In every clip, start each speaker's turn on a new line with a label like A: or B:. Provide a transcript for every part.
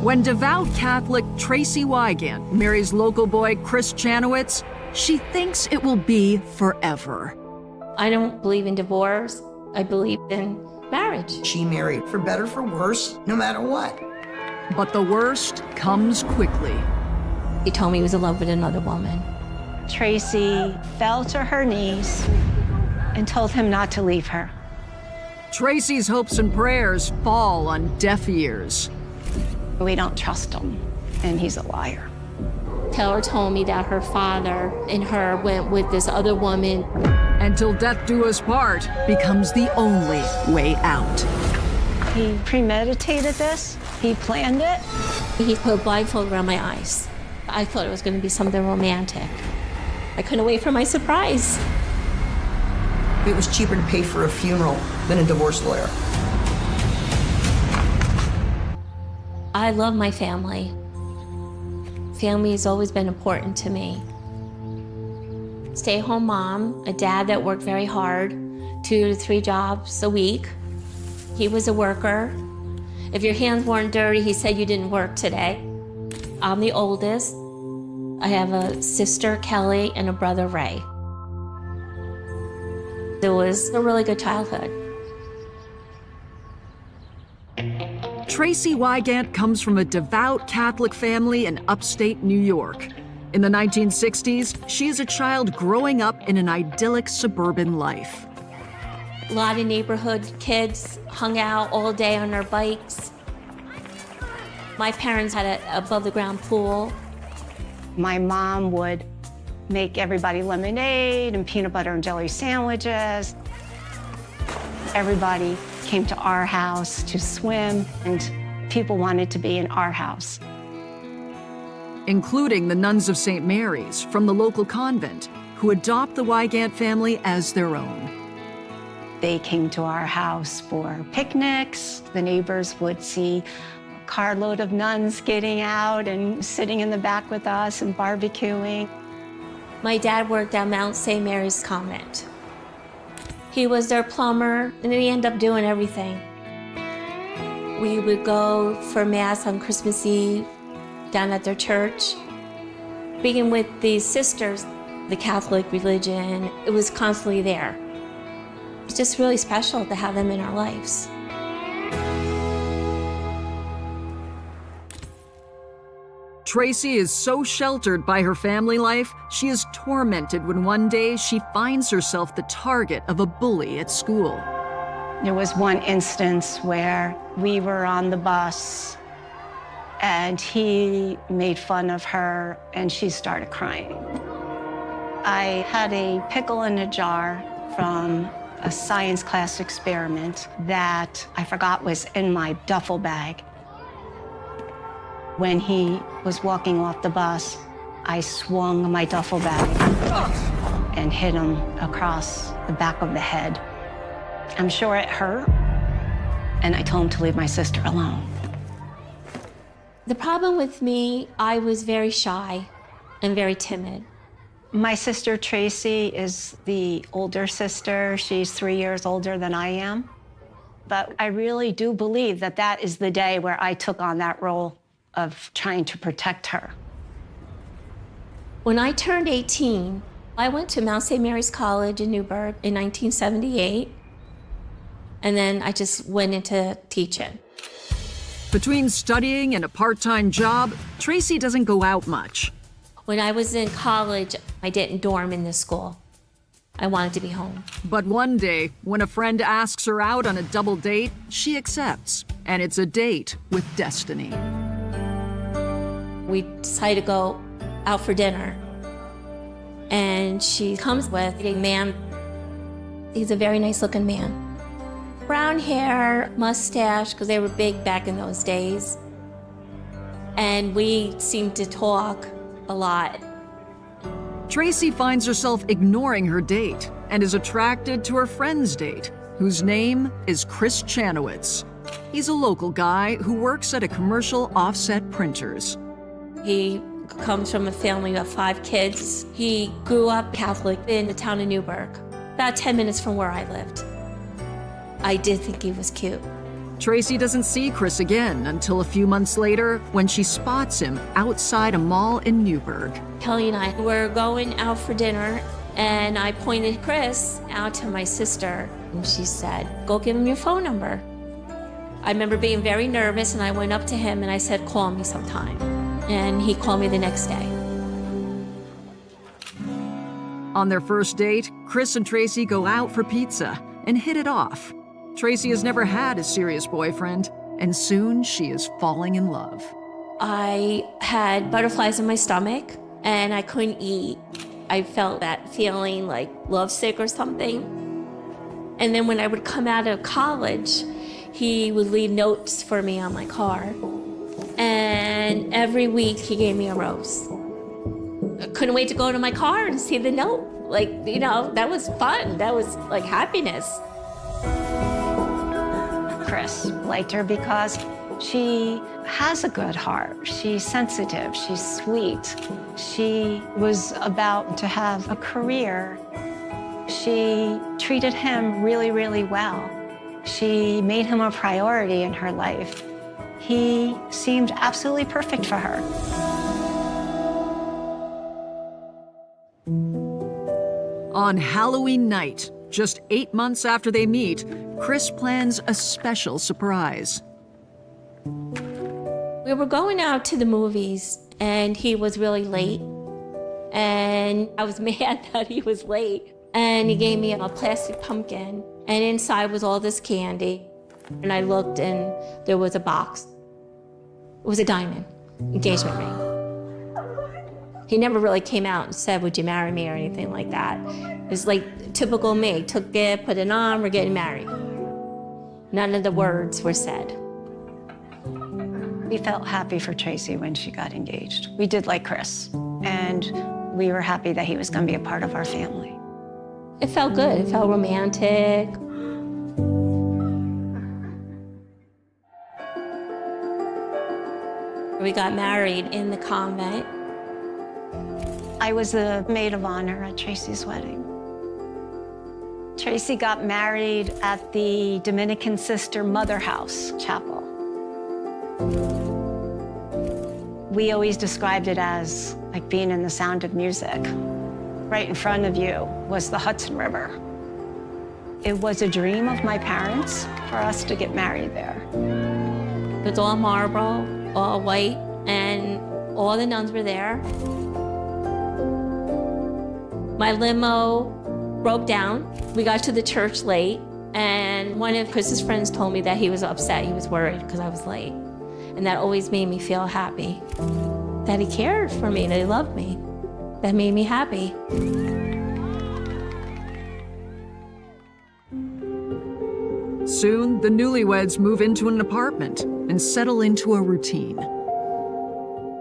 A: When devout Catholic Tracy Wygant marries local boy Chris Chanowitz, she thinks it will be forever.
B: I don't believe in divorce. I believe in marriage.
C: She married for better, for worse, no matter what.
A: But the worst comes quickly.
B: He told me he was in love with another woman.
D: Tracy fell to her knees and told him not to leave her.
A: Tracy's hopes and prayers fall on deaf ears.
D: We don't trust him, and he's a liar.
B: Taylor told me that her father and her went with this other woman.
A: Until death do us part becomes the only way out.
D: He premeditated this. He planned it.
B: He put a blindfold around my eyes. I thought it was going to be something romantic. I couldn't wait for my surprise.
C: It was cheaper to pay for a funeral than a divorce lawyer.
B: I love my family. Family has always been important to me. Stay-at-home mom, a dad that worked very hard, 2 to 3 jobs a week. He was a worker. If your hands weren't dirty, he said you didn't work today. I'm the oldest. I have a sister, Kelly, and a brother, Ray. It was a really good childhood.
A: Tracy Wygant comes from a devout Catholic family in upstate New York. In the 1960s, she is a child growing up in an idyllic suburban life.
B: A lot of neighborhood kids hung out all day on their bikes. My parents had an above-the-ground pool.
D: My mom would make everybody lemonade and peanut butter and jelly sandwiches. Everybody came to our house to swim, and people wanted to be in our house.
A: Including the nuns of St. Mary's from the local convent, who adopt the Wygant family as their own.
D: They came to our house for picnics. The neighbors would see a carload of nuns getting out and sitting in the back with us and barbecuing.
B: My dad worked at Mount St. Mary's Convent. He was their plumber, and then he ended up doing everything. We would go for Mass on Christmas Eve down at their church. Being with these sisters, the Catholic religion, it was constantly there. It's just really special to have them in our lives.
A: Tracy is so sheltered by her family life, she is tormented when one day she finds herself the target of a bully at school.
D: There was one instance where we were on the bus and he made fun of her and she started crying. I had a pickle in a jar from a science class experiment that I forgot was in my duffel bag. When he was walking off the bus, I swung my duffel bag and hit him across the back of the head. I'm sure it hurt, and I told him to leave my sister alone.
B: The problem with me, I was very shy and very timid.
D: My sister Tracy is the older sister. She's 3 years older than I am. But I really do believe that that is the day where I took on that role of trying to protect her.
B: When I turned 18, I went to Mount St. Mary's College in Newburgh in 1978, and then I just went into teaching.
A: Between studying and a part-time job, Tracy doesn't go out much.
B: When I was in college, I didn't dorm in this school. I wanted to be home.
A: But one day, when a friend asks her out on a double date, she accepts, and it's a date with destiny.
B: We decided to go out for dinner, and she comes with a man. He's a very nice-looking man. Brown hair, mustache, because they were big back in those days. And we seemed to talk a lot.
A: Tracy finds herself ignoring her date and is attracted to her friend's date, whose name is Chris Chanowitz. He's a local guy who works at a commercial offset printers.
B: He comes from a family of 5 kids. He grew up Catholic in the town of Newburgh, about 10 minutes from where I lived. I did think he was cute.
A: Tracy doesn't see Chris again until a few months later when she spots him outside a mall in Newburgh.
B: Kelly and I were going out for dinner, and I pointed Chris out to my sister, and she said, "Go give him your phone number." I remember being very nervous, and I went up to him and I said, "Call me sometime." And he called me the next day.
A: On their first date, Chris and Tracy go out for pizza and hit it off. Tracy has never had a serious boyfriend, and soon she is falling in love.
B: I had butterflies in my stomach, and I couldn't eat. I felt that feeling like lovesick or something. And then when I would come out of college, he would leave notes for me on my car. And every week he gave me a rose. I couldn't wait to go to my car and see the note. Like, you know, that was fun. That was like happiness.
D: Chris liked her because she has a good heart. She's sensitive, she's sweet. She was about to have a career. She treated him really, really well. She made him a priority in her life. He seemed absolutely perfect for her.
A: On Halloween night, just 8 months after they meet, Chris plans a special surprise.
B: We were going out to the movies, and he was really late. And I was mad that he was late. And he gave me a plastic pumpkin, and inside was all this candy. And I looked, and there was a box. It was a diamond engagement ring. He never really came out and said, "Would you marry me?" or anything like that. It was like typical me. Took it, put it on, we're getting married. None of the words were said.
D: We felt happy for Tracy when she got engaged. We did like Chris, and we were happy that he was going to be a part of our family.
B: It felt good. It felt romantic. We got married in the convent.
D: I was the maid of honor at Tracy's wedding. Tracy got married at the Dominican Sister Mother House Chapel. We always described it as like being in The Sound of Music. Right in front of you was the Hudson River. It was a dream of my parents for us to get married there.
B: It was all marble, all white, and all the nuns were there. My limo broke down. We got to the church late, and one of Chris's friends told me that he was upset. He was worried because I was late. And that always made me feel happy. That he cared for me, that he loved me. That made me happy.
A: Soon, the newlyweds move into an apartment and settle into a routine.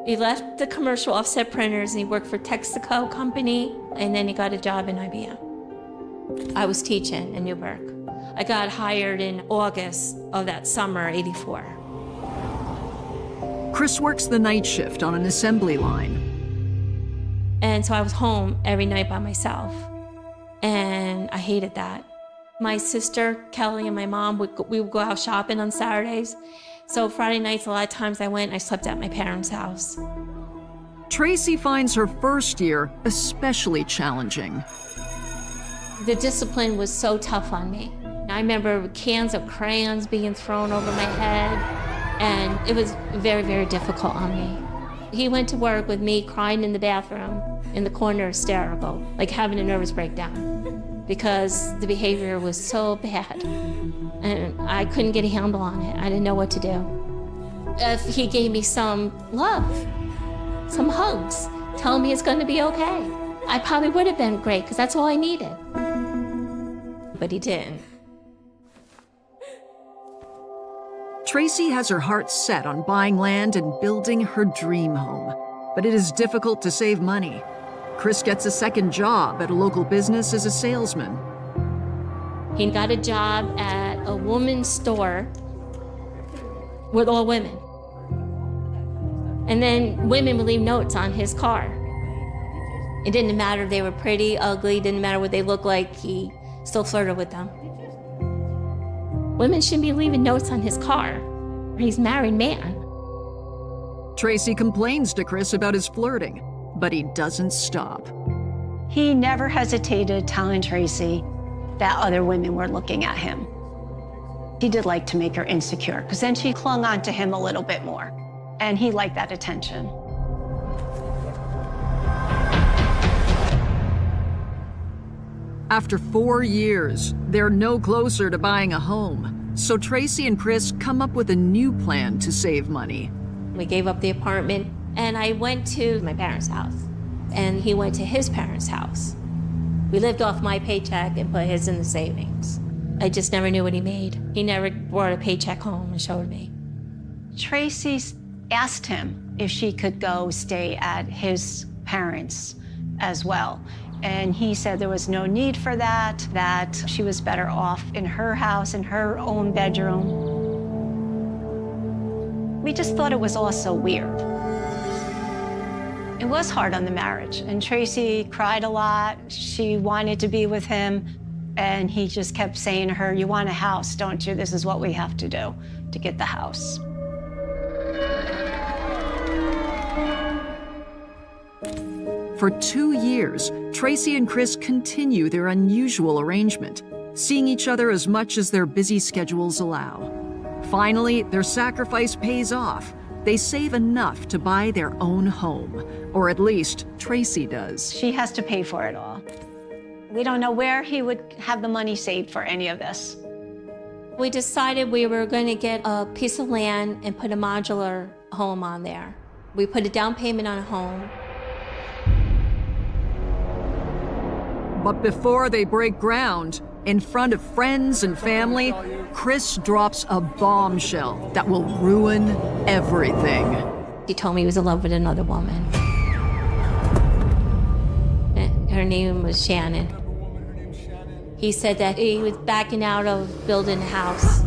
B: He left the commercial offset printers and he worked for Texaco company, and then he got a job in IBM. I was teaching in Newburgh. I got hired in August of that summer, '84.
A: Chris works the night shift on an assembly line.
B: And so I was home every night by myself, and I hated that. My sister, Kelly, and my mom, we would go out shopping on Saturdays. So Friday nights, a lot of times I went and I slept at my parents' house.
A: Tracy finds her first year especially challenging.
B: The discipline was so tough on me. I remember cans of crayons being thrown over my head, and it was very, very difficult on me. He went to work with me crying in the bathroom, in the corner, hysterical, like having a nervous breakdown, because the behavior was so bad, and I couldn't get a handle on it. I didn't know what to do. If he gave me some love, some hugs, telling me it's going to be okay, I probably would have been great, because that's all I needed. But he didn't.
A: Tracy has her heart set on buying land and building her dream home, but it is difficult to save money. Chris gets a second job at a local business as a salesman.
B: He got a job at a woman's store with all women. And then women would leave notes on his car. It didn't matter if they were pretty, ugly, didn't matter what they looked like, he still flirted with them. Women shouldn't be leaving notes on his car. He's a married man.
A: Tracy complains to Chris about his flirting, but he doesn't stop.
D: He never hesitated telling Tracy that other women were looking at him. He did like to make her insecure, because then she clung on to him a little bit more, and he liked that attention.
A: After 4 years, they're no closer to buying a home, so Tracy and Chris come up with a new plan to save money.
B: We gave up the apartment, and I went to my parents' house, and he went to his parents' house. We lived off my paycheck and put his in the savings. I just never knew what he made. He never brought a paycheck home and showed me.
D: Tracy asked him if she could go stay at his parents as well. And he said there was no need for that she was better off in her house, in her own bedroom. We just thought it was all so weird. It was hard on the marriage, and Tracy cried a lot. She wanted to be with him, and he just kept saying to her, "You want a house, don't you? This is what we have to do to get the house."
A: For 2 years, Tracy and Chris continue their unusual arrangement, seeing each other as much as their busy schedules allow. Finally, their sacrifice pays off. They save enough to buy their own home, or at least Tracy does.
D: She has to pay for it all. We don't know where he would have the money saved for any of this.
B: We decided we were going to get a piece of land and put a modular home on there. We put a down payment on a home.
A: But before they break ground, in front of friends and family, Chris drops a bombshell that will ruin everything.
B: He told me he was in love with another woman. Her name was Shannon. He said that he was backing out of building a house.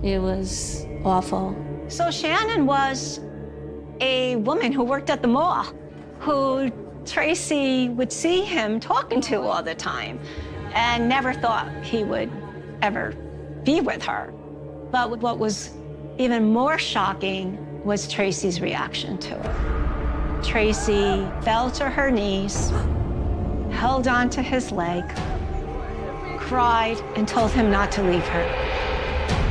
B: It was awful.
D: So Shannon was a woman who worked at the mall, who Tracy would see him talking to all the time, and never thought he would ever be with her. But what was even more shocking was Tracy's reaction to it. Tracy fell to her knees, held onto his leg, cried, and told him not to leave her.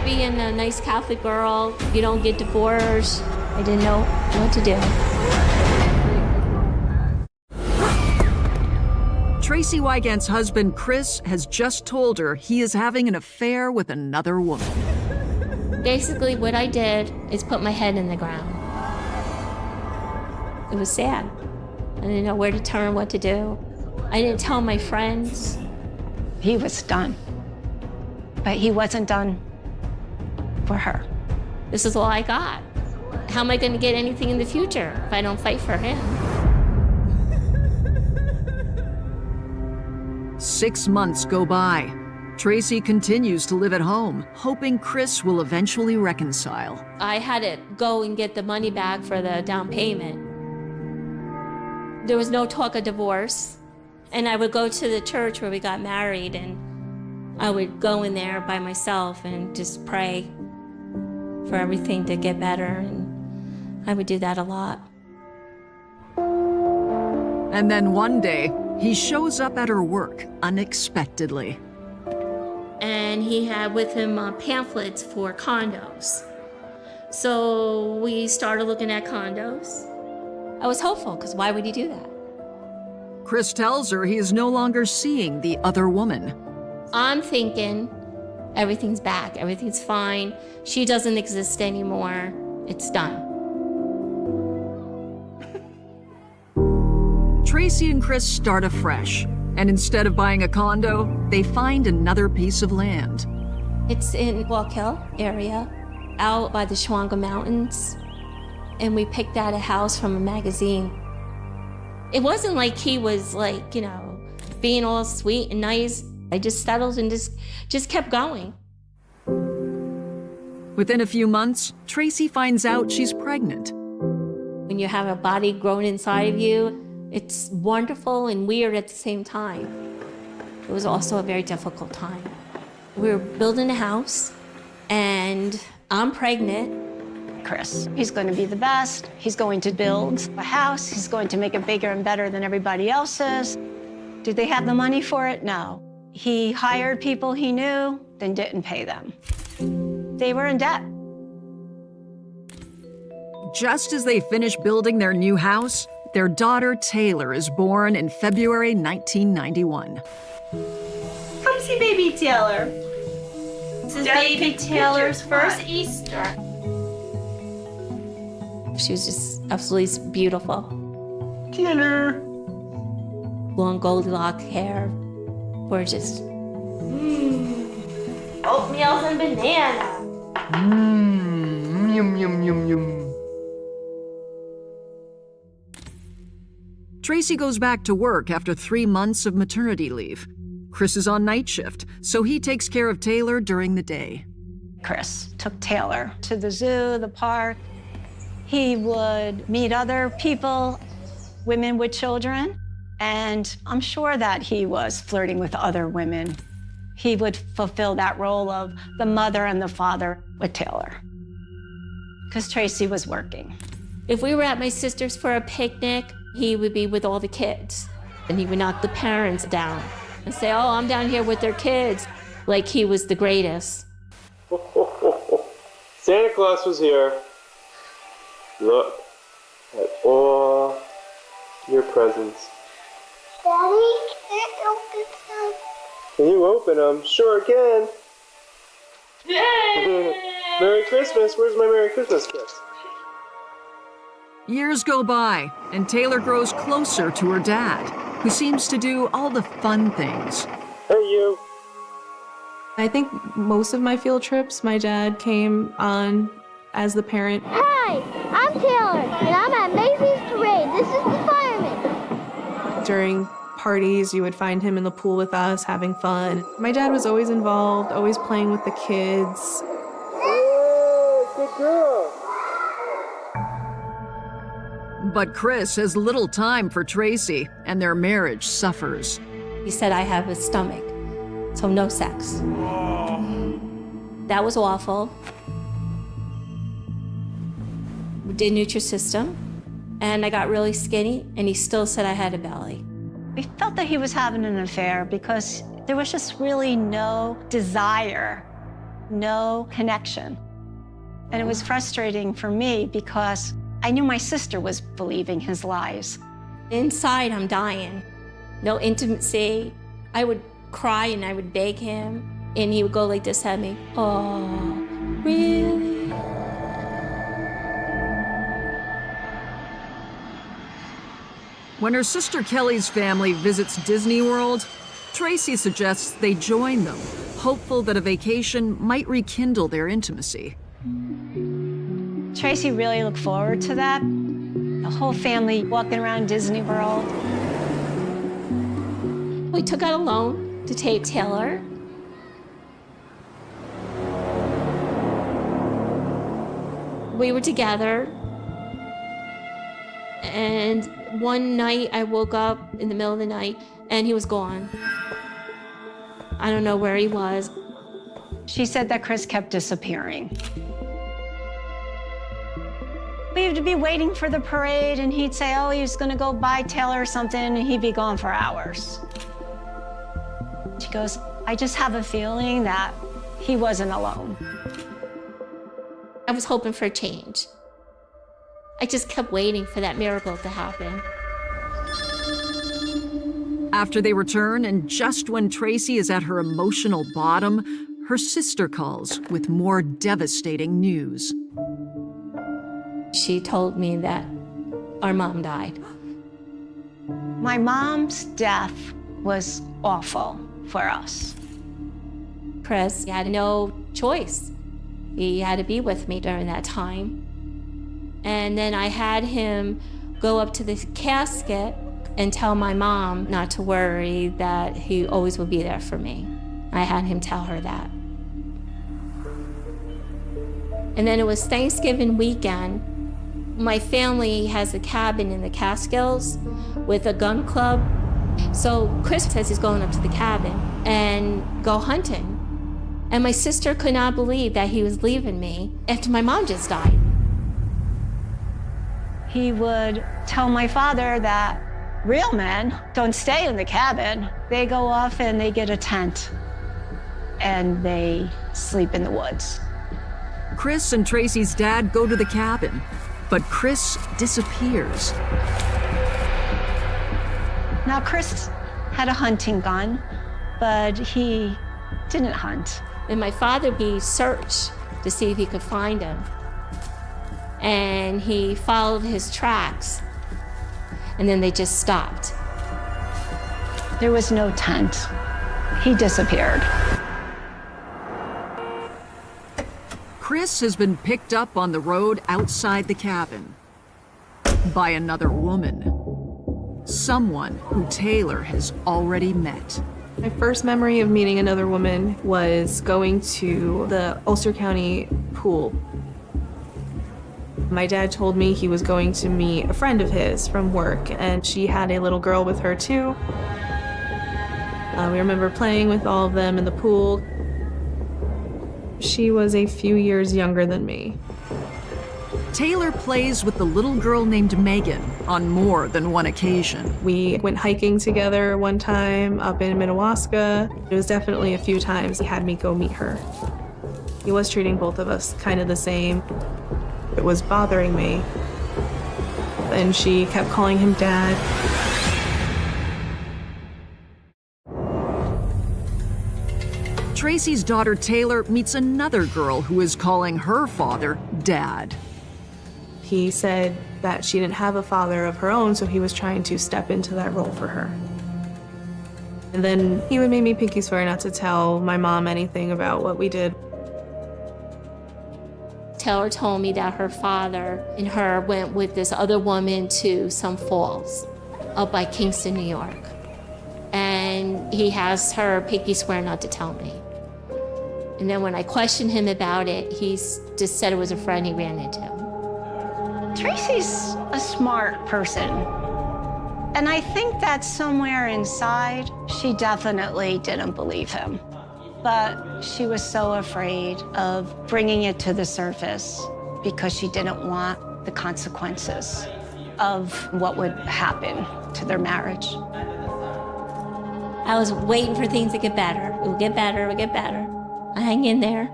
B: Being a nice Catholic girl, you don't get divorced. I didn't know what to do.
A: Tracy Wygant's husband, Chris, has just told her he is having an affair with another woman.
B: Basically, what I did is put my head in the ground. It was sad. I didn't know where to turn, what to do. I didn't tell my friends.
D: He was done. But he wasn't done for her.
B: This is all I got. How am I going to get anything in the future if I don't fight for him?
A: 6 months go by. Tracy continues to live at home, hoping Chris will eventually reconcile.
B: I had to go and get the money back for the down payment. There was no talk of divorce. And I would go to the church where we got married, and I would go in there by myself and just pray for everything to get better. And I would do that a lot.
A: And then one day, he shows up at her work unexpectedly.
B: And he had with him pamphlets for condos. So we started looking at condos. I was hopeful, because why would he do that?
A: Chris tells her he is no longer seeing the other woman.
B: I'm thinking everything's back, everything's fine. She doesn't exist anymore. It's done.
A: Tracy and Chris start afresh, and instead of buying a condo, they find another piece of land.
B: It's in Walk Hill area, out by the Schwanga Mountains, and we picked out a house from a magazine. It wasn't like he was like, being all sweet and nice. I just settled and just kept going.
A: Within a few months, Tracy finds out she's pregnant.
B: When you have a body grown inside of you, it's wonderful and weird at the same time. It was also a very difficult time. We were building a house, and I'm pregnant.
D: Chris, he's going to be the best. He's going to build a house. He's going to make it bigger and better than everybody else's. Did they have the money for it? No. He hired people he knew, then didn't pay them. They were in debt.
A: Just as they finish building their new house, their daughter Taylor is born in February 1991.
E: Come see baby Taylor.
B: This is
E: Daddy,
B: baby
E: take
B: Taylor's
E: pictures.
B: first
E: Come on.
B: Easter. She was just absolutely beautiful.
E: Taylor.
B: Long Goldilocks hair, gorgeous. Oatmeal and banana.
E: Yum, yum, yum, yum.
A: Tracy goes back to work after 3 months of maternity leave. Chris is on night shift, so he takes care of Taylor during the day.
D: Chris took Taylor to the zoo, the park. He would meet other people, women with children, and I'm sure that he was flirting with other women. He would fulfill that role of the mother and the father with Taylor, because Tracy was working.
B: If we were at my sister's for a picnic, he would be with all the kids, and he would knock the parents down and say, "Oh, I'm down here with their kids," like he was the greatest.
F: Santa Claus was here. Look at all your presents.
G: Daddy, can I open some?
F: Can you open them? Sure can. Merry Christmas. Where's my Merry Christmas kiss?
A: Years go by, and Taylor grows closer to her dad, who seems to do all the fun things.
F: Hey, you.
H: I think most of my field trips, my dad came on as the parent.
G: Hi, I'm Taylor, and I'm at Macy's Parade. This is the fireman.
H: During parties, you would find him in the pool with us, having fun. My dad was always involved, always playing with the kids.
F: Hey, good girl.
A: But Chris has little time for Tracy, and their marriage suffers.
B: He said, "I have a stomach, so no sex." That was awful. We did Nutrisystem, and I got really skinny, and he still said I had a belly.
D: We felt that he was having an affair because there was just really no desire, no connection. And it was frustrating for me because I knew my sister was believing his lies.
B: Inside, I'm dying. No intimacy. I would cry and I would beg him, and he would go like this at me. "Oh, really?"
A: When her sister Kelly's family visits Disney World, Tracy suggests they join them, hopeful that a vacation might rekindle their intimacy.
D: Tracy really looked forward to that. The whole family walking around Disney World.
B: We took out a loan to take Taylor. We were together, and one night I woke up in the middle of the night and he was gone. I don't know where he was.
D: She said that Chris kept disappearing. We would be waiting for the parade, and he'd say, oh, he's gonna go buy Taylor or something, and he'd be gone for hours. She goes, I just have a feeling that he wasn't alone.
B: I was hoping for a change. I just kept waiting for that miracle to happen.
A: After they return, and just when Tracy is at her emotional bottom, her sister calls with more devastating news.
B: She told me that our mom died.
D: My mom's death was awful for us.
B: Chris had no choice. He had to be with me during that time. And then I had him go up to the casket and tell my mom not to worry, that he always would be there for me. I had him tell her that. And then it was Thanksgiving weekend. My family has a cabin in the Catskills with a gun club. So Chris says he's going up to the cabin and go hunting. And my sister could not believe that he was leaving me after my mom just died.
D: He would tell my father that real men don't stay in the cabin. They go off and they get a tent and they sleep in the woods.
A: Chris and Tracy's dad go to the cabin, but Chris disappears.
D: Now, Chris had a hunting gun, but he didn't hunt.
B: And my father, he searched to see if he could find him. And he followed his tracks, and then they just stopped.
D: There was no tent. He disappeared.
A: Chris has been picked up on the road outside the cabin by another woman. Someone who Taylor has already met.
H: My first memory of meeting another woman was going to the Ulster County pool. My dad told me he was going to meet a friend of his from work, and she had a little girl with her too. We remember playing with all of them in the pool. She was a few years younger than me.
A: Taylor plays with the little girl named Megan on more than one occasion.
H: We went hiking together one time up in Minnewaska. It was definitely a few times he had me go meet her. He was treating both of us kind of the same. It was bothering me. And she kept calling him Dad.
A: Tracy's daughter Taylor meets another girl who is calling her father Dad.
H: He said that she didn't have a father of her own, so he was trying to step into that role for her. And then he would make me pinky swear not to tell my mom anything about what we did.
B: Taylor told me that her father and her went with this other woman to some falls up by Kingston, New York. And he has her pinky swear not to tell me. And then when I questioned him about it, he just said it was a friend he ran into.
D: Tracy's a smart person. And I think that somewhere inside, she definitely didn't believe him. But she was so afraid of bringing it to the surface because she didn't want the consequences of what would happen to their marriage.
B: I was waiting for things to get better. It would get better, it would get better. I hang in there.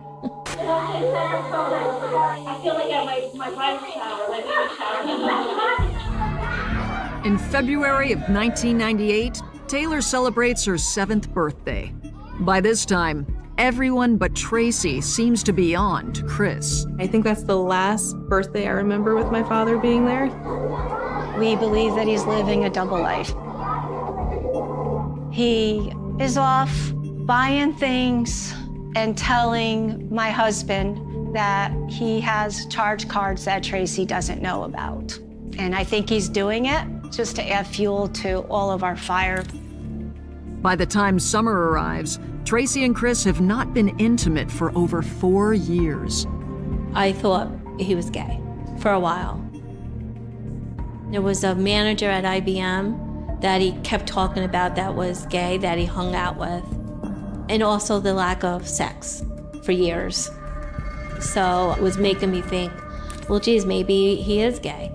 E: I feel like at my private shower, like shower.
A: In February of 1998, Taylor celebrates her 7th birthday. By this time, everyone but Tracy seems to be on to Chris.
H: I think that's the last birthday I remember with my father being there.
D: We believe that he's living a double life. He is off buying things and telling my husband that he has charge cards that Tracy doesn't know about. And I think he's doing it just to add fuel to all of our fire.
A: By the time summer arrives, Tracy and Chris have not been intimate for over 4 years.
B: I thought he was gay for a while. There was a manager at IBM that he kept talking about that was gay, that he hung out with, and also the lack of sex for years. So it was making me think, well, geez, maybe he is gay.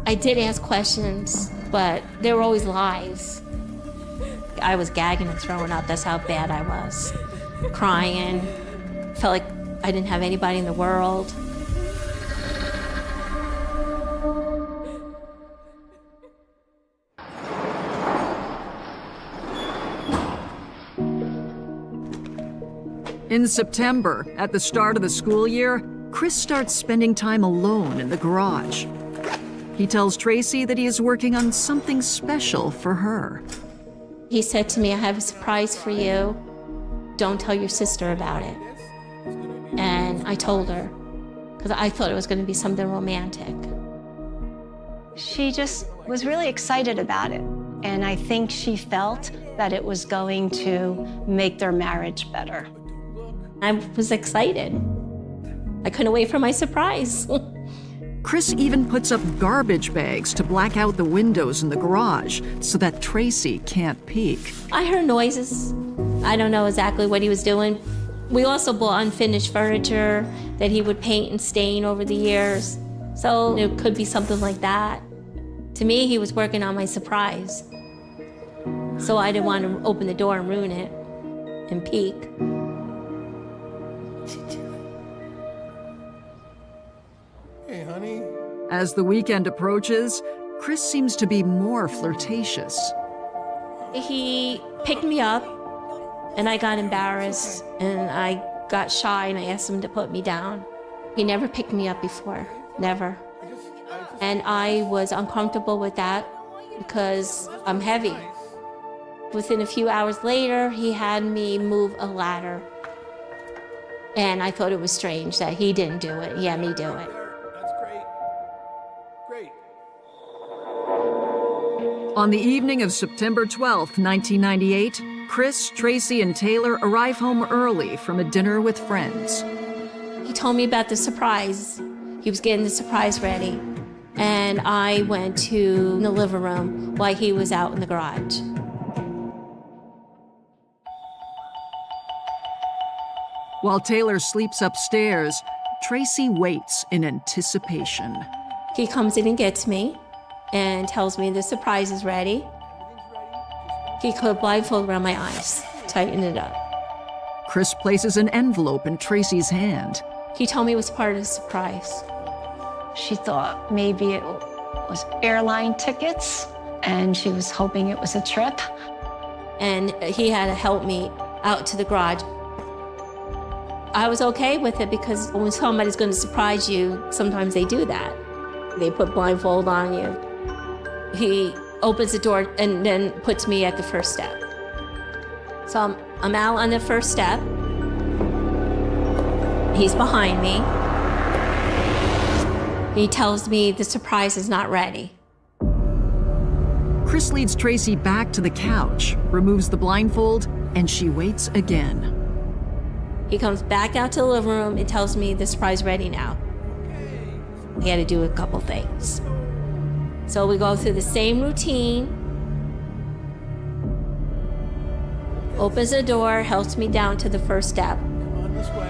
B: I did ask questions, but they were always lies. I was gagging and throwing up. That's how bad I was. Crying. Felt like I didn't have anybody in the world.
A: In September, at the start of the school year, Chris starts spending time alone in the garage. He tells Tracy that he is working on something special for her.
B: He said to me, I have a surprise for you. Don't tell your sister about it. And I told her, because I thought it was going to be something romantic.
D: She just was really excited about it. And I think she felt that it was going to make their marriage better.
B: I was excited. I couldn't wait for my surprise.
A: Chris even puts up garbage bags to black out the windows in the garage so that Tracy can't peek.
B: I heard noises. I don't know exactly what he was doing, We also bought unfinished furniture that he would paint and stain over the years. So it could be something like that. To me, he was working on my surprise. So I didn't want to open the door and ruin it and peek.
I: Hey, honey.
A: As the weekend approaches, Chris seems to be more flirtatious.
B: He picked me up, and I got embarrassed, and I got shy, and I asked him to put me down. He never picked me up before, never. And I was uncomfortable with that because I'm heavy. Within a few hours later, he had me move a ladder. And I thought it was strange that he didn't do it. He had me do it.
I: That's great. Great.
A: On the evening of September 12th, 1998, Chris, Tracy, and Taylor arrive home early from a dinner with friends.
B: He told me about the surprise. He was getting the surprise ready. And I went to the living room while he was out in the garage.
A: While Taylor sleeps upstairs, Tracy waits in anticipation.
B: He comes in and gets me and tells me the surprise is ready. He put a blindfold around my eyes, tightened it up.
A: Chris places an envelope in Tracy's hand.
B: He told me it was part of the surprise.
D: She thought maybe it was airline tickets, and she was hoping it was a trip.
B: And he had to help me out to the garage. I was okay with it because when somebody's going to surprise you, sometimes they do that. They put blindfold on you. He opens the door and then puts me at the first step. So I'm out on the first step. He's behind me. He tells me the surprise is not ready.
A: Chris leads Tracy back to the couch, removes the blindfold, and she waits again.
B: He comes back out to the living room and tells me the surprise is ready now. He had to do a couple things. So we go through the same routine. Opens the door, helps me down to the first step.
I: Come on this way.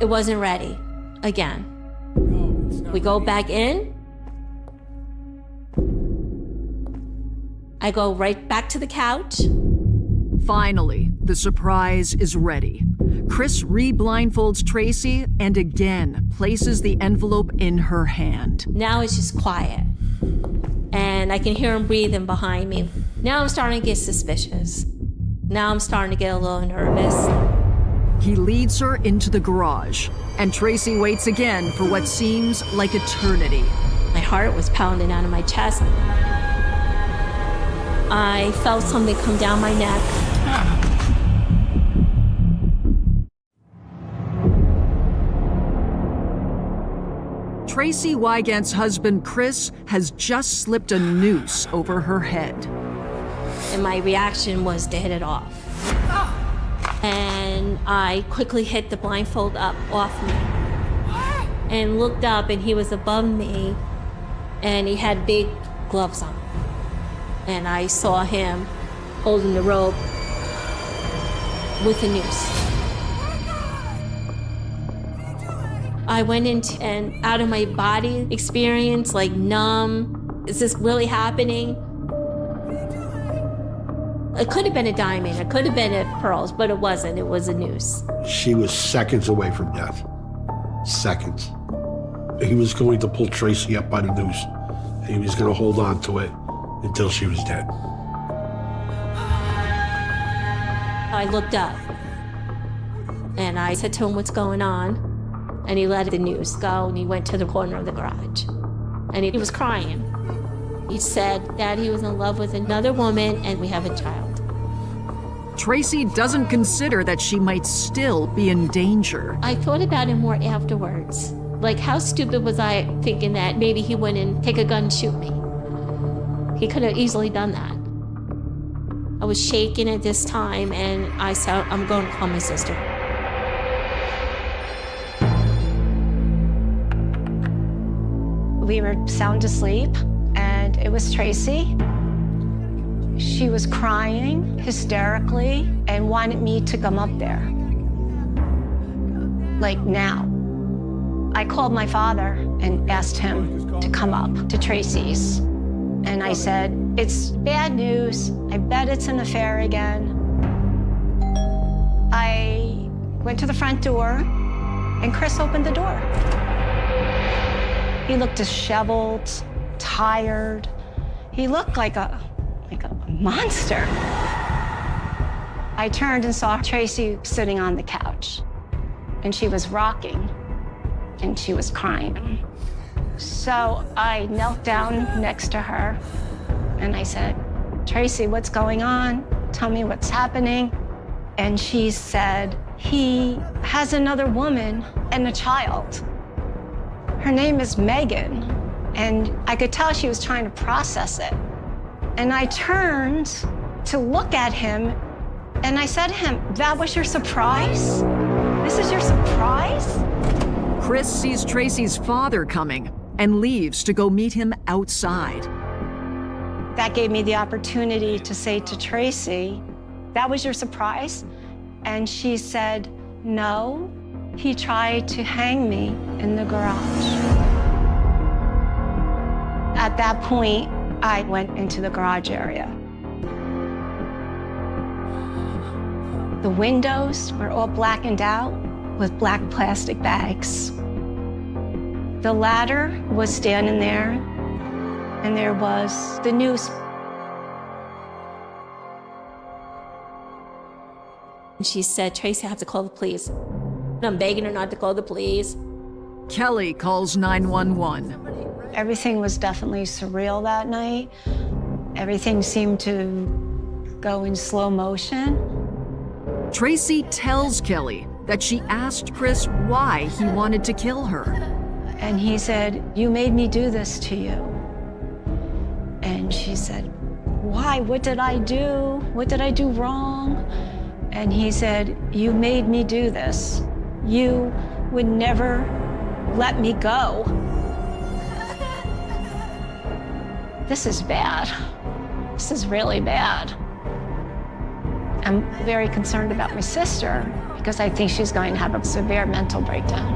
B: It wasn't ready. Again.
I: No, it's not
B: We go
I: ready.
B: back in. I go right back to the couch.
A: Finally, the surprise is ready. Chris re-blindfolds Tracy and again places the envelope in her hand.
B: Now it's just quiet. And I can hear him breathing behind me. Now I'm starting to get suspicious. Now I'm starting to get a little nervous.
A: He leads her into the garage, and Tracy waits again for what seems like eternity.
B: My heart was pounding out of my chest. I felt something come down my neck.
A: Tracy Wygant's husband, Chris, has just slipped a noose over her head.
B: And my reaction was to hit it off. And I quickly hit the blindfold up off me and looked up, and he was above me, and he had big gloves on. And I saw him holding the rope with a noose. I went into an out of my body experience, like numb. Is this really happening? It could have been a diamond, it could have been pearls, but it wasn't. It was a noose.
J: She was seconds away from death. Seconds. He was going to pull Tracy up by the noose. He was going to hold on to it until she was dead.
B: I looked up and I said to him, "What's going on?" And he let the noose go and he went to the corner of the garage. And he was crying. He said that he was in love with another woman and we have a child.
A: Tracy doesn't consider that she might still be in danger.
B: I thought about it more afterwards. Like, how stupid was I thinking that maybe he wouldn't take a gun and shoot me? He could have easily done that. I was shaking at this time and I said, I'm going to call my sister.
D: We were sound asleep, and it was Tracy. She She was crying hysterically and wanted me to come up there. Like now. I called my father and asked him to come up to Tracy's. And I said, it's bad news. I bet it's an affair again. I went to the front door and Chris opened the door. He looked disheveled, tired. He looked like a monster. I turned and saw Tracy sitting on the couch, and she was rocking, and she was crying. So I knelt down next to her, and I said, Tracy, what's going on? Tell me what's happening. And she said, he has another woman and a child. Her name is Megan, and I could tell she was trying to process it. And I turned to look at him, and I said to him, that was your surprise? This is your surprise?
A: Chris sees Tracy's father coming and leaves to go meet him outside.
D: That gave me the opportunity to say to Tracy, that was your surprise? And she said, no, he tried to hang me in the garage. At that point, I went into the garage area. The windows were all blackened out with black plastic bags. The ladder was standing there, and there was the noose.
B: She said, Tracy, I have to call the police. I'm begging her not to call the police.
A: Kelly calls 911.
D: Everything was definitely surreal that night. Everything seemed to go in slow motion.
A: Tracy tells Kelly that she asked Chris why he wanted to kill her.
D: And he said, you made me do this to you. And she said, why? What did I do? What did I do wrong? And he said, you made me do this. You would never let me go. This is bad. This is really bad. I'm very concerned about my sister because I think she's going to have a severe mental breakdown.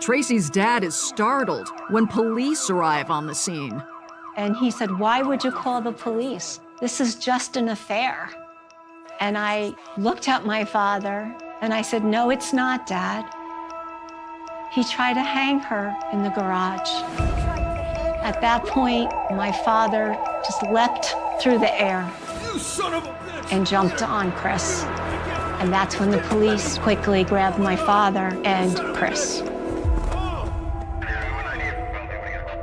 A: Tracy's dad is startled when police arrive on the scene.
D: And he said, why would you call the police? This is just an affair. And I looked at my father and I said, no, it's not, Dad. He tried to hang her in the garage. At that point, my father just leapt through the air and jumped on Chris. And that's when the police quickly grabbed my father and Chris.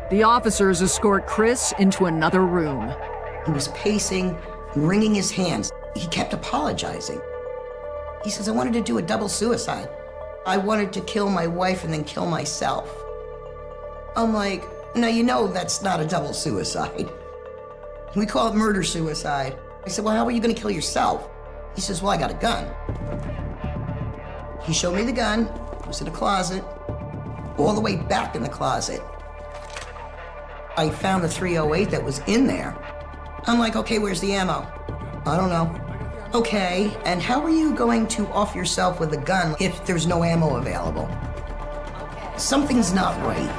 A: The officers escort Chris into another room.
C: He was pacing and wringing his hands. He kept apologizing. He says, I wanted to do a double suicide. I wanted to kill my wife and then kill myself. I'm like, now you know that's not a double suicide. We call it murder-suicide. I said, well, how are you gonna kill yourself? He says, well, I got a gun. He showed me the gun. It was in a closet, all the way back in the closet. I found the .308 that was in there. I'm like, okay, where's the ammo? I don't know. Okay, and how are you going to off yourself with a gun if there's no ammo available? Something's not right.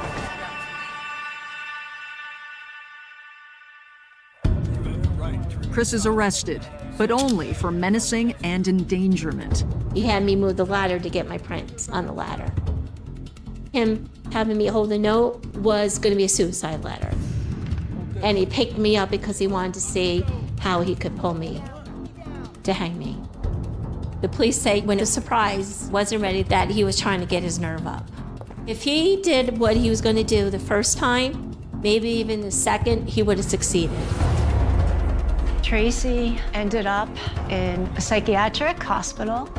A: Chris is arrested, but only for menacing and endangerment.
B: He had me move the ladder to get my prints on the ladder. Him having me hold the note was going to be a suicide letter. And he picked me up because he wanted to see how he could pull me to hang me. The police say when the surprise wasn't ready that he was trying to get his nerve up. If he did what he was going to do the first time, maybe even the second, he would have succeeded.
D: Tracy ended up in a psychiatric hospital.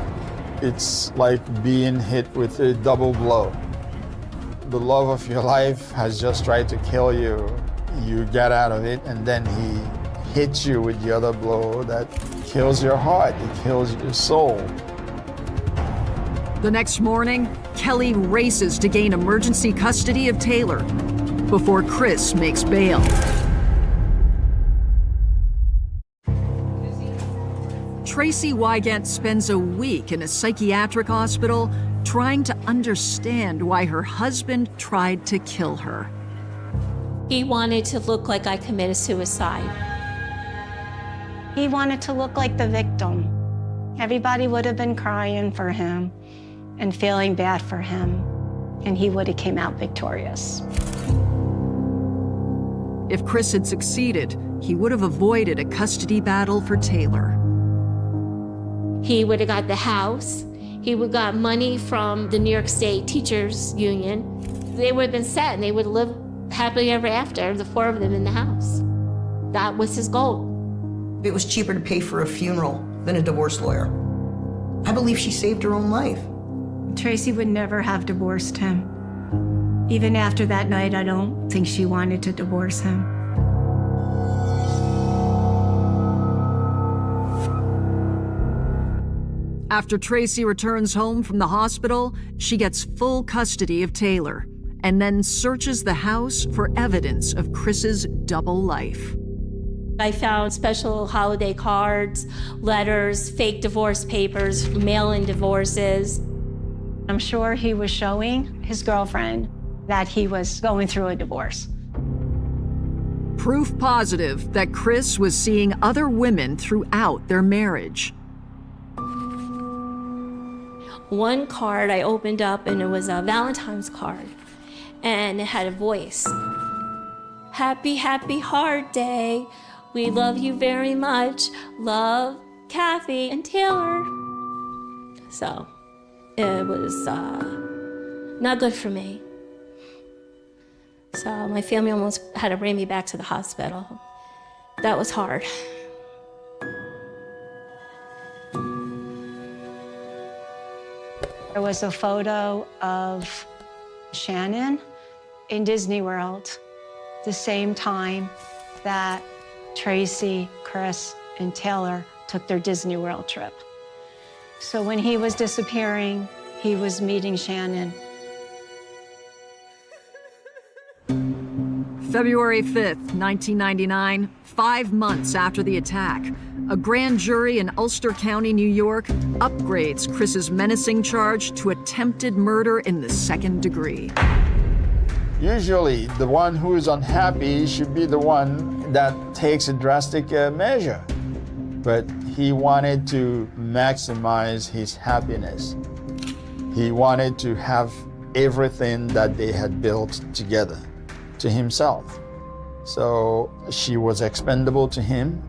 K: It's like being hit with a double blow. The love of your life has just tried to kill you. You get out of it, and then he hits you with the other blow that kills your heart, it kills your soul.
A: The next morning, Kelly races to gain emergency custody of Taylor. before Chris makes bail. Tracy Wygant spends a week in a psychiatric hospital trying to understand why her husband tried to kill her.
B: He wanted to look like I committed suicide.
D: He wanted to look like the victim. Everybody would have been crying for him and feeling bad for him, and he would have came out victorious.
A: If Chris had succeeded, he would have avoided a custody battle for Taylor.
B: He would have got the house. He would have got money from the New York State Teachers Union. They would have been set and they would have lived happily ever after, the four of them in the house. That was his goal.
C: It was cheaper to pay for a funeral than a divorce lawyer. I believe she saved her own life.
D: Tracy would never have divorced him. Even after that night, I don't think she wanted to divorce him.
A: After Tracy returns home from the hospital, she gets full custody of Taylor and then searches the house for evidence of Chris's double life.
B: I found special holiday cards, letters, fake divorce papers, mail-in divorces.
D: I'm sure he was showing his girlfriend that he was going through a divorce.
A: Proof positive that Chris was seeing other women throughout their marriage.
B: One card I opened up and it was a Valentine's card and it had a voice. Happy, happy hard day. We love you very much. Love, Kathy and Taylor. So it was not good for me. So my family almost had to bring me back to the hospital. That was hard.
D: There was a photo of Shannon in Disney World, the same time that Tracy, Chris, and Taylor took their Disney World trip. So when he was disappearing, he was meeting Shannon.
A: February 5th, 1999, 5 months after the attack, a grand jury in Ulster County, New York, upgrades Chris's menacing charge to attempted murder in the second degree.
K: Usually, the one who is unhappy should be the one that takes a drastic measure. But he wanted to maximize his happiness. He wanted to have everything that they had built together to himself. So she was expendable to him.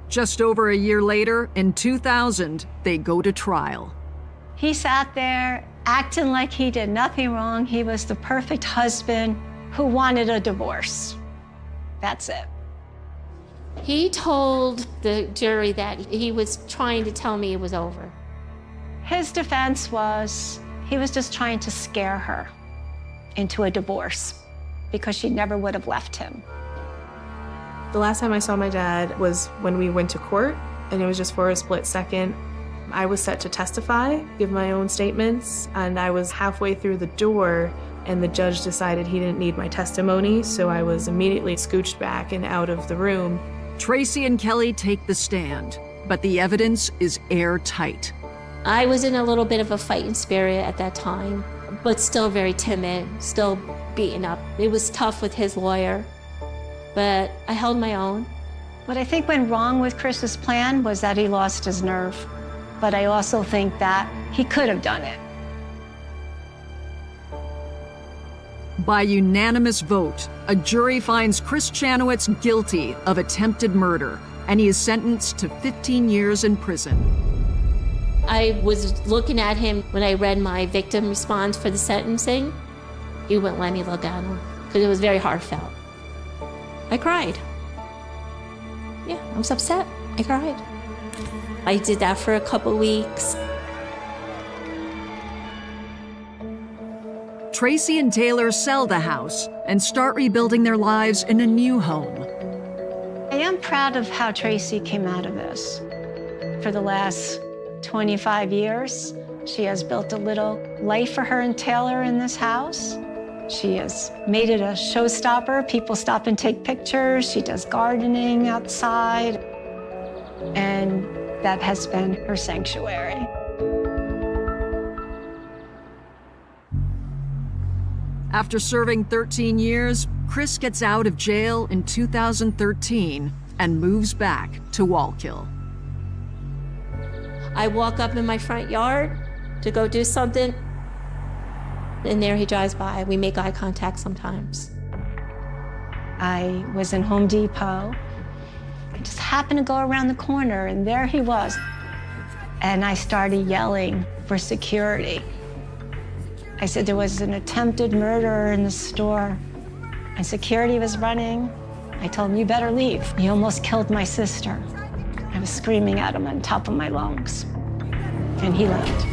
A: Just over a year later, in 2000, they go to trial.
D: He sat there acting like he did nothing wrong. He was the perfect husband who wanted a divorce. That's it.
B: He told the jury that he was trying to tell me it was over.
D: His defense was he was just trying to scare her into a divorce because she never would have left him.
H: The last time I saw my dad was when we went to court, and it was just for a split second. I was set to testify, give my own statements, and I was halfway through the door, and the judge decided he didn't need my testimony, so I was immediately scooched back and out of the room.
A: Tracy and Kelly take the stand, but the evidence is airtight.
B: I was in a little bit of a fighting spirit at that time, but still very timid, still beaten up. It was tough with his lawyer, but I held my own.
D: What I think went wrong with Chris's plan was that he lost his nerve, but I also think that he could have done it.
A: By unanimous vote, a jury finds Chris Chanowitz guilty of attempted murder, and he is sentenced to 15 years in prison.
B: I was looking at him when I read my victim response for the sentencing. He wouldn't let me look at him because it was very heartfelt. I cried. Yeah, I was upset. I cried. I did that for a couple weeks.
A: Tracy and Taylor sell the house and start rebuilding their lives in a new home.
D: I am proud of how Tracy came out of this. For the last 25 years, She has built a little life for her and Taylor in this house. She has made it a showstopper. People stop and take pictures. She does gardening outside. And that has been her sanctuary.
A: After serving 13 years, Chris gets out of jail in 2013 and moves back to Wallkill.
B: I walk up in my front yard to go do something, and there he drives by. We make eye contact sometimes.
D: I was in Home Depot. I just happened to go around the corner, and there he was. And I started yelling for security. I said there was an attempted murderer in the store, and security was running. I told him, you better leave. He almost killed my sister. I was screaming at him on top of my lungs, and he left.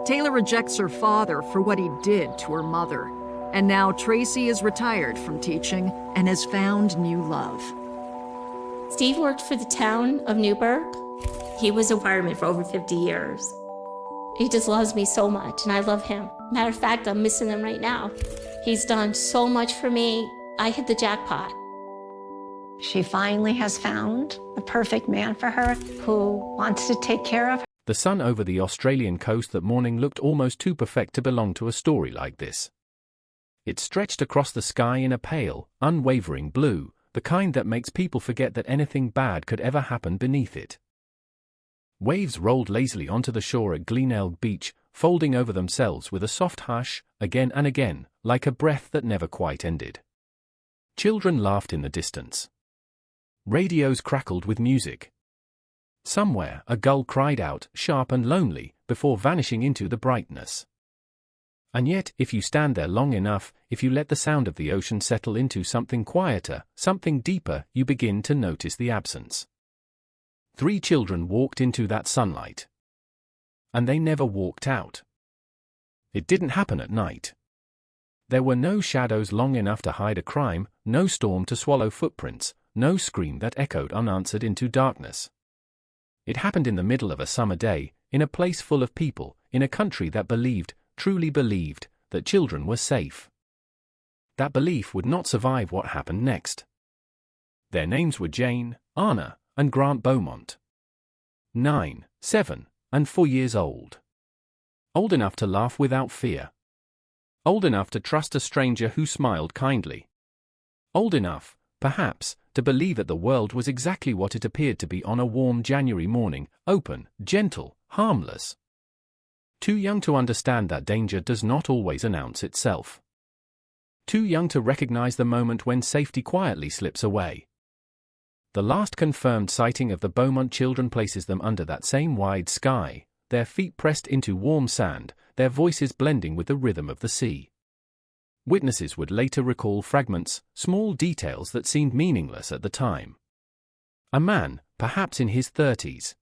A: Taylor rejects her father for what he did to her mother. And now Tracy is retired from teaching and has found new love.
B: Steve worked for the town of Newburgh. He was a fireman for over 50 years. He just loves me so much, and I love him. Matter of fact, I'm missing him right now. He's done so much for me. I hit the jackpot.
D: She finally has found the perfect man for her who wants to take care of her.
L: The sun over the Australian coast that morning looked almost too perfect to belong to a story like this. It stretched across the sky in a pale, unwavering blue, the kind that makes people forget that anything bad could ever happen beneath it. Waves rolled lazily onto the shore at Glenelg Beach, folding over themselves with a soft hush, again and again, like a breath that never quite ended. Children laughed in the distance. Radios crackled with music. Somewhere, a gull cried out, sharp and lonely, before vanishing into the brightness. And yet, if you stand there long enough, if you let the sound of the ocean settle into something quieter, something deeper, you begin to notice the absence. 3 children walked into that sunlight. And they never walked out. It didn't happen at night. There were no shadows long enough to hide a crime, no storm to swallow footprints, no scream that echoed unanswered into darkness. It happened in the middle of a summer day, in a place full of people, in a country that believed, truly believed, that children were safe. That belief would not survive what happened next. Their names were Jane, Anna, and Grant Beaumont. 9, 7, and 4 years old. Old enough to laugh without fear. Old enough to trust a stranger who smiled kindly. Old enough, perhaps, to believe that the world was exactly what it appeared to be on a warm January morning, open, gentle, harmless. Too young to understand that danger does not always announce itself. Too young to recognize the moment when safety quietly slips away. The last confirmed sighting of the Beaumont children places them under that same wide sky, their feet pressed into warm sand, their voices blending with the rhythm of the sea. Witnesses would later recall fragments, small details that seemed meaningless at the time. A man, perhaps in his 30s.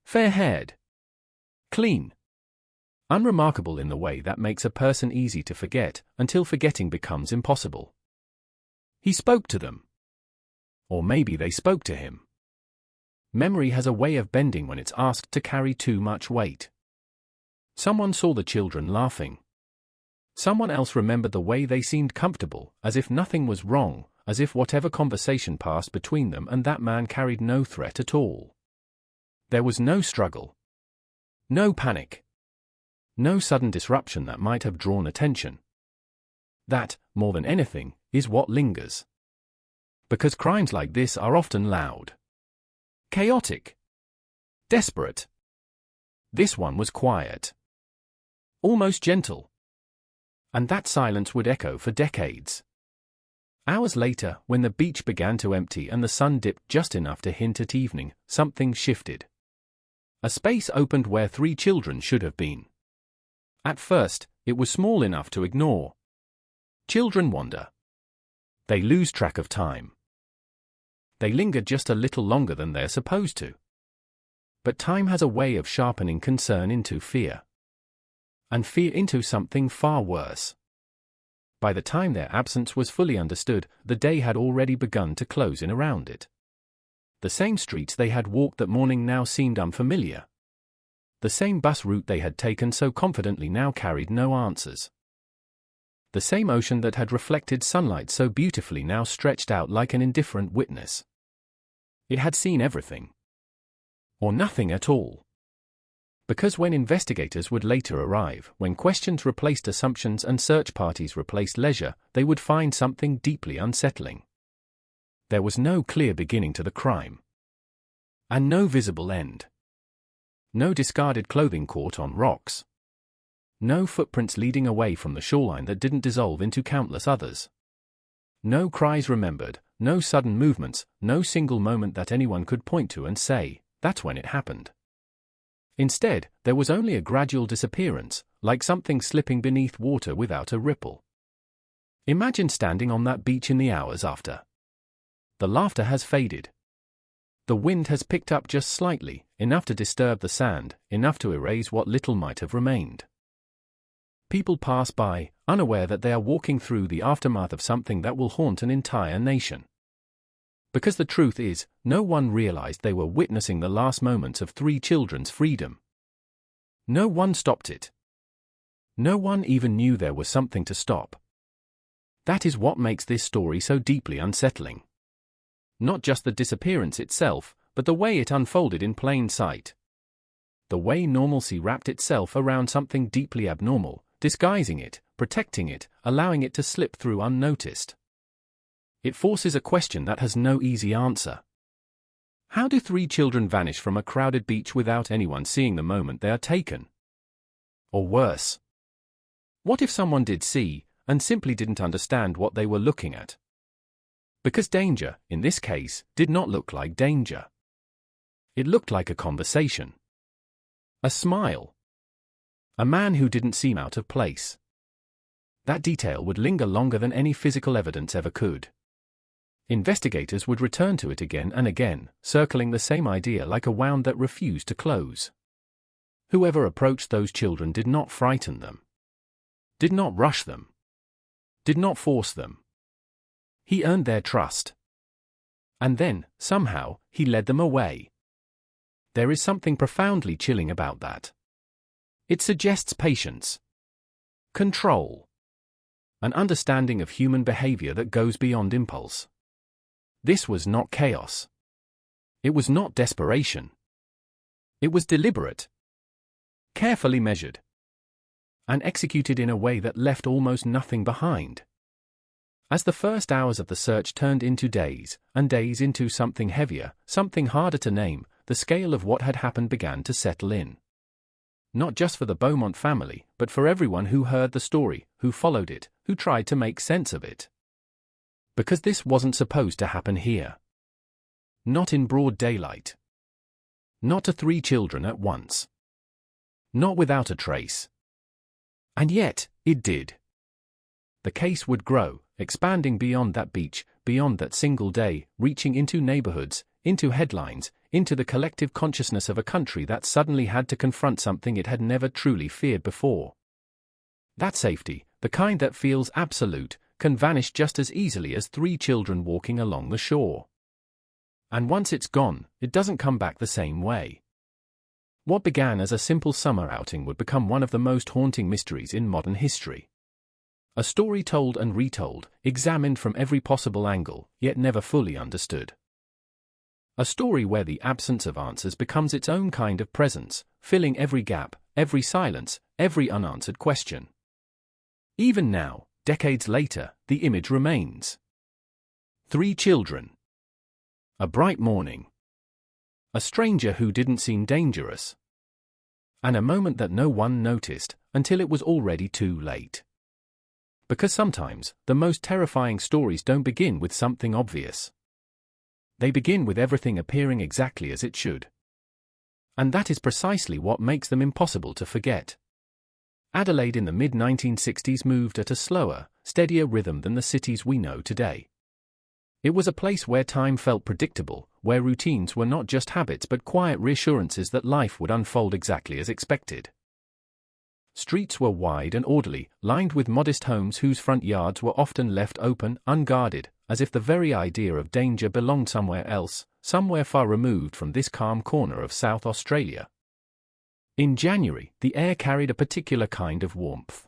L: Fair-haired. Clean. Unremarkable in the way that makes a person easy to forget, until forgetting becomes impossible. He spoke to them. Or maybe they spoke to him. Memory has a way of bending when it's asked to carry too much weight. Someone saw the children laughing. Someone else remembered the way they seemed comfortable, as if nothing was wrong, as if whatever conversation passed between them and that man carried no threat at all. There was no struggle. No panic. No sudden disruption that might have drawn attention. That, more than anything, is what lingers. Because crimes like this are often loud. Chaotic. Desperate. This one was quiet. Almost gentle. And that silence would echo for decades. Hours later, when the beach began to empty and the sun dipped just enough to hint at evening, something shifted. A space opened where 3 children should have been. At first, it was small enough to ignore. Children wander. They lose track of time. They linger just a little longer than they're supposed to. But time has a way of sharpening concern into fear. And fear into something far worse. By the time their absence was fully understood, the day had already begun to close in around it. The same streets they had walked that morning now seemed unfamiliar. The same bus route they had taken so confidently now carried no answers. The same ocean that had reflected sunlight so beautifully now stretched out like an indifferent witness. It had seen everything. Or nothing at all. Because when investigators would later arrive, when questions replaced assumptions and search parties replaced leisure, they would find something deeply unsettling. There was no clear beginning to the crime. And no visible end. No discarded clothing caught on rocks. No footprints leading away from the shoreline that didn't dissolve into countless others. No cries remembered, no sudden movements, no single moment that anyone could point to and say, "That's when it happened." Instead, there was only a gradual disappearance, like something slipping beneath water without a ripple. Imagine standing on that beach in the hours after. The laughter has faded. The wind has picked up just slightly, enough to disturb the sand, enough to erase what little might have remained. People pass by, unaware that they are walking through the aftermath of something that will haunt an entire nation. Because the truth is, no one realized they were witnessing the last moments of 3 children's freedom. No one stopped it. No one even knew there was something to stop. That is what makes this story so deeply unsettling. Not just the disappearance itself, but the way it unfolded in plain sight. The way normalcy wrapped itself around something deeply abnormal, disguising it, protecting it, allowing it to slip through unnoticed. It forces a question that has no easy answer. How do 3 children vanish from a crowded beach without anyone seeing the moment they are taken? Or worse, what if someone did see, and simply didn't understand what they were looking at? Because danger, in this case, did not look like danger. It looked like a conversation. A smile. A man who didn't seem out of place. That detail would linger longer than any physical evidence ever could. Investigators would return to it again and again, circling the same idea like a wound that refused to close. Whoever approached those children did not frighten them. Did not rush them. Did not force them. He earned their trust. And then, somehow, he led them away. There is something profoundly chilling about that. It suggests patience. Control. An understanding of human behavior that goes beyond impulse. This was not chaos. It was not desperation. It was deliberate. Carefully measured. And executed in a way that left almost nothing behind. As the first hours of the search turned into days, and days into something heavier, something harder to name, the scale of what had happened began to settle in. Not just for the Beaumont family, but for everyone who heard the story, who followed it, who tried to make sense of it. Because this wasn't supposed to happen here. Not in broad daylight. Not to 3 children at once. Not without a trace. And yet, it did. The case would grow, expanding beyond that beach, beyond that single day, reaching into neighborhoods, into headlines, into the collective consciousness of a country that suddenly had to confront something it had never truly feared before. That safety, the kind that feels absolute, can vanish just as easily as 3 children walking along the shore. And once it's gone, it doesn't come back the same way. What began as a simple summer outing would become one of the most haunting mysteries in modern history. A story told and retold, examined from every possible angle, yet never fully understood. A story where the absence of answers becomes its own kind of presence, filling every gap, every silence, every unanswered question. Even now, decades later, the image remains. 3 children. A bright morning. A stranger who didn't seem dangerous. And a moment that no one noticed, until it was already too late. Because sometimes, the most terrifying stories don't begin with something obvious. They begin with everything appearing exactly as it should. And that is precisely what makes them impossible to forget. Adelaide in the mid-1960s moved at a slower, steadier rhythm than the cities we know today. It was a place where time felt predictable, where routines were not just habits but quiet reassurances that life would unfold exactly as expected. Streets were wide and orderly, lined with modest homes whose front yards were often left open, unguarded, as if the very idea of danger belonged somewhere else, somewhere far removed from this calm corner of South Australia. In January, the air carried a particular kind of warmth.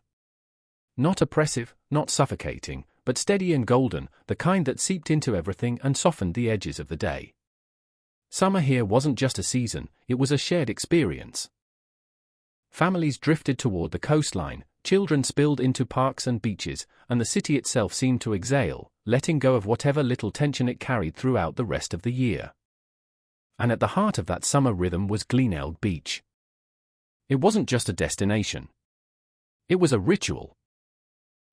L: Not oppressive, not suffocating, but steady and golden, the kind that seeped into everything and softened the edges of the day. Summer here wasn't just a season, it was a shared experience. Families drifted toward the coastline, children spilled into parks and beaches, and the city itself seemed to exhale, letting go of whatever little tension it carried throughout the rest of the year. And at the heart of that summer rhythm was Glenelg Beach. It wasn't just a destination. It was a ritual.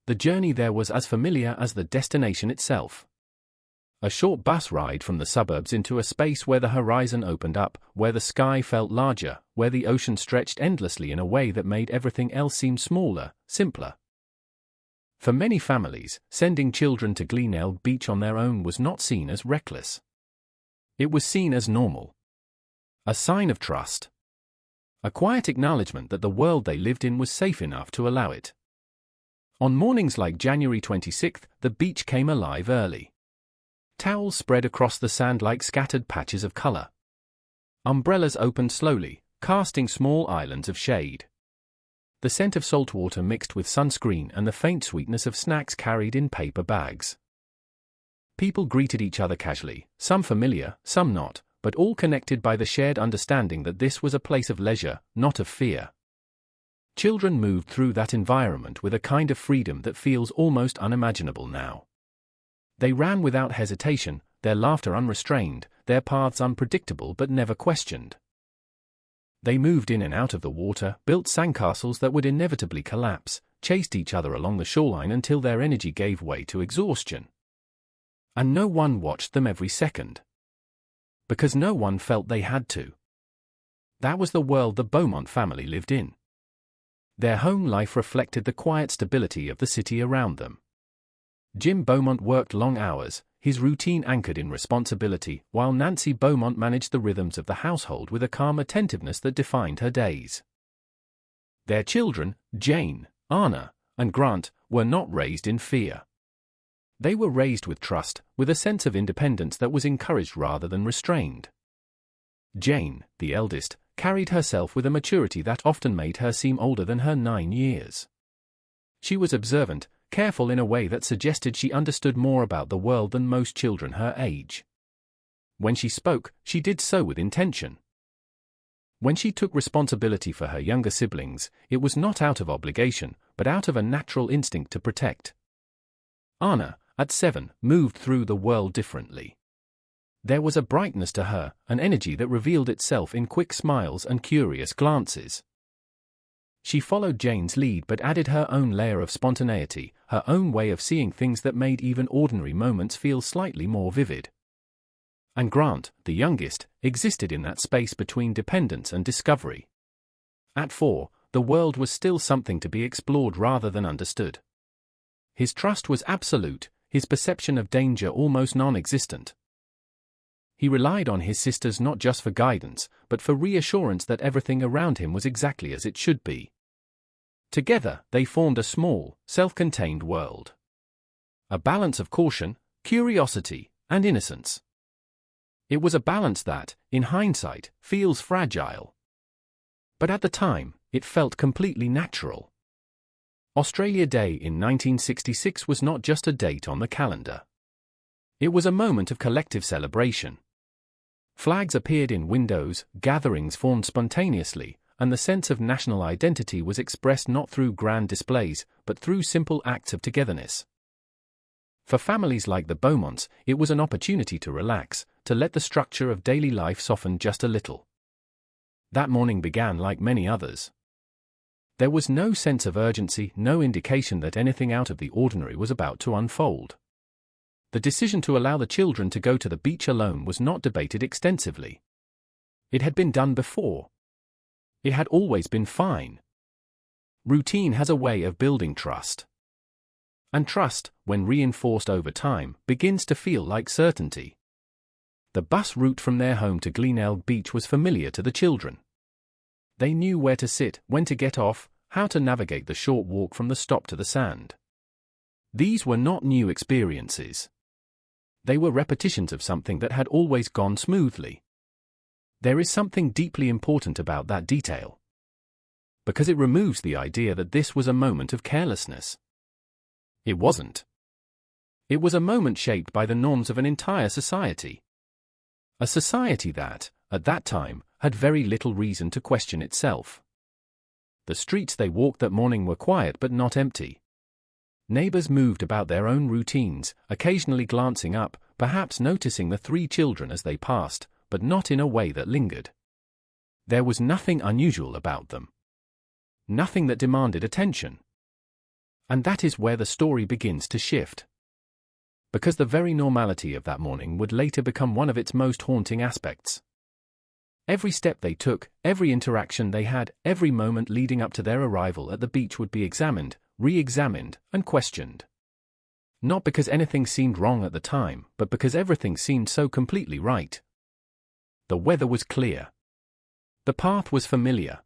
L: The journey there was as familiar as the destination itself. A short bus ride from the suburbs into a space where the horizon opened up, where the sky felt larger, where the ocean stretched endlessly in a way that made everything else seem smaller, simpler. For many families, sending children to Glenelg Beach on their own was not seen as reckless. It was seen as normal. A sign of trust. A quiet acknowledgement that the world they lived in was safe enough to allow it. On mornings like January 26th, the beach came alive early. Towels spread across the sand like scattered patches of color. Umbrellas opened slowly, casting small islands of shade. The scent of salt water mixed with sunscreen and the faint sweetness of snacks carried in paper bags. People greeted each other casually, some familiar, some not, but all connected by the shared understanding that this was a place of leisure, not of fear. Children moved through that environment with a kind of freedom that feels almost unimaginable now. They ran without hesitation, their laughter unrestrained, their paths unpredictable but never questioned. They moved in and out of the water, built sandcastles that would inevitably collapse, chased each other along the shoreline until their energy gave way to exhaustion. And no one watched them every second. Because no one felt they had to. That was the world the Beaumont family lived in. Their home life reflected the quiet stability of the city around them. Jim Beaumont worked long hours, his routine anchored in responsibility, while Nancy Beaumont managed the rhythms of the household with a calm attentiveness that defined her days. Their children, Jane, Anna, and Grant, were not raised in fear. They were raised with trust, with a sense of independence that was encouraged rather than restrained. Jane, the eldest, carried herself with a maturity that often made her seem older than her 9 years. She was observant, careful in a way that suggested she understood more about the world than most children her age. When she spoke, she did so with intention. When she took responsibility for her younger siblings, it was not out of obligation, but out of a natural instinct to protect. Anna, at 7, moved through the world differently. There was a brightness to her, an energy that revealed itself in quick smiles and curious glances. She followed Jane's lead but added her own layer of spontaneity, her own way of seeing things that made even ordinary moments feel slightly more vivid. And Grant, the youngest, existed in that space between dependence and discovery. At 4, the world was still something to be explored rather than understood. His trust was absolute, his perception of danger almost non-existent. He relied on his sisters not just for guidance, but for reassurance that everything around him was exactly as it should be. Together, they formed a small, self-contained world. A balance of caution, curiosity, and innocence. It was a balance that, in hindsight, feels fragile. But at the time, it felt completely natural. Australia Day in 1966 was not just a date on the calendar. It was a moment of collective celebration. Flags appeared in windows, gatherings formed spontaneously, and the sense of national identity was expressed not through grand displays, but through simple acts of togetherness. For families like the Beaumonts, it was an opportunity to relax, to let the structure of daily life soften just a little. That morning began like many others. There was no sense of urgency, no indication that anything out of the ordinary was about to unfold. The decision to allow the children to go to the beach alone was not debated extensively. It had been done before. It had always been fine. Routine has a way of building trust. And trust, when reinforced over time, begins to feel like certainty. The bus route from their home to Glenelg Beach was familiar to the children. They knew where to sit, when to get off, how to navigate the short walk from the stop to the sand. These were not new experiences. They were repetitions of something that had always gone smoothly. There is something deeply important about that detail, because it removes the idea that this was a moment of carelessness. It wasn't. It was a moment shaped by the norms of an entire society. A society that, at that time, had very little reason to question itself. The streets they walked that morning were quiet but not empty. Neighbors moved about their own routines, occasionally glancing up, perhaps noticing the 3 children as they passed, but not in a way that lingered. There was nothing unusual about them. Nothing that demanded attention. And that is where the story begins to shift. Because the very normality of that morning would later become one of its most haunting aspects. Every step they took, every interaction they had, every moment leading up to their arrival at the beach would be examined, re-examined, and questioned. Not because anything seemed wrong at the time, but because everything seemed so completely right. The weather was clear. The path was familiar.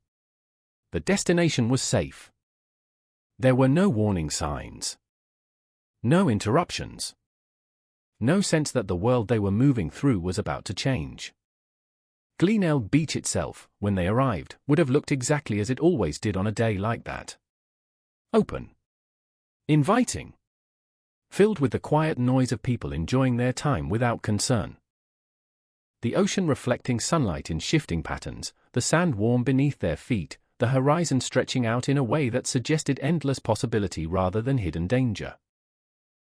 L: The destination was safe. There were no warning signs. No interruptions. No sense that the world they were moving through was about to change. Glenelg Beach itself, when they arrived, would have looked exactly as it always did on a day like that. Open. Inviting. Filled with the quiet noise of people enjoying their time without concern. The ocean reflecting sunlight in shifting patterns, the sand warm beneath their feet, the horizon stretching out in a way that suggested endless possibility rather than hidden danger.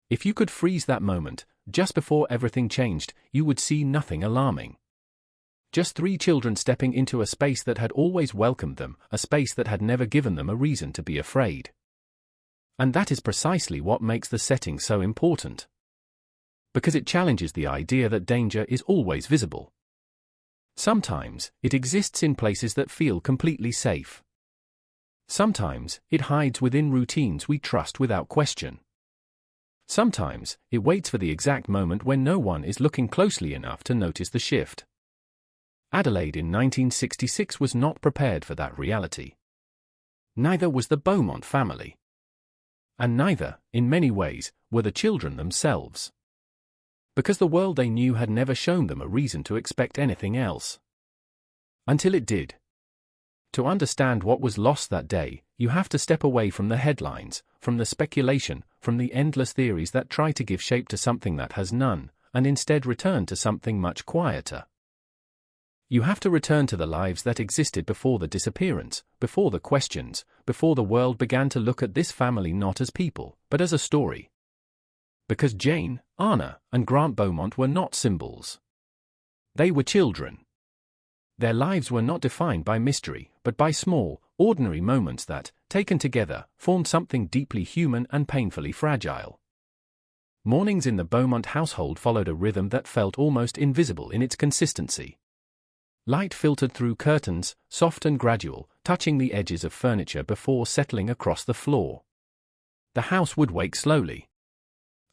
L: If you could freeze that moment, just before everything changed, you would see nothing alarming. Just 3 children stepping into a space that had always welcomed them, a space that had never given them a reason to be afraid. And that is precisely what makes the setting so important. Because it challenges the idea that danger is always visible. Sometimes, it exists in places that feel completely safe. Sometimes, it hides within routines we trust without question. Sometimes, it waits for the exact moment when no one is looking closely enough to notice the shift. Adelaide in 1966 was not prepared for that reality. Neither was the Beaumont family. And neither, in many ways, were the children themselves. Because the world they knew had never shown them a reason to expect anything else. Until it did. To understand what was lost that day, you have to step away from the headlines, from the speculation, from the endless theories that try to give shape to something that has none, and instead return to something much quieter. You have to return to the lives that existed before the disappearance, before the questions, before the world began to look at this family not as people, but as a story. Because Jane, Anna, and Grant Beaumont were not symbols. They were children. Their lives were not defined by mystery, but by small, ordinary moments that, taken together, formed something deeply human and painfully fragile. Mornings in the Beaumont household followed a rhythm that felt almost invisible in its consistency. Light filtered through curtains, soft and gradual, touching the edges of furniture before settling across the floor. The house would wake slowly.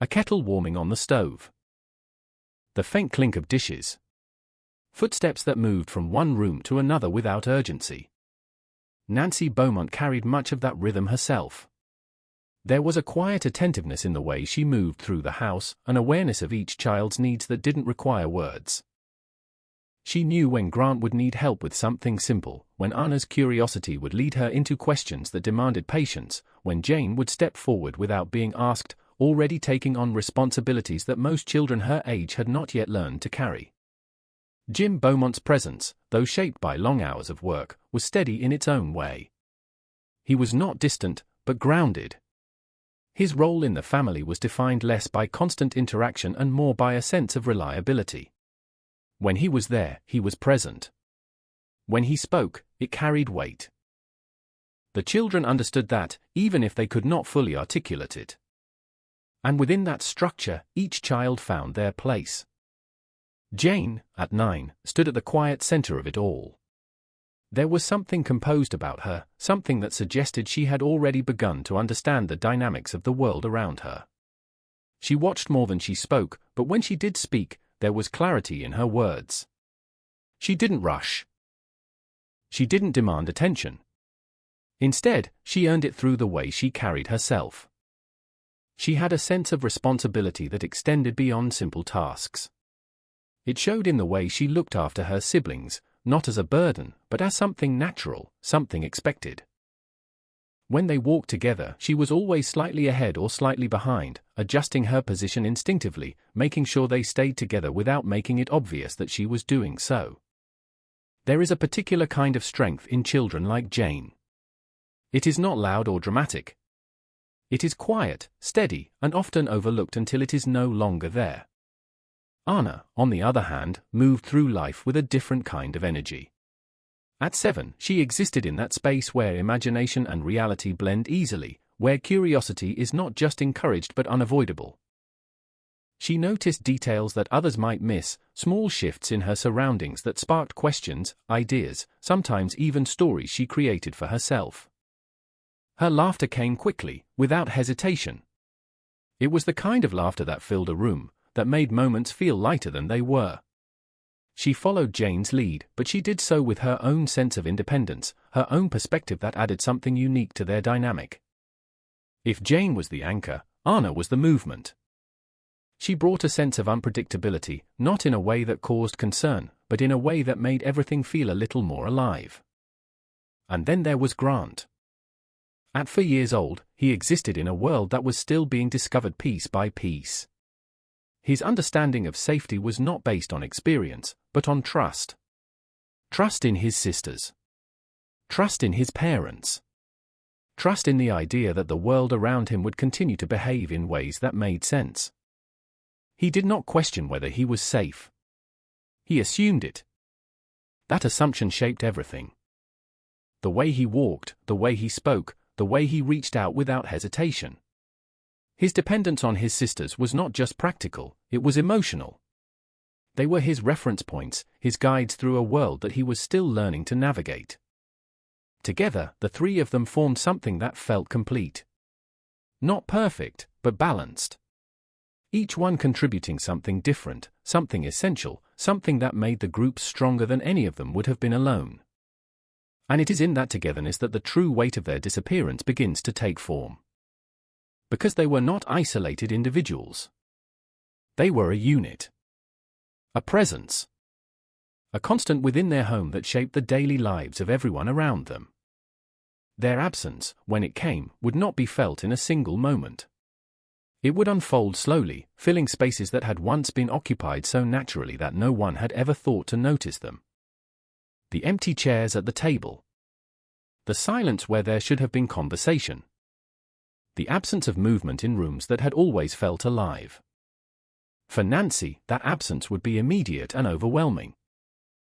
L: A kettle warming on the stove. The faint clink of dishes. Footsteps that moved from one room to another without urgency. Nancy Beaumont carried much of that rhythm herself. There was a quiet attentiveness in the way she moved through the house, an awareness of each child's needs that didn't require words. She knew when Grant would need help with something simple, when Anna's curiosity would lead her into questions that demanded patience, when Jane would step forward without being asked, already taking on responsibilities that most children her age had not yet learned to carry. Jim Beaumont's presence, though shaped by long hours of work, was steady in its own way. He was not distant, but grounded. His role in the family was defined less by constant interaction and more by a sense of reliability. When he was there, he was present. When he spoke, it carried weight. The children understood that, even if they could not fully articulate it. And within that structure, each child found their place. Jane, at 9, stood at the quiet center of it all. There was something composed about her, something that suggested she had already begun to understand the dynamics of the world around her. She watched more than she spoke, but when she did speak, there was clarity in her words. She didn't rush. She didn't demand attention. Instead, she earned it through the way she carried herself. She had a sense of responsibility that extended beyond simple tasks. It showed in the way she looked after her siblings, not as a burden, but as something natural, something expected. When they walked together, she was always slightly ahead or slightly behind, adjusting her position instinctively, making sure they stayed together without making it obvious that she was doing so. There is a particular kind of strength in children like Jane. It is not loud or dramatic. It is quiet, steady, and often overlooked until it is no longer there. Anna, on the other hand, moved through life with a different kind of energy. At 7, she existed in that space where imagination and reality blend easily, where curiosity is not just encouraged but unavoidable. She noticed details that others might miss, small shifts in her surroundings that sparked questions, ideas, sometimes even stories she created for herself. Her laughter came quickly, without hesitation. It was the kind of laughter that filled a room, that made moments feel lighter than they were. She followed Jane's lead, but she did so with her own sense of independence, her own perspective that added something unique to their dynamic. If Jane was the anchor, Anna was the movement. She brought a sense of unpredictability, not in a way that caused concern, but in a way that made everything feel a little more alive. And then there was Grant. At 4 years old, he existed in a world that was still being discovered piece by piece. His understanding of safety was not based on experience, but on trust. Trust in his sisters. Trust in his parents. Trust in the idea that the world around him would continue to behave in ways that made sense. He did not question whether he was safe. He assumed it. That assumption shaped everything. The way he walked, the way he spoke, the way he reached out without hesitation. His dependence on his sisters was not just practical, it was emotional. They were his reference points, his guides through a world that he was still learning to navigate. Together, the three of them formed something that felt complete. Not perfect, but balanced. Each one contributing something different, something essential, something that made the group stronger than any of them would have been alone. And it is in that togetherness that the true weight of their disappearance begins to take form. Because they were not isolated individuals. They were a unit. A presence. A constant within their home that shaped the daily lives of everyone around them. Their absence, when it came, would not be felt in a single moment. It would unfold slowly, filling spaces that had once been occupied so naturally that no one had ever thought to notice them. The empty chairs at the table. The silence where there should have been conversation. The absence of movement in rooms that had always felt alive. For Nancy, that absence would be immediate and overwhelming.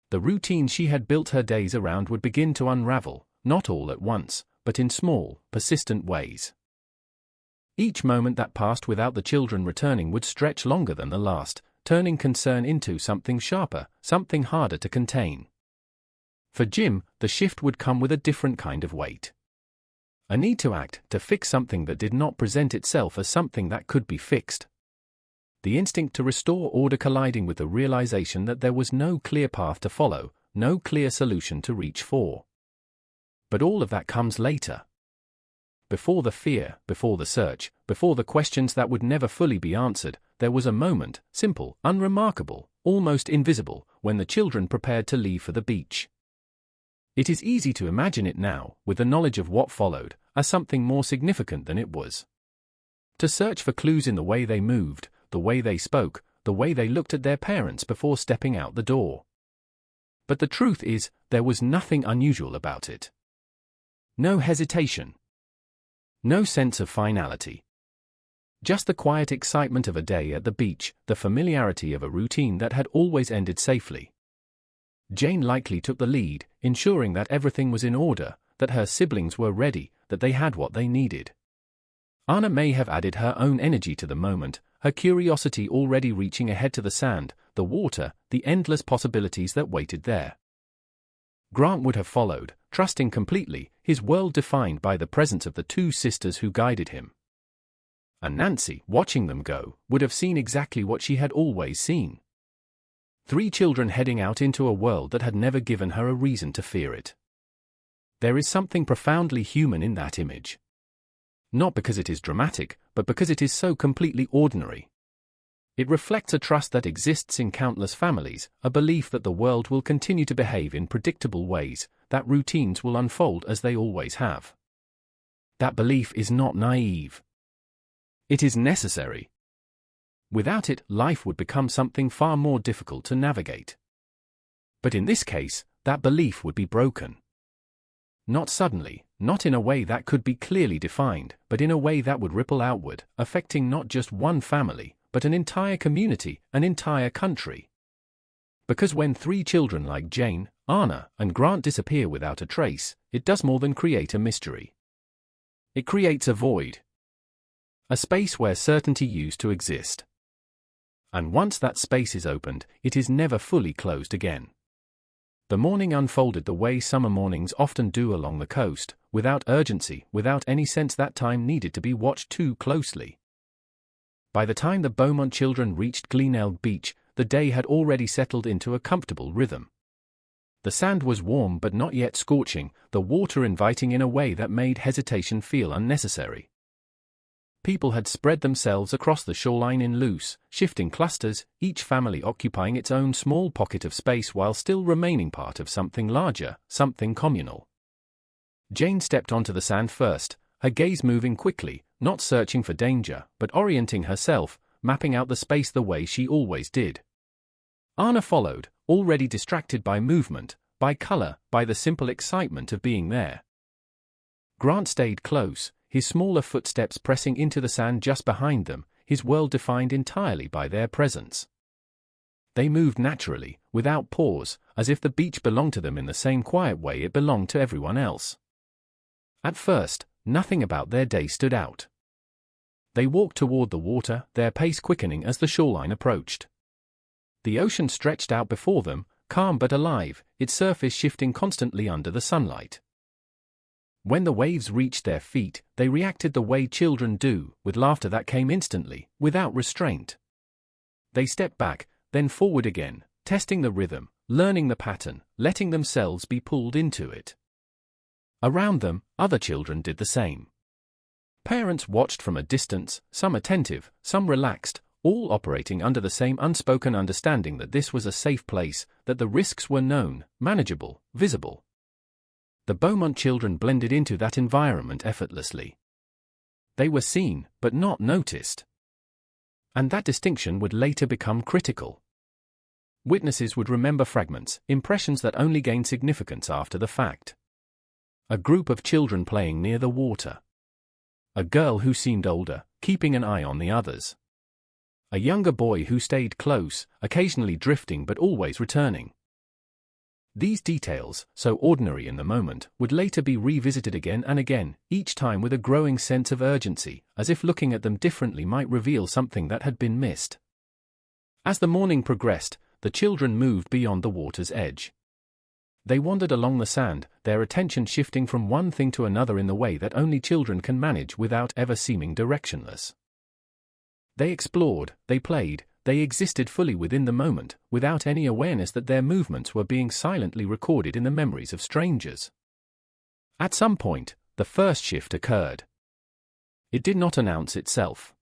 L: The routine she had built her days around would begin to unravel, not all at once, but in small, persistent ways. Each moment that passed without the children returning would stretch longer than the last, turning concern into something sharper, something harder to contain. For Jim, the shift would come with a different kind of weight. A need to act, to fix something that did not present itself as something that could be fixed. The instinct to restore order colliding with the realization that there was no clear path to follow, no clear solution to reach for. But all of that comes later. Before the fear, before the search, before the questions that would never fully be answered, there was a moment, simple, unremarkable, almost invisible, when the children prepared to leave for the beach. It is easy to imagine it now, with the knowledge of what followed, as something more significant than it was. To search for clues in the way they moved, the way they spoke, the way they looked at their parents before stepping out the door. But the truth is, there was nothing unusual about it. No hesitation. No sense of finality. Just the quiet excitement of a day at the beach, the familiarity of a routine that had always ended safely. Jane likely took the lead, ensuring that everything was in order, that her siblings were ready, that they had what they needed. Anna may have added her own energy to the moment, her curiosity already reaching ahead to the sand, the water, the endless possibilities that waited there. Grant would have followed, trusting completely, his world defined by the presence of the two sisters who guided him. And Nancy, watching them go, would have seen exactly what she had always seen. 3 children heading out into a world that had never given her a reason to fear it. There is something profoundly human in that image. Not because it is dramatic, but because it is so completely ordinary. It reflects a trust that exists in countless families, a belief that the world will continue to behave in predictable ways, that routines will unfold as they always have. That belief is not naive. It is necessary. Without it, life would become something far more difficult to navigate. But in this case, that belief would be broken. Not suddenly, not in a way that could be clearly defined, but in a way that would ripple outward, affecting not just one family, but an entire community, an entire country. Because when 3 children like Jane, Anna, and Grant disappear without a trace, it does more than create a mystery. It creates a void. A space where certainty used to exist. And once that space is opened, it is never fully closed again. The morning unfolded the way summer mornings often do along the coast, without urgency, without any sense that time needed to be watched too closely. By the time the Beaumont children reached Glenelg Beach, the day had already settled into a comfortable rhythm. The sand was warm but not yet scorching, the water inviting in a way that made hesitation feel unnecessary. People had spread themselves across the shoreline in loose, shifting clusters, each family occupying its own small pocket of space while still remaining part of something larger, something communal. Jane stepped onto the sand first, her gaze moving quickly, not searching for danger, but orienting herself, mapping out the space the way she always did. Anna followed, already distracted by movement, by color, by the simple excitement of being there. Grant stayed close, his smaller footsteps pressing into the sand just behind them, his world defined entirely by their presence. They moved naturally, without pause, as if the beach belonged to them in the same quiet way it belonged to everyone else. At first, nothing about their day stood out. They walked toward the water, their pace quickening as the shoreline approached. The ocean stretched out before them, calm but alive, its surface shifting constantly under the sunlight. When the waves reached their feet, they reacted the way children do, with laughter that came instantly, without restraint. They stepped back, then forward again, testing the rhythm, learning the pattern, letting themselves be pulled into it. Around them, other children did the same. Parents watched from a distance, some attentive, some relaxed, all operating under the same unspoken understanding that this was a safe place, that the risks were known, manageable, visible. The Beaumont children blended into that environment effortlessly. They were seen, but not noticed. And that distinction would later become critical. Witnesses would remember fragments, impressions that only gained significance after the fact. A group of children playing near the water. A girl who seemed older, keeping an eye on the others. A younger boy who stayed close, occasionally drifting but always returning. These details, so ordinary in the moment, would later be revisited again and again, each time with a growing sense of urgency, as if looking at them differently might reveal something that had been missed. As the morning progressed, the children moved beyond the water's edge. They wandered along the sand, their attention shifting from one thing to another in the way that only children can manage without ever seeming directionless. They explored, they played, they existed fully within the moment, without any awareness that their movements were being silently recorded in the memories of strangers. At some point, the first shift occurred. It did not announce itself.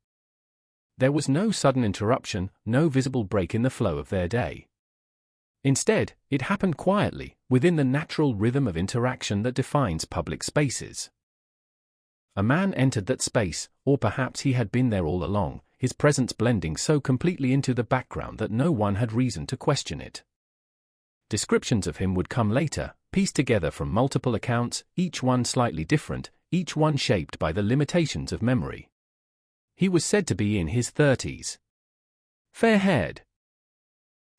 L: There was no sudden interruption, no visible break in the flow of their day. Instead, it happened quietly, within the natural rhythm of interaction that defines public spaces. A man entered that space, or perhaps he had been there all along, his presence blending so completely into the background that no one had reason to question it. Descriptions of him would come later, pieced together from multiple accounts, each one slightly different, each one shaped by the limitations of memory. He was said to be in his 30s. Fair-haired.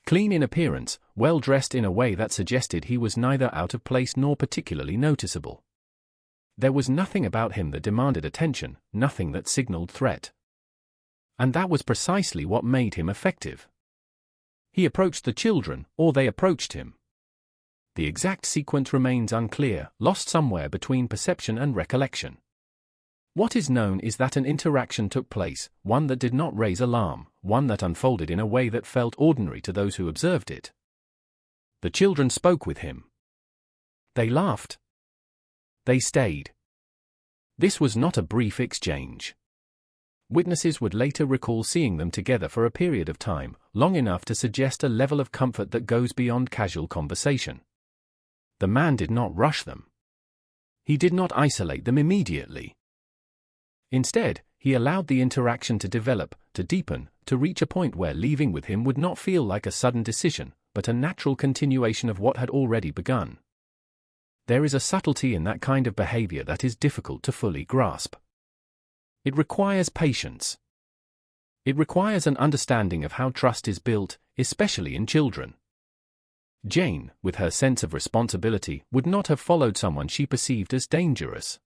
L: Clean in appearance, well-dressed in a way that suggested he was neither out of place nor particularly noticeable. There was nothing about him that demanded attention, nothing that signaled threat. And that was precisely what made him effective. He approached the children, or they approached him. The exact sequence remains unclear, lost somewhere between perception and recollection. What is known is that an interaction took place, one that did not raise alarm, one that unfolded in a way that felt ordinary to those who observed it. The children spoke with him. They laughed. They stayed. This was not a brief exchange. Witnesses would later recall seeing them together for a period of time, long enough to suggest a level of comfort that goes beyond casual conversation. The man did not rush them. He did not isolate them immediately. Instead, he allowed the interaction to develop, to deepen, to reach a point where leaving with him would not feel like a sudden decision, but a natural continuation of what had already begun. There is a subtlety in that kind of behavior that is difficult to fully grasp. It requires patience. It requires an understanding of how trust is built, especially in children. Jane, with her sense of responsibility, would not have followed someone she perceived as dangerous.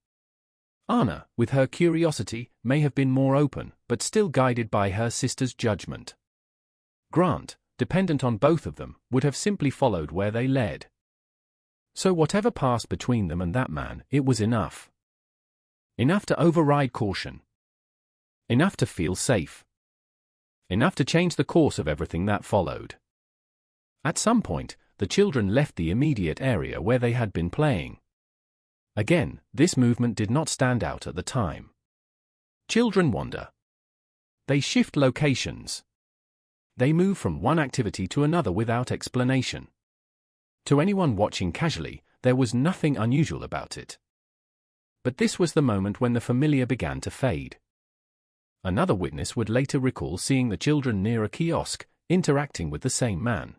L: Anna, with her curiosity, may have been more open, but still guided by her sister's judgment. Grant, dependent on both of them, would have simply followed where they led. So whatever passed between them and that man, it was enough. Enough to override caution. Enough to feel safe. Enough to change the course of everything that followed. At some point, the children left the immediate area where they had been playing. Again, this movement did not stand out at the time. Children wander. They shift locations. They move from one activity to another without explanation. To anyone watching casually, there was nothing unusual about it. But this was the moment when the familiar began to fade. Another witness would later recall seeing the children near a kiosk, interacting with the same man.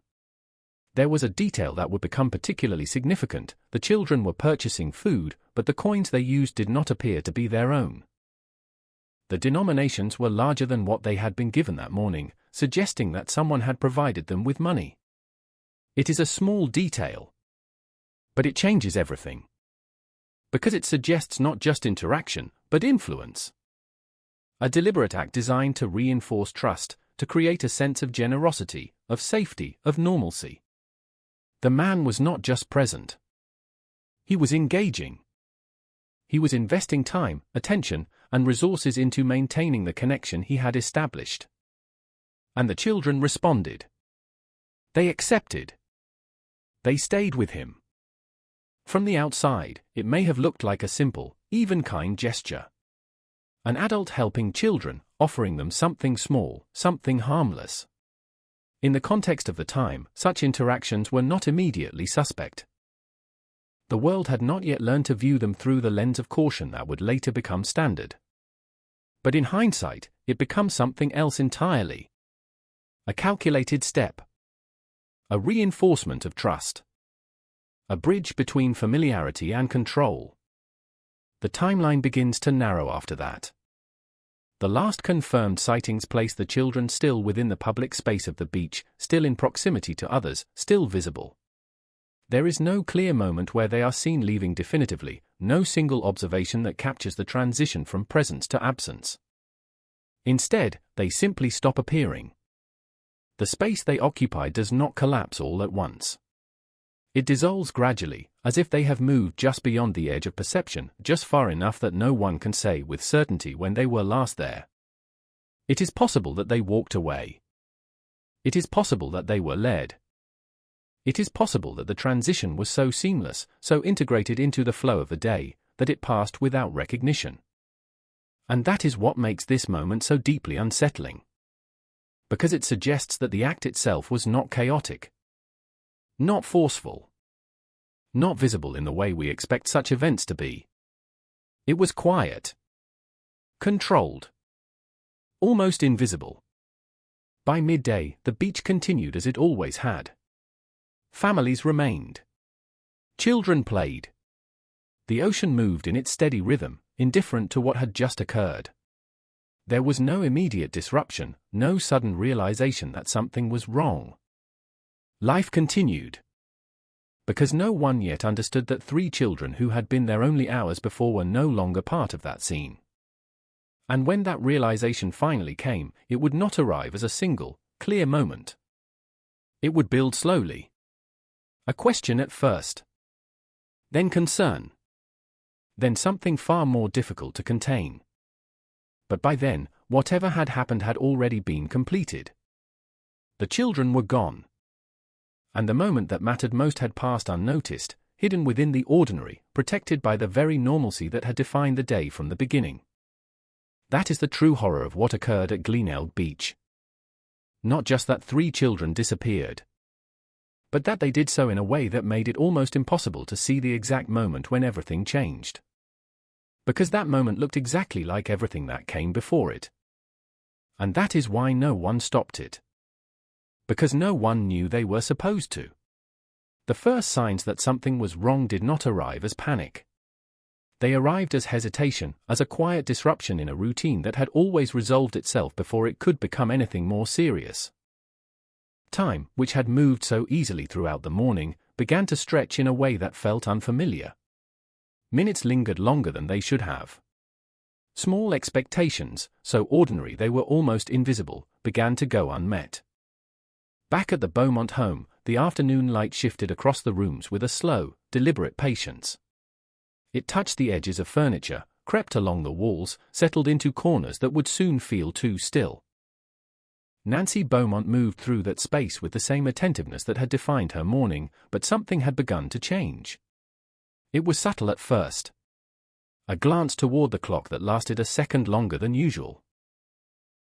L: There was a detail that would become particularly significant. The children were purchasing food, but the coins they used did not appear to be their own. The denominations were larger than what they had been given that morning, suggesting that someone had provided them with money. It is a small detail, but it changes everything. Because it suggests not just interaction, but influence. A deliberate act designed to reinforce trust, to create a sense of generosity, of safety, of normalcy. The man was not just present. He was engaging. He was investing time, attention, and resources into maintaining the connection he had established. And the children responded. They accepted. They stayed with him. From the outside, it may have looked like a simple, even kind gesture. An adult helping children, offering them something small, something harmless. In the context of the time, such interactions were not immediately suspect. The world had not yet learned to view them through the lens of caution that would later become standard. But in hindsight, it becomes something else entirely. A calculated step. A reinforcement of trust. A bridge between familiarity and control. The timeline begins to narrow after that. The last confirmed sightings place the children still within the public space of the beach, still in proximity to others, still visible. There is no clear moment where they are seen leaving definitively, no single observation that captures the transition from presence to absence. Instead, they simply stop appearing. The space they occupy does not collapse all at once. It dissolves gradually, as if they have moved just beyond the edge of perception, just far enough that no one can say with certainty when they were last there. It is possible that they walked away. It is possible that they were led. It is possible that the transition was so seamless, so integrated into the flow of the day, that it passed without recognition. And that is what makes this moment so deeply unsettling. Because it suggests that the act itself was not chaotic. Not forceful. Not visible in the way we expect such events to be. It was quiet. Controlled. Almost invisible. By midday, the beach continued as it always had. Families remained. Children played. The ocean moved in its steady rhythm, indifferent to what had just occurred. There was no immediate disruption, no sudden realization that something was wrong. Life continued. Because no one yet understood that 3 children who had been there only hours before were no longer part of that scene. And when that realization finally came, it would not arrive as a single, clear moment. It would build slowly. A question at first. Then concern. Then something far more difficult to contain. But by then, whatever had happened had already been completed. The children were gone. And the moment that mattered most had passed unnoticed, hidden within the ordinary, protected by the very normalcy that had defined the day from the beginning. That is the true horror of what occurred at Glenelg Beach. Not just that 3 children disappeared, but that they did so in a way that made it almost impossible to see the exact moment when everything changed. Because that moment looked exactly like everything that came before it. And that is why no one stopped it. Because no one knew they were supposed to. The first signs that something was wrong did not arrive as panic. They arrived as hesitation, as a quiet disruption in a routine that had always resolved itself before it could become anything more serious. Time, which had moved so easily throughout the morning, began to stretch in a way that felt unfamiliar. Minutes lingered longer than they should have. Small expectations, so ordinary they were almost invisible, began to go unmet. Back at the Beaumont home, the afternoon light shifted across the rooms with a slow, deliberate patience. It touched the edges of furniture, crept along the walls, settled into corners that would soon feel too still. Nancy Beaumont moved through that space with the same attentiveness that had defined her morning, but something had begun to change. It was subtle at first. A glance toward the clock that lasted a second longer than usual.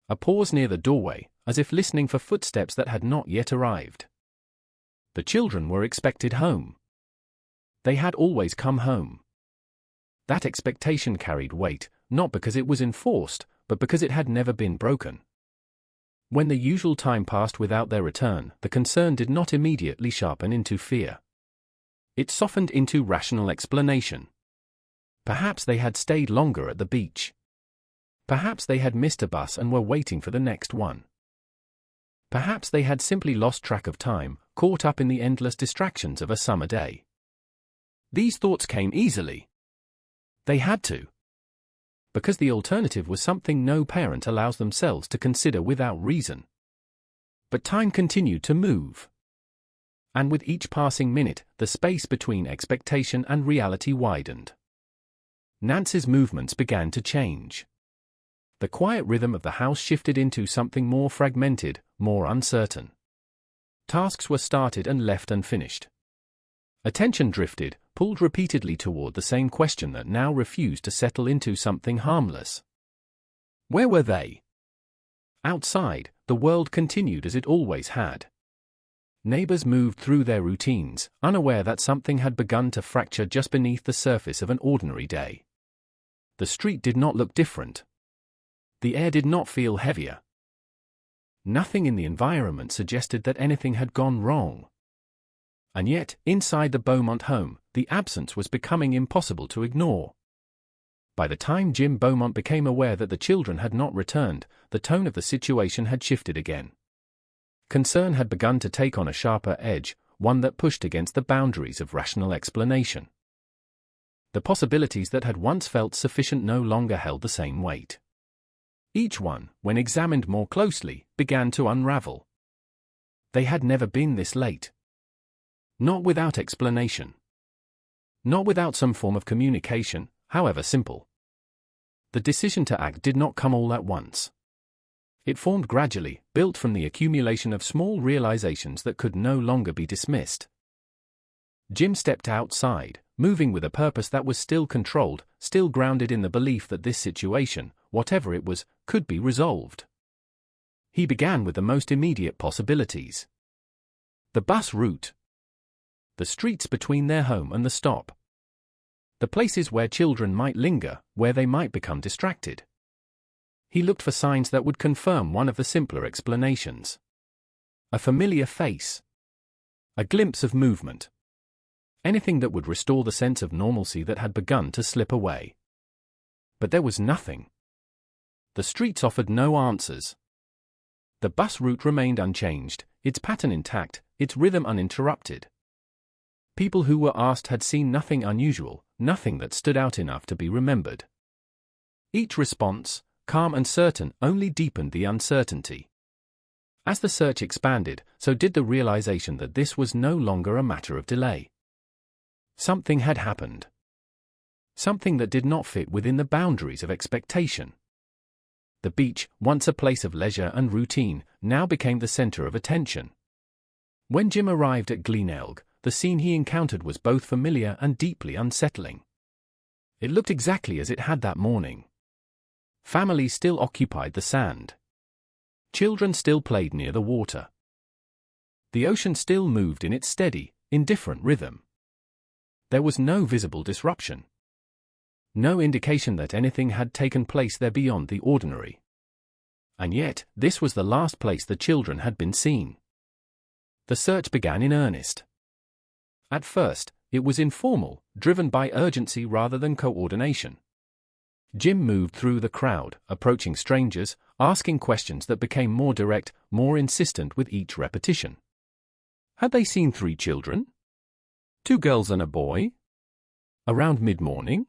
L: A pause near the doorway, as if listening for footsteps that had not yet arrived. The children were expected home. They had always come home. That expectation carried weight, not because it was enforced, but because it had never been broken. When the usual time passed without their return, the concern did not immediately sharpen into fear. It softened into rational explanation. Perhaps they had stayed longer at the beach. Perhaps they had missed a bus and were waiting for the next one. Perhaps they had simply lost track of time, caught up in the endless distractions of a summer day. These thoughts came easily. They had to. Because the alternative was something no parent allows themselves to consider without reason. But time continued to move. And with each passing minute, the space between expectation and reality widened. Nancy's movements began to change. The quiet rhythm of the house shifted into something more fragmented, more uncertain. Tasks were started and left unfinished. Attention drifted, pulled repeatedly toward the same question that now refused to settle into something harmless. Where were they? Outside, the world continued as it always had. Neighbors moved through their routines, unaware that something had begun to fracture just beneath the surface of an ordinary day. The street did not look different. The air did not feel heavier. Nothing in the environment suggested that anything had gone wrong. And yet, inside the Beaumont home, the absence was becoming impossible to ignore. By the time Jim Beaumont became aware that the children had not returned, the tone of the situation had shifted again. Concern had begun to take on a sharper edge, one that pushed against the boundaries of rational explanation. The possibilities that had once felt sufficient no longer held the same weight. Each one, when examined more closely, began to unravel. They had never been this late. Not without explanation. Not without some form of communication, however simple. The decision to act did not come all at once. It formed gradually, built from the accumulation of small realizations that could no longer be dismissed. Jim stepped outside, moving with a purpose that was still controlled, still grounded in the belief that this situation, whatever it was, could be resolved. He began with the most immediate possibilities. The bus route. The streets between their home and the stop. The places where children might linger, where they might become distracted. He looked for signs that would confirm one of the simpler explanations. A familiar face. A glimpse of movement. Anything that would restore the sense of normalcy that had begun to slip away. But there was nothing. The streets offered no answers. The bus route remained unchanged, its pattern intact, its rhythm uninterrupted. People who were asked had seen nothing unusual, nothing that stood out enough to be remembered. Each response, calm and certain, only deepened the uncertainty. As the search expanded, so did the realization that this was no longer a matter of delay. Something had happened. Something that did not fit within the boundaries of expectation. The beach, once a place of leisure and routine, now became the center of attention. When Jim arrived at Glenelg, the scene he encountered was both familiar and deeply unsettling. It looked exactly as it had that morning. Families still occupied the sand. Children still played near the water. The ocean still moved in its steady, indifferent rhythm. There was no visible disruption. No indication that anything had taken place there beyond the ordinary. And yet, this was the last place the children had been seen. The search began in earnest. At first, it was informal, driven by urgency rather than coordination. Jim moved through the crowd, approaching strangers, asking questions that became more direct, more insistent with each repetition. Had they seen 3 children? 2 girls and a boy? Around mid-morning?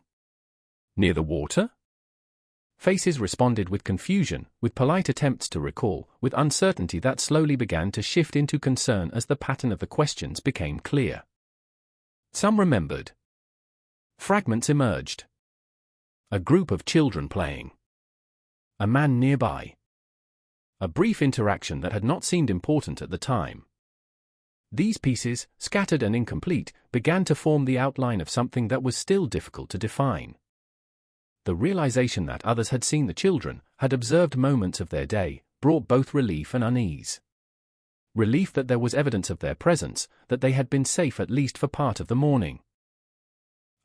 L: Near the water? Faces responded with confusion, with polite attempts to recall, with uncertainty that slowly began to shift into concern as the pattern of the questions became clear. Some remembered. Fragments emerged. A group of children playing. A man nearby. A brief interaction that had not seemed important at the time. These pieces, scattered and incomplete, began to form the outline of something that was still difficult to define. The realization that others had seen the children, had observed moments of their day, brought both relief and unease. Relief that there was evidence of their presence, that they had been safe at least for part of the morning.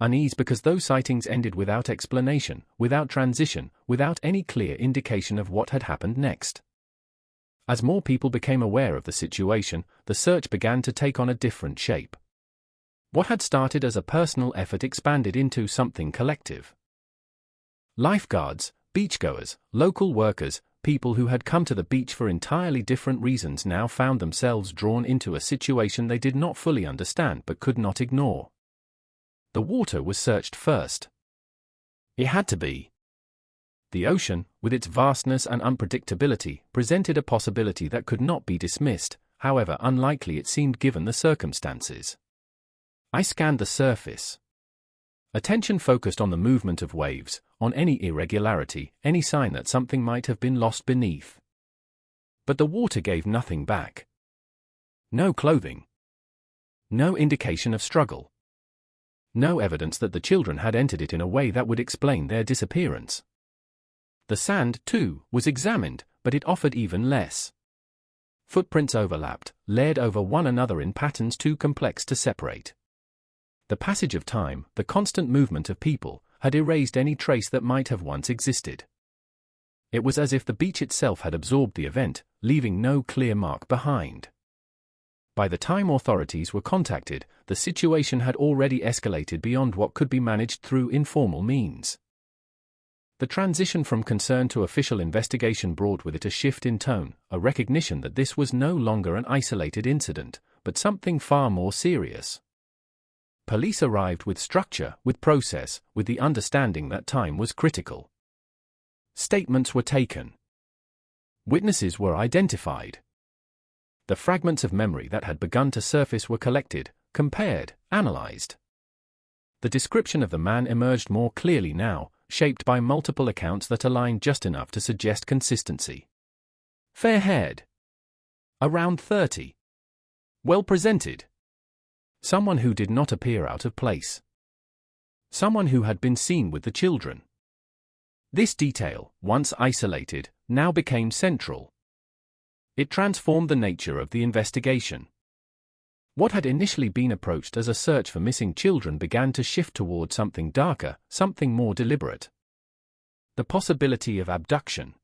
L: Unease because those sightings ended without explanation, without transition, without any clear indication of what had happened next. As more people became aware of the situation, the search began to take on a different shape. What had started as a personal effort expanded into something collective. Lifeguards, beachgoers, local workers, people who had come to the beach for entirely different reasons now found themselves drawn into a situation they did not fully understand but could not ignore. The water was searched first. It had to be. The ocean, with its vastness and unpredictability, presented a possibility that could not be dismissed, however unlikely it seemed given the circumstances. I scanned the surface. Attention focused on the movement of waves, on any irregularity, any sign that something might have been lost beneath. But the water gave nothing back. No clothing. No indication of struggle. No evidence that the children had entered it in a way that would explain their disappearance. The sand, too, was examined, but it offered even less. Footprints overlapped, layered over one another in patterns too complex to separate. The passage of time, the constant movement of people, had erased any trace that might have once existed. It was as if the beach itself had absorbed the event, leaving no clear mark behind. By the time authorities were contacted, the situation had already escalated beyond what could be managed through informal means. The transition from concern to official investigation brought with it a shift in tone, a recognition that this was no longer an isolated incident, but something far more serious. Police arrived with structure, with process, with the understanding that time was critical. Statements were taken. Witnesses were identified. The fragments of memory that had begun to surface were collected, compared, analyzed. The description of the man emerged more clearly now, shaped by multiple accounts that aligned just enough to suggest consistency. Fair-haired. Around 30. Well-presented. Someone who did not appear out of place. Someone who had been seen with the children. This detail, once isolated, now became central. It transformed the nature of the investigation. What had initially been approached as a search for missing children began to shift toward something darker, something more deliberate. The possibility of abduction.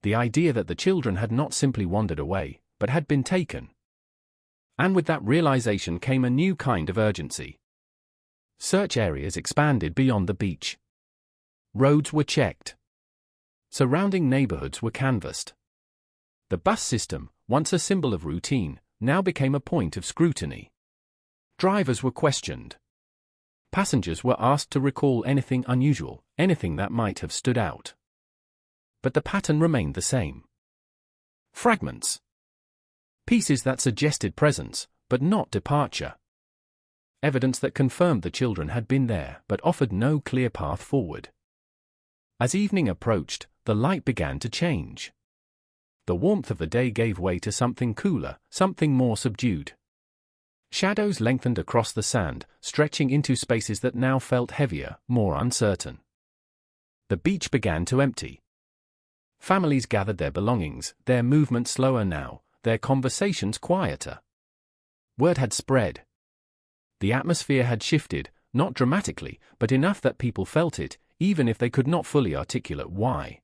L: The idea that the children had not simply wandered away, but had been taken. And with that realization came a new kind of urgency. Search areas expanded beyond the beach. Roads were checked. Surrounding neighborhoods were canvassed. The bus system, once a symbol of routine, now became a point of scrutiny. Drivers were questioned. Passengers were asked to recall anything unusual, anything that might have stood out. But the pattern remained the same. Fragments. Pieces that suggested presence, but not departure. Evidence that confirmed the children had been there, but offered no clear path forward. As evening approached, the light began to change. The warmth of the day gave way to something cooler, something more subdued. Shadows lengthened across the sand, stretching into spaces that now felt heavier, more uncertain. The beach began to empty. Families gathered their belongings, their movement slower now, their conversations quieter. Word had spread. The atmosphere had shifted, not dramatically, but enough that people felt it, even if they could not fully articulate why.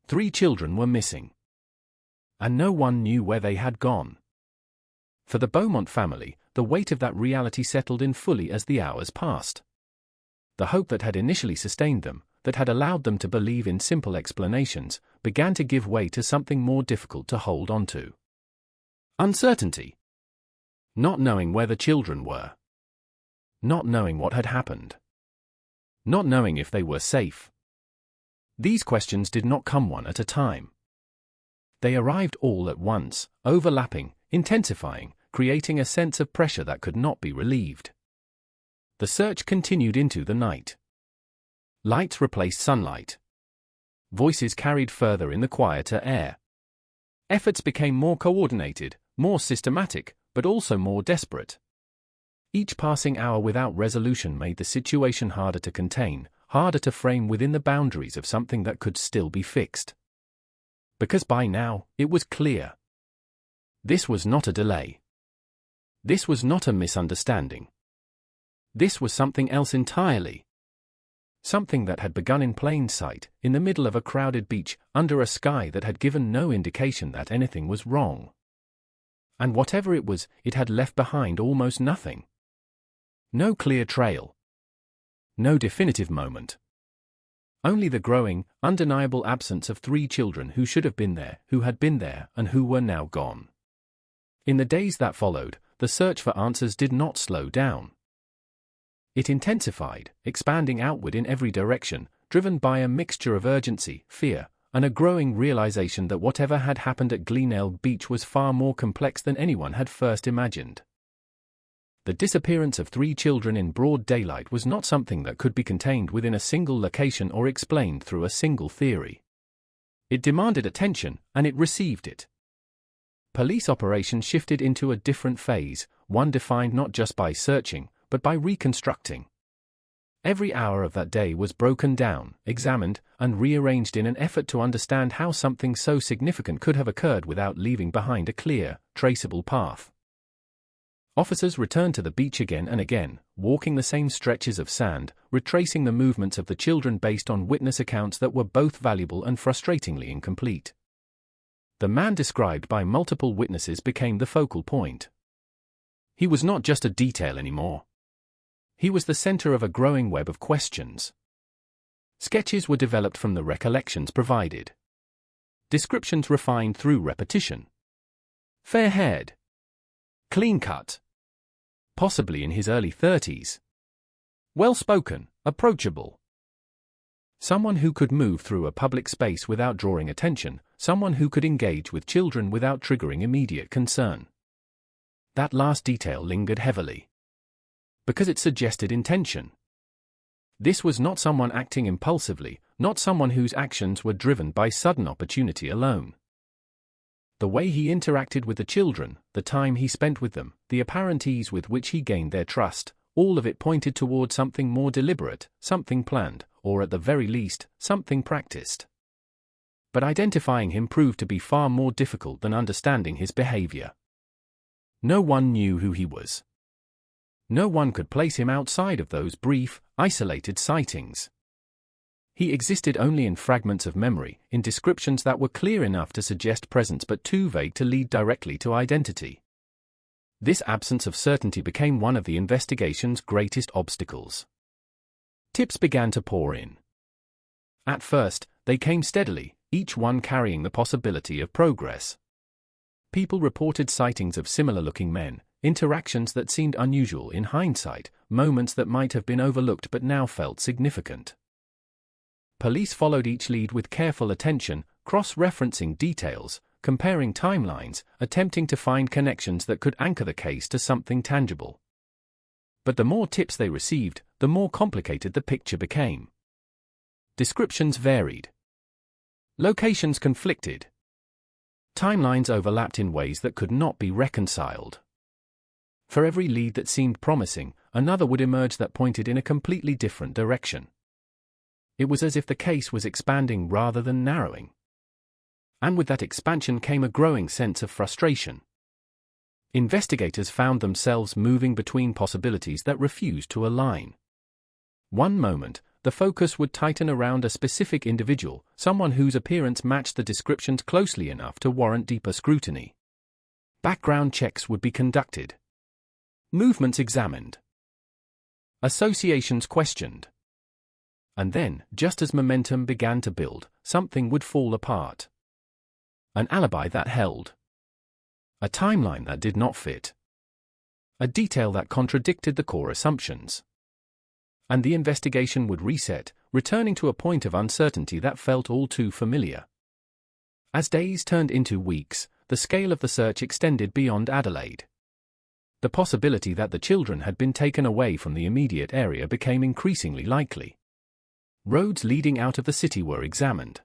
L: 3 children were missing. And no one knew where they had gone. For the Beaumont family, the weight of that reality settled in fully as the hours passed. The hope that had initially sustained them, that had allowed them to believe in simple explanations, began to give way to something more difficult to hold on to. Uncertainty. Not knowing where the children were. Not knowing what had happened. Not knowing if they were safe. These questions did not come one at a time. They arrived all at once, overlapping, intensifying, creating a sense of pressure that could not be relieved. The search continued into the night. Lights replaced sunlight. Voices carried further in the quieter air. Efforts became more coordinated, more systematic, but also more desperate. Each passing hour without resolution made the situation harder to contain, harder to frame within the boundaries of something that could still be fixed. Because by now, it was clear. This was not a delay. This was not a misunderstanding. This was something else entirely. Something that had begun in plain sight, in the middle of a crowded beach, under a sky that had given no indication that anything was wrong. And whatever it was, it had left behind almost nothing. No clear trail. No definitive moment. Only the growing, undeniable absence of 3 children who should have been there, who had been there, and who were now gone. In the days that followed, the search for answers did not slow down. It intensified, expanding outward in every direction, driven by a mixture of urgency, fear, and a growing realization that whatever had happened at Glenelg Beach was far more complex than anyone had first imagined. The disappearance of 3 children in broad daylight was not something that could be contained within a single location or explained through a single theory. It demanded attention, and it received it. Police operations shifted into a different phase, one defined not just by searching, but by reconstructing. Every hour of that day was broken down, examined, and rearranged in an effort to understand how something so significant could have occurred without leaving behind a clear, traceable path. Officers returned to the beach again and again, walking the same stretches of sand, retracing the movements of the children based on witness accounts that were both valuable and frustratingly incomplete. The man described by multiple witnesses became the focal point. He was not just a detail anymore. He was the center of a growing web of questions. Sketches were developed from the recollections provided. Descriptions refined through repetition. Fair-haired. Clean-cut. Possibly in his early 30s. Well-spoken, approachable. Someone who could move through a public space without drawing attention, someone who could engage with children without triggering immediate concern. That last detail lingered heavily. Because it suggested intention. This was not someone acting impulsively, not someone whose actions were driven by sudden opportunity alone. The way he interacted with the children, the time he spent with them, the apparent ease with which he gained their trust, all of it pointed toward something more deliberate, something planned, or at the very least, something practiced. But identifying him proved to be far more difficult than understanding his behavior. No one knew who he was. No one could place him outside of those brief, isolated sightings. He existed only in fragments of memory, in descriptions that were clear enough to suggest presence but too vague to lead directly to identity. This absence of certainty became one of the investigation's greatest obstacles. Tips began to pour in. At first, they came steadily, each one carrying the possibility of progress. People reported sightings of similar-looking men, interactions that seemed unusual in hindsight, moments that might have been overlooked but now felt significant. Police followed each lead with careful attention, cross-referencing details, comparing timelines, attempting to find connections that could anchor the case to something tangible. But the more tips they received, the more complicated the picture became. Descriptions varied. Locations conflicted. Timelines overlapped in ways that could not be reconciled. For every lead that seemed promising, another would emerge that pointed in a completely different direction. It was as if the case was expanding rather than narrowing. And with that expansion came a growing sense of frustration. Investigators found themselves moving between possibilities that refused to align. One moment, the focus would tighten around a specific individual, someone whose appearance matched the descriptions closely enough to warrant deeper scrutiny. Background checks would be conducted. Movements examined. Associations questioned. And then, just as momentum began to build, something would fall apart. An alibi that held. A timeline that did not fit. A detail that contradicted the core assumptions. And the investigation would reset, returning to a point of uncertainty that felt all too familiar. As days turned into weeks, the scale of the search extended beyond Adelaide. The possibility that the children had been taken away from the immediate area became increasingly likely. Roads leading out of the city were examined.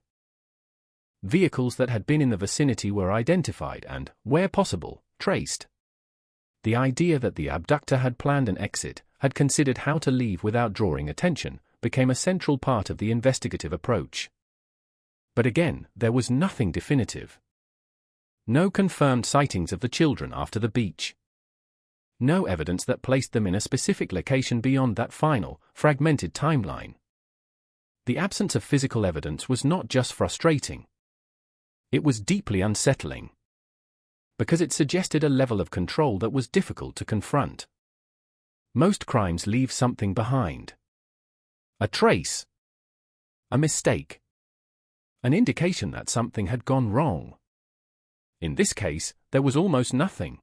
L: Vehicles that had been in the vicinity were identified and, where possible, traced. The idea that the abductor had planned an exit, had considered how to leave without drawing attention, became a central part of the investigative approach. But again, there was nothing definitive. No confirmed sightings of the children after the beach. No evidence that placed them in a specific location beyond that final, fragmented timeline. The absence of physical evidence was not just frustrating. It was deeply unsettling. Because it suggested a level of control that was difficult to confront. Most crimes leave something behind. A trace. A mistake. An indication that something had gone wrong. In this case, there was almost nothing.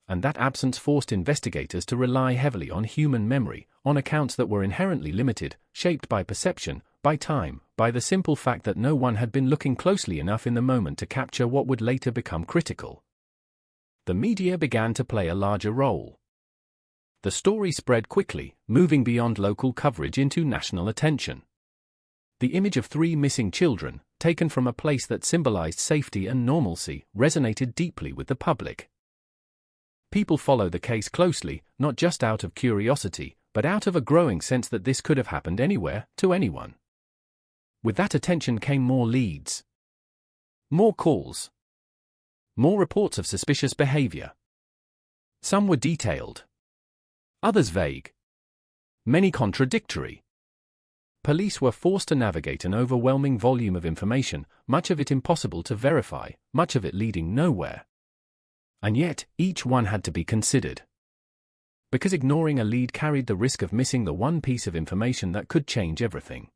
L: And that absence forced investigators to rely heavily on human memory, on accounts that were inherently limited, shaped by perception, by time, by the simple fact that no one had been looking closely enough in the moment to capture what would later become critical. The media began to play a larger role. The story spread quickly, moving beyond local coverage into national attention. The image of 3 missing children, taken from a place that symbolized safety and normalcy, resonated deeply with the public. People followed the case closely, not just out of curiosity, but out of a growing sense that this could have happened anywhere, to anyone. With that attention came more leads. More calls. More reports of suspicious behavior. Some were detailed. Others vague. Many contradictory. Police were forced to navigate an overwhelming volume of information, much of it impossible to verify, much of it leading nowhere. And yet, each one had to be considered. Because ignoring a lead carried the risk of missing the one piece of information that could change everything.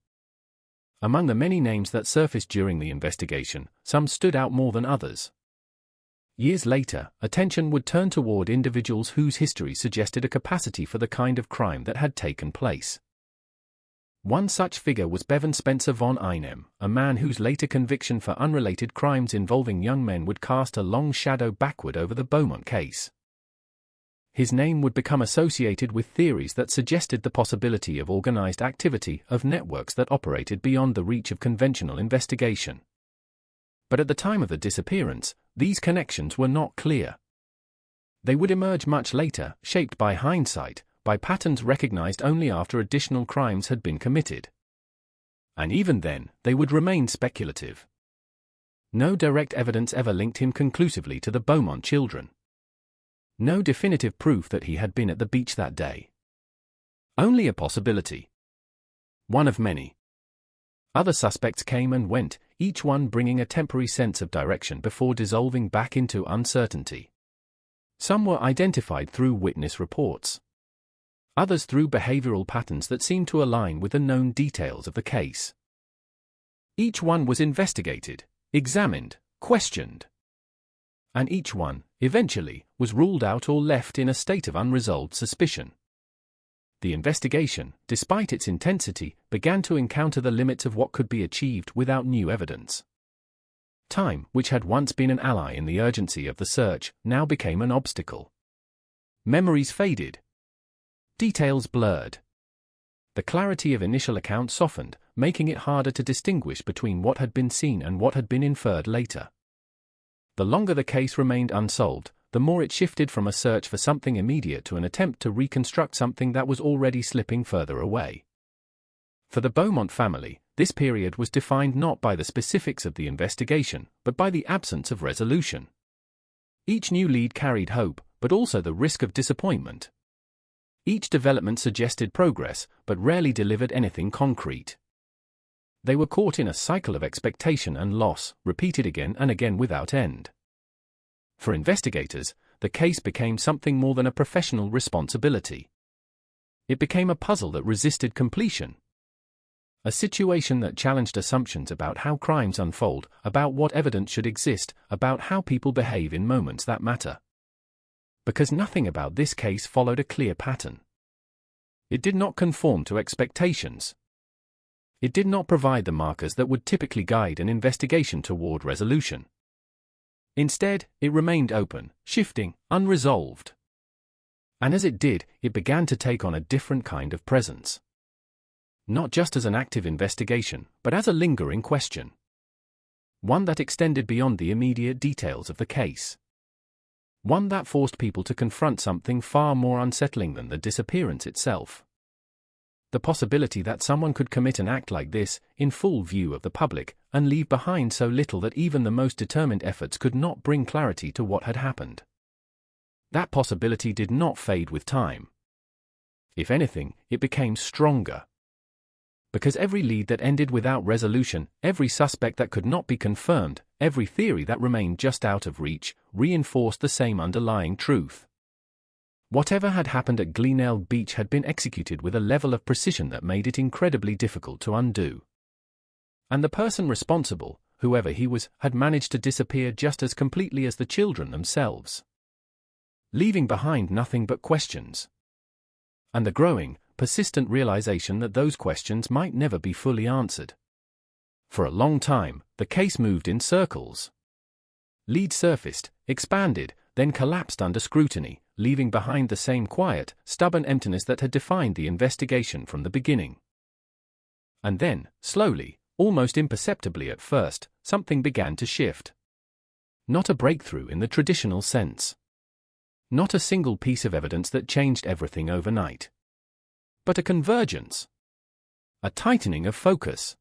L: Among the many names that surfaced during the investigation, some stood out more than others. Years later, attention would turn toward individuals whose history suggested a capacity for the kind of crime that had taken place. One such figure was Bevan Spencer von Einem, a man whose later conviction for unrelated crimes involving young men would cast a long shadow backward over the Beaumont case. His name would become associated with theories that suggested the possibility of organized activity, of networks that operated beyond the reach of conventional investigation. But at the time of the disappearance, these connections were not clear. They would emerge much later, shaped by hindsight, by patterns recognized only after additional crimes had been committed. And even then, they would remain speculative. No direct evidence ever linked him conclusively to the Beaumont children. No definitive proof that he had been at the beach that day. Only a possibility. One of many. Other suspects came and went, each one bringing a temporary sense of direction before dissolving back into uncertainty. Some were identified through witness reports. Others through behavioral patterns that seemed to align with the known details of the case. Each one was investigated, examined, questioned. And each one, eventually, was ruled out or left in a state of unresolved suspicion. The investigation, despite its intensity, began to encounter the limits of what could be achieved without new evidence. Time, which had once been an ally in the urgency of the search, now became an obstacle. Memories faded. Details blurred. The clarity of initial accounts softened, making it harder to distinguish between what had been seen and what had been inferred later. The longer the case remained unsolved, the more it shifted from a search for something immediate to an attempt to reconstruct something that was already slipping further away. For the Beaumont family, this period was defined not by the specifics of the investigation, but by the absence of resolution. Each new lead carried hope, but also the risk of disappointment. Each development suggested progress, but rarely delivered anything concrete. They were caught in a cycle of expectation and loss, repeated again and again without end. For investigators, the case became something more than a professional responsibility. It became a puzzle that resisted completion. A situation that challenged assumptions about how crimes unfold, about what evidence should exist, about how people behave in moments that matter. Because nothing about this case followed a clear pattern. It did not conform to expectations. It did not provide the markers that would typically guide an investigation toward resolution. Instead, it remained open, shifting, unresolved. And as it did, it began to take on a different kind of presence. Not just as an active investigation, but as a lingering question. One that extended beyond the immediate details of the case. One that forced people to confront something far more unsettling than the disappearance itself. The possibility that someone could commit an act like this, in full view of the public, and leave behind so little that even the most determined efforts could not bring clarity to what had happened. That possibility did not fade with time. If anything, it became stronger. Because every lead that ended without resolution, every suspect that could not be confirmed, every theory that remained just out of reach, reinforced the same underlying truth. Whatever had happened at Glenelg Beach had been executed with a level of precision that made it incredibly difficult to undo. And the person responsible, whoever he was, had managed to disappear just as completely as the children themselves. Leaving behind nothing but questions. And the growing, persistent realization that those questions might never be fully answered. For a long time, the case moved in circles. Leads surfaced, expanded, then collapsed under scrutiny, leaving behind the same quiet, stubborn emptiness that had defined the investigation from the beginning. And then, slowly, almost imperceptibly at first, something began to shift. Not a breakthrough in the traditional sense. Not a single piece of evidence that changed everything overnight. But a convergence. A tightening of focus.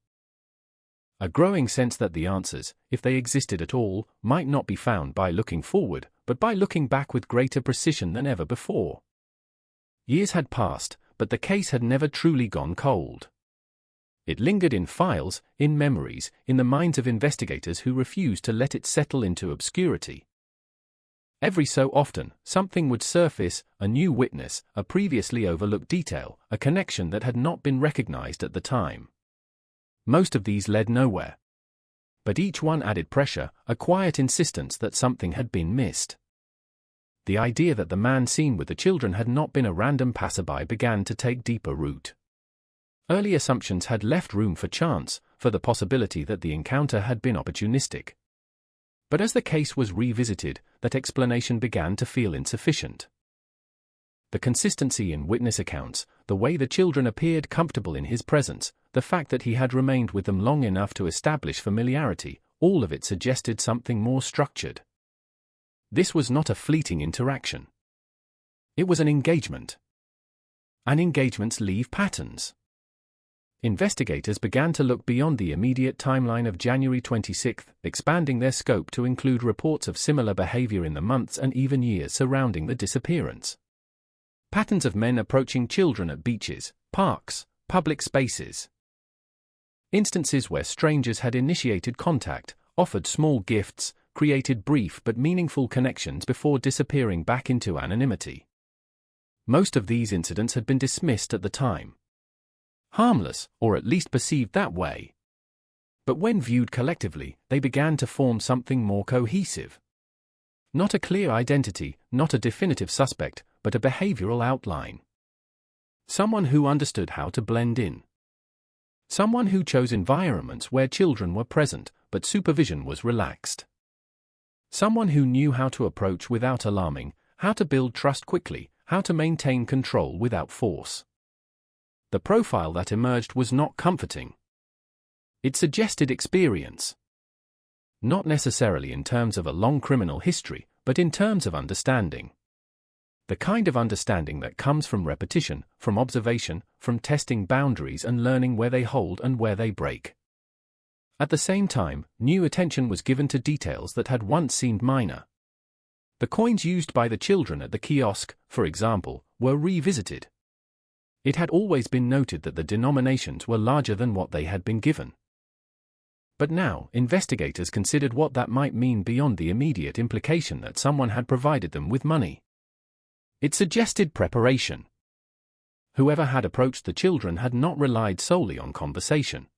L: A growing sense that the answers, if they existed at all, might not be found by looking forward, but by looking back with greater precision than ever before. Years had passed, but the case had never truly gone cold. It lingered in files, in memories, in the minds of investigators who refused to let it settle into obscurity. Every so often, something would surface, a new witness, a previously overlooked detail, a connection that had not been recognized at the time. Most of these led nowhere. But each one added pressure, a quiet insistence that something had been missed. The idea that the man seen with the children had not been a random passerby began to take deeper root. Early assumptions had left room for chance, for the possibility that the encounter had been opportunistic. But as the case was revisited, that explanation began to feel insufficient. The consistency in witness accounts, the way the children appeared comfortable in his presence, the fact that he had remained with them long enough to establish familiarity, all of it suggested something more structured. This was not a fleeting interaction. It was an engagement. And engagements leave patterns. Investigators began to look beyond the immediate timeline of January 26, expanding their scope to include reports of similar behavior in the months and even years surrounding the disappearance. Patterns of men approaching children at beaches, parks, public spaces. Instances where strangers had initiated contact, offered small gifts, created brief but meaningful connections before disappearing back into anonymity. Most of these incidents had been dismissed at the time. Harmless, or at least perceived that way. But when viewed collectively, they began to form something more cohesive. Not a clear identity, not a definitive suspect, but a behavioral outline. Someone who understood how to blend in. Someone who chose environments where children were present, but supervision was relaxed. Someone who knew how to approach without alarming, how to build trust quickly, how to maintain control without force. The profile that emerged was not comforting. It suggested experience. Not necessarily in terms of a long criminal history, but in terms of understanding. The kind of understanding that comes from repetition, from observation, from testing boundaries and learning where they hold and where they break. At the same time, new attention was given to details that had once seemed minor. The coins used by the children at the kiosk, for example, were revisited. It had always been noted that the denominations were larger than what they had been given. But now, investigators considered what that might mean beyond the immediate implication that someone had provided them with money. It suggested preparation. Whoever had approached the children had not relied solely on conversation.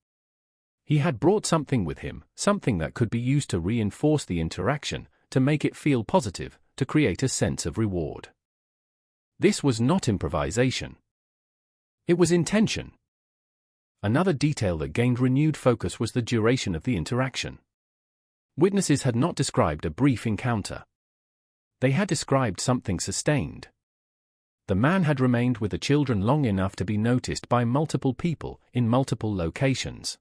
L: He had brought something with him, something that could be used to reinforce the interaction, to make it feel positive, to create a sense of reward. This was not improvisation. It was intention. Another detail that gained renewed focus was the duration of the interaction. Witnesses had not described a brief encounter. They had described something sustained. The man had remained with the children long enough to be noticed by multiple people in multiple locations.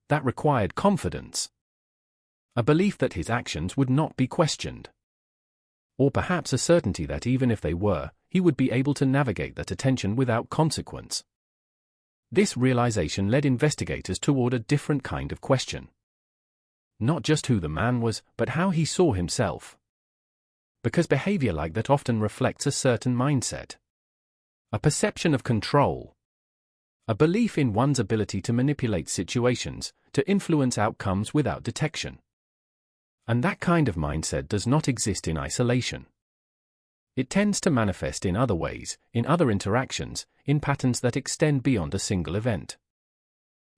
L: That required confidence. A belief that his actions would not be questioned. Or perhaps a certainty that even if they were, he would be able to navigate that attention without consequence. This realization led investigators toward a different kind of question. Not just who the man was, but how he saw himself. Because behavior like that often reflects a certain mindset. A perception of control. A belief in one's ability to manipulate situations, to influence outcomes without detection. And that kind of mindset does not exist in isolation. It tends to manifest in other ways, in other interactions, in patterns that extend beyond a single event.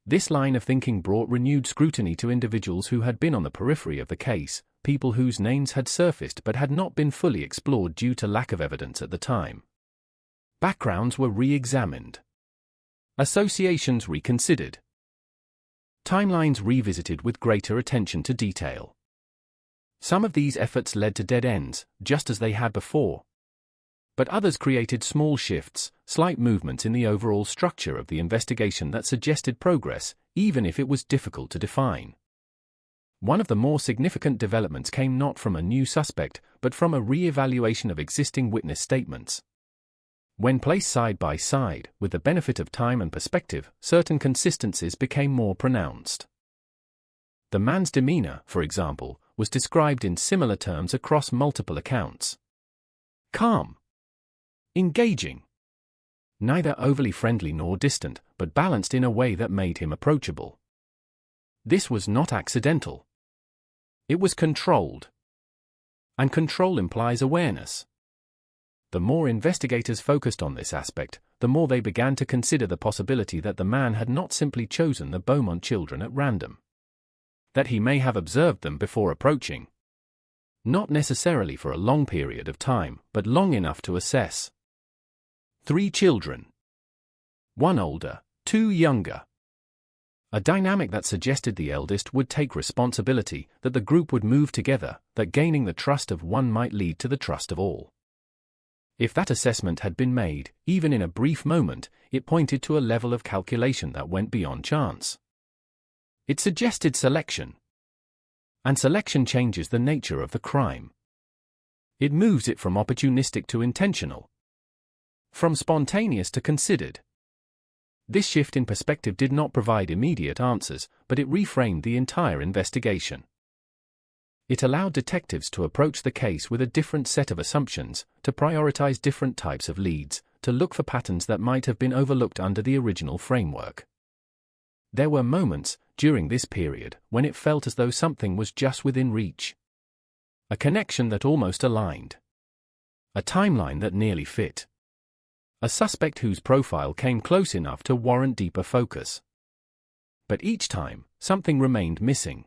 L: This line of thinking brought renewed scrutiny to individuals who had been on the periphery of the case, people whose names had surfaced but had not been fully explored due to lack of evidence at the time. Backgrounds were re-examined. Associations reconsidered. Timelines revisited with greater attention to detail. Some of these efforts led to dead ends, just as they had before. But others created small shifts, slight movements in the overall structure of the investigation that suggested progress, even if it was difficult to define. One of the more significant developments came not from a new suspect, but from a re-evaluation of existing witness statements. When placed side by side, with the benefit of time and perspective, certain consistencies became more pronounced. The man's demeanor, for example, was described in similar terms across multiple accounts. Calm. Engaging. Neither overly friendly nor distant, but balanced in a way that made him approachable. This was not accidental. It was controlled. And control implies awareness. The more investigators focused on this aspect, the more they began to consider the possibility that the man had not simply chosen the Beaumont children at random. That he may have observed them before approaching. Not necessarily for a long period of time, but long enough to assess. 3 children. 1 older, 2 younger. A dynamic that suggested the eldest would take responsibility, that the group would move together, that gaining the trust of one might lead to the trust of all. If that assessment had been made, even in a brief moment, it pointed to a level of calculation that went beyond chance. It suggested selection. And selection changes the nature of the crime. It moves it from opportunistic to intentional. From spontaneous to considered. This shift in perspective did not provide immediate answers, but it reframed the entire investigation. It allowed detectives to approach the case with a different set of assumptions, to prioritize different types of leads, to look for patterns that might have been overlooked under the original framework. There were moments, during this period, when it felt as though something was just within reach. A connection that almost aligned. A timeline that nearly fit. A suspect whose profile came close enough to warrant deeper focus. But each time, something remained missing.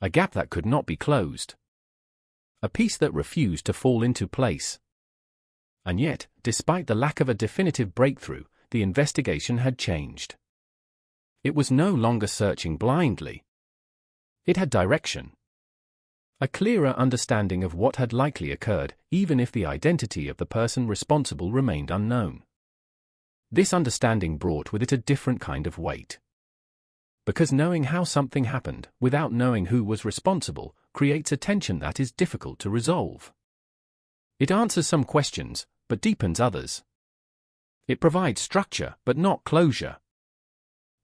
L: A gap that could not be closed. A piece that refused to fall into place. And yet, despite the lack of a definitive breakthrough, the investigation had changed. It was no longer searching blindly. It had direction. A clearer understanding of what had likely occurred, even if the identity of the person responsible remained unknown. This understanding brought with it a different kind of weight. Because knowing how something happened, without knowing who was responsible, creates a tension that is difficult to resolve. It answers some questions, but deepens others. It provides structure, but not closure.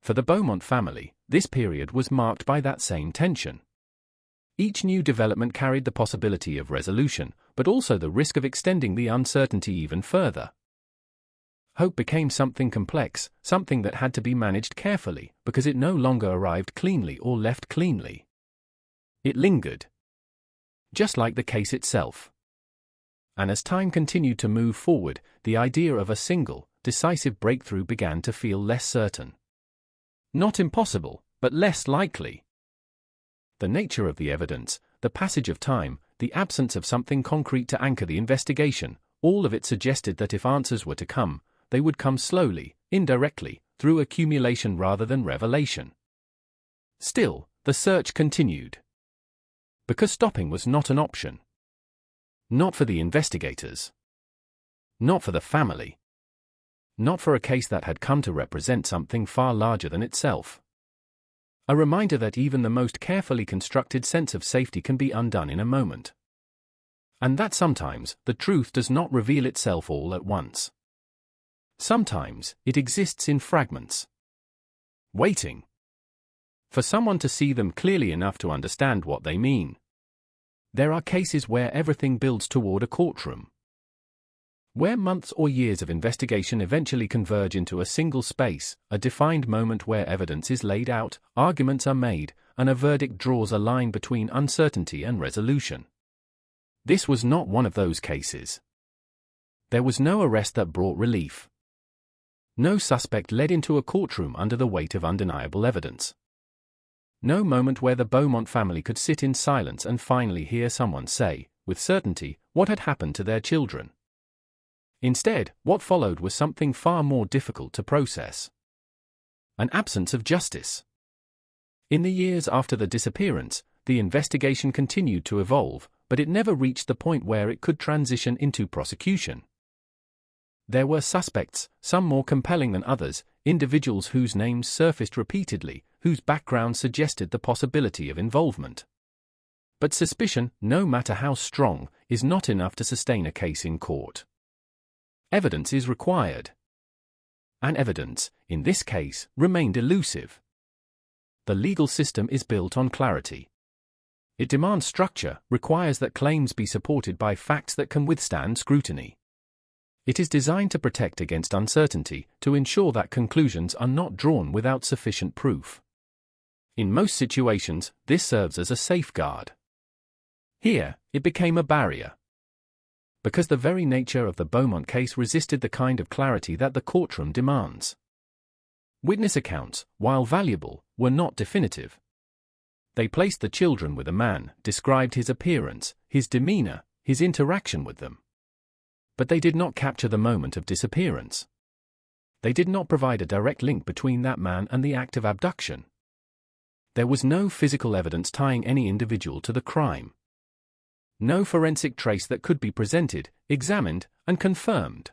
L: For the Beaumont family, this period was marked by that same tension. Each new development carried the possibility of resolution, but also the risk of extending the uncertainty even further. Hope became something complex, something that had to be managed carefully, because it no longer arrived cleanly or left cleanly. It lingered. Just like the case itself. And as time continued to move forward, the idea of a single, decisive breakthrough began to feel less certain. Not impossible, but less likely. The nature of the evidence, the passage of time, the absence of something concrete to anchor the investigation, all of it suggested that if answers were to come, they would come slowly, indirectly, through accumulation rather than revelation. Still, the search continued. Because stopping was not an option. Not for the investigators. Not for the family. Not for a case that had come to represent something far larger than itself. A reminder that even the most carefully constructed sense of safety can be undone in a moment. And that sometimes the truth does not reveal itself all at once. Sometimes it exists in fragments. Waiting. For someone to see them clearly enough to understand what they mean. There are cases where everything builds toward a courtroom. Where months or years of investigation eventually converge into a single space, a defined moment where evidence is laid out, arguments are made, and a verdict draws a line between uncertainty and resolution. This was not one of those cases. There was no arrest that brought relief. No suspect led into a courtroom under the weight of undeniable evidence. No moment where the Beaumont family could sit in silence and finally hear someone say, with certainty, what had happened to their children. Instead, what followed was something far more difficult to process. An absence of justice. In the years after the disappearance, the investigation continued to evolve, but it never reached the point where it could transition into prosecution. There were suspects, some more compelling than others, individuals whose names surfaced repeatedly, whose background suggested the possibility of involvement. But suspicion, no matter how strong, is not enough to sustain a case in court. Evidence is required. And evidence, in this case, remained elusive. The legal system is built on clarity. It demands structure, requires that claims be supported by facts that can withstand scrutiny. It is designed to protect against uncertainty, to ensure that conclusions are not drawn without sufficient proof. In most situations, this serves as a safeguard. Here, it became a barrier. Because the very nature of the Beaumont case resisted the kind of clarity that the courtroom demands. Witness accounts, while valuable, were not definitive. They placed the children with a man, described his appearance, his demeanor, his interaction with them. But they did not capture the moment of disappearance. They did not provide a direct link between that man and the act of abduction. There was no physical evidence tying any individual to the crime. No forensic trace that could be presented, examined, and confirmed.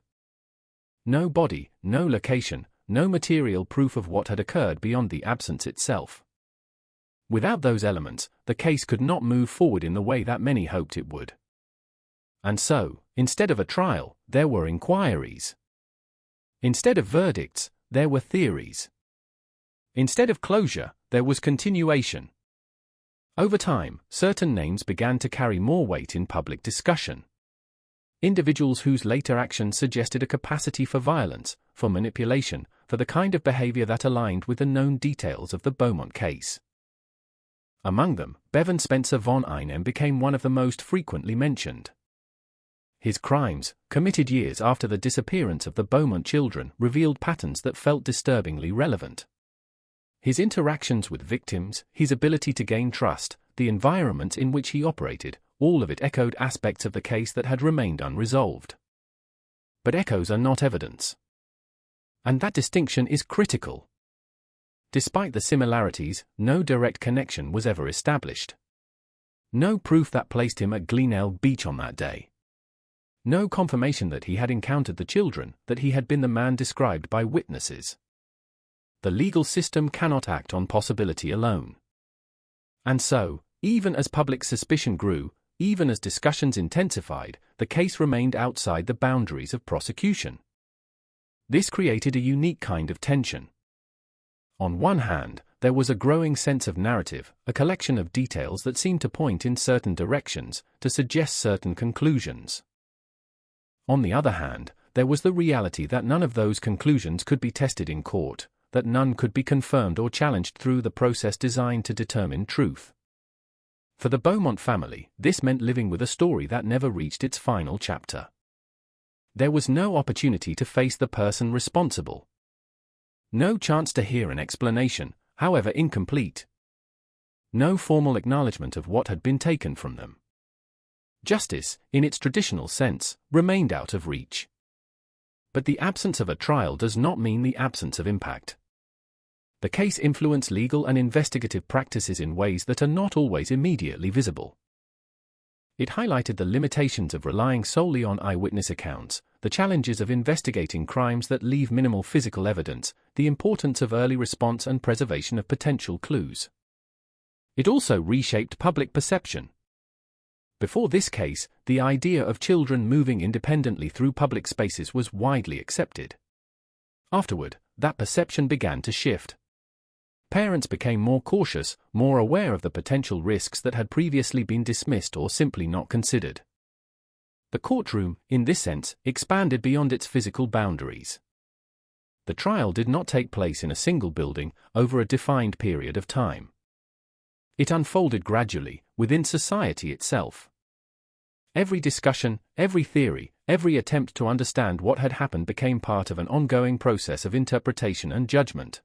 L: No body, no location, no material proof of what had occurred beyond the absence itself. Without those elements, the case could not move forward in the way that many hoped it would. And so, instead of a trial, there were inquiries. Instead of verdicts, there were theories. Instead of closure, there was continuation. Over time, certain names began to carry more weight in public discussion. Individuals whose later actions suggested a capacity for violence, for manipulation, for the kind of behavior that aligned with the known details of the Beaumont case. Among them, Bevan Spencer von Einem became one of the most frequently mentioned. His crimes, committed years after the disappearance of the Beaumont children, revealed patterns that felt disturbingly relevant. His interactions with victims, his ability to gain trust, the environment in which he operated, all of it echoed aspects of the case that had remained unresolved. But echoes are not evidence. And that distinction is critical. Despite the similarities, no direct connection was ever established. No proof that placed him at Glenelg Beach on that day. No confirmation that he had encountered the children, that he had been the man described by witnesses. The legal system cannot act on possibility alone. And so, Even as public suspicion grew, even as discussions intensified, the case remained outside the boundaries of prosecution. This created a unique kind of tension. On one hand, there was a growing sense of narrative, a collection of details that seemed to point in certain directions, to suggest certain conclusions. On the other hand, there was the reality that none of those conclusions could be tested in court, that none could be confirmed or challenged through the process designed to determine truth. For the Beaumont family, this meant living with a story that never reached its final chapter. There was no opportunity to face the person responsible. No chance to hear an explanation, however incomplete. No formal acknowledgement of what had been taken from them. Justice, in its traditional sense, remained out of reach. But the absence of a trial does not mean the absence of impact. The case influenced legal and investigative practices in ways that are not always immediately visible. It highlighted the limitations of relying solely on eyewitness accounts, the challenges of investigating crimes that leave minimal physical evidence, the importance of early response and preservation of potential clues. It also reshaped public perception. Before this case, the idea of children moving independently through public spaces was widely accepted. Afterward, that perception began to shift. Parents became more cautious, more aware of the potential risks that had previously been dismissed or simply not considered. The courtroom, in this sense, expanded beyond its physical boundaries. The trial did not take place in a single building, over a defined period of time. It unfolded gradually, within society itself. Every discussion, every theory, every attempt to understand what had happened became part of an ongoing process of interpretation and judgment.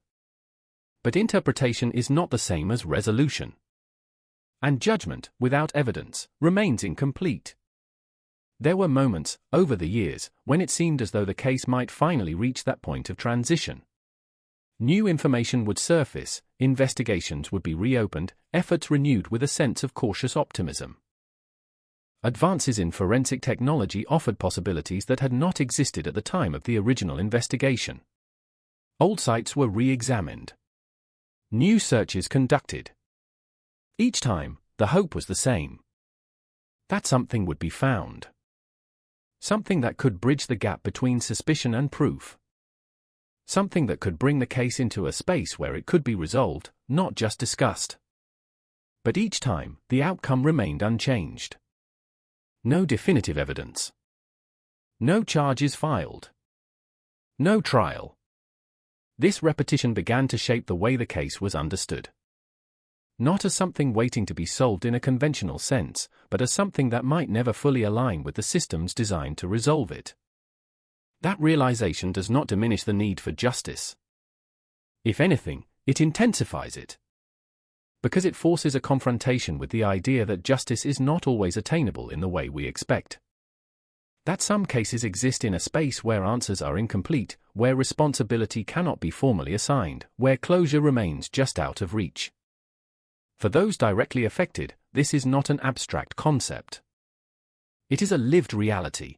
L: But interpretation is not the same as resolution. And judgment, without evidence, remains incomplete. There were moments, over the years, when it seemed as though the case might finally reach that point of transition. New information would surface, investigations would be reopened, efforts renewed with a sense of cautious optimism. Advances in forensic technology offered possibilities that had not existed at the time of the original investigation. Old sites were re-examined. New searches conducted. Each time, the hope was the same. That something would be found. Something that could bridge the gap between suspicion and proof. Something that could bring the case into a space where it could be resolved, not just discussed. But each time, the outcome remained unchanged. No definitive evidence. No charges filed. No trial. This repetition began to shape the way the case was understood. Not as something waiting to be solved in a conventional sense, but as something that might never fully align with the systems designed to resolve it. That realization does not diminish the need for justice. If anything, it intensifies it. Because it forces a confrontation with the idea that justice is not always attainable in the way we expect. That some cases exist in a space where answers are incomplete, where responsibility cannot be formally assigned, where closure remains just out of reach. For those directly affected, this is not an abstract concept. It is a lived reality.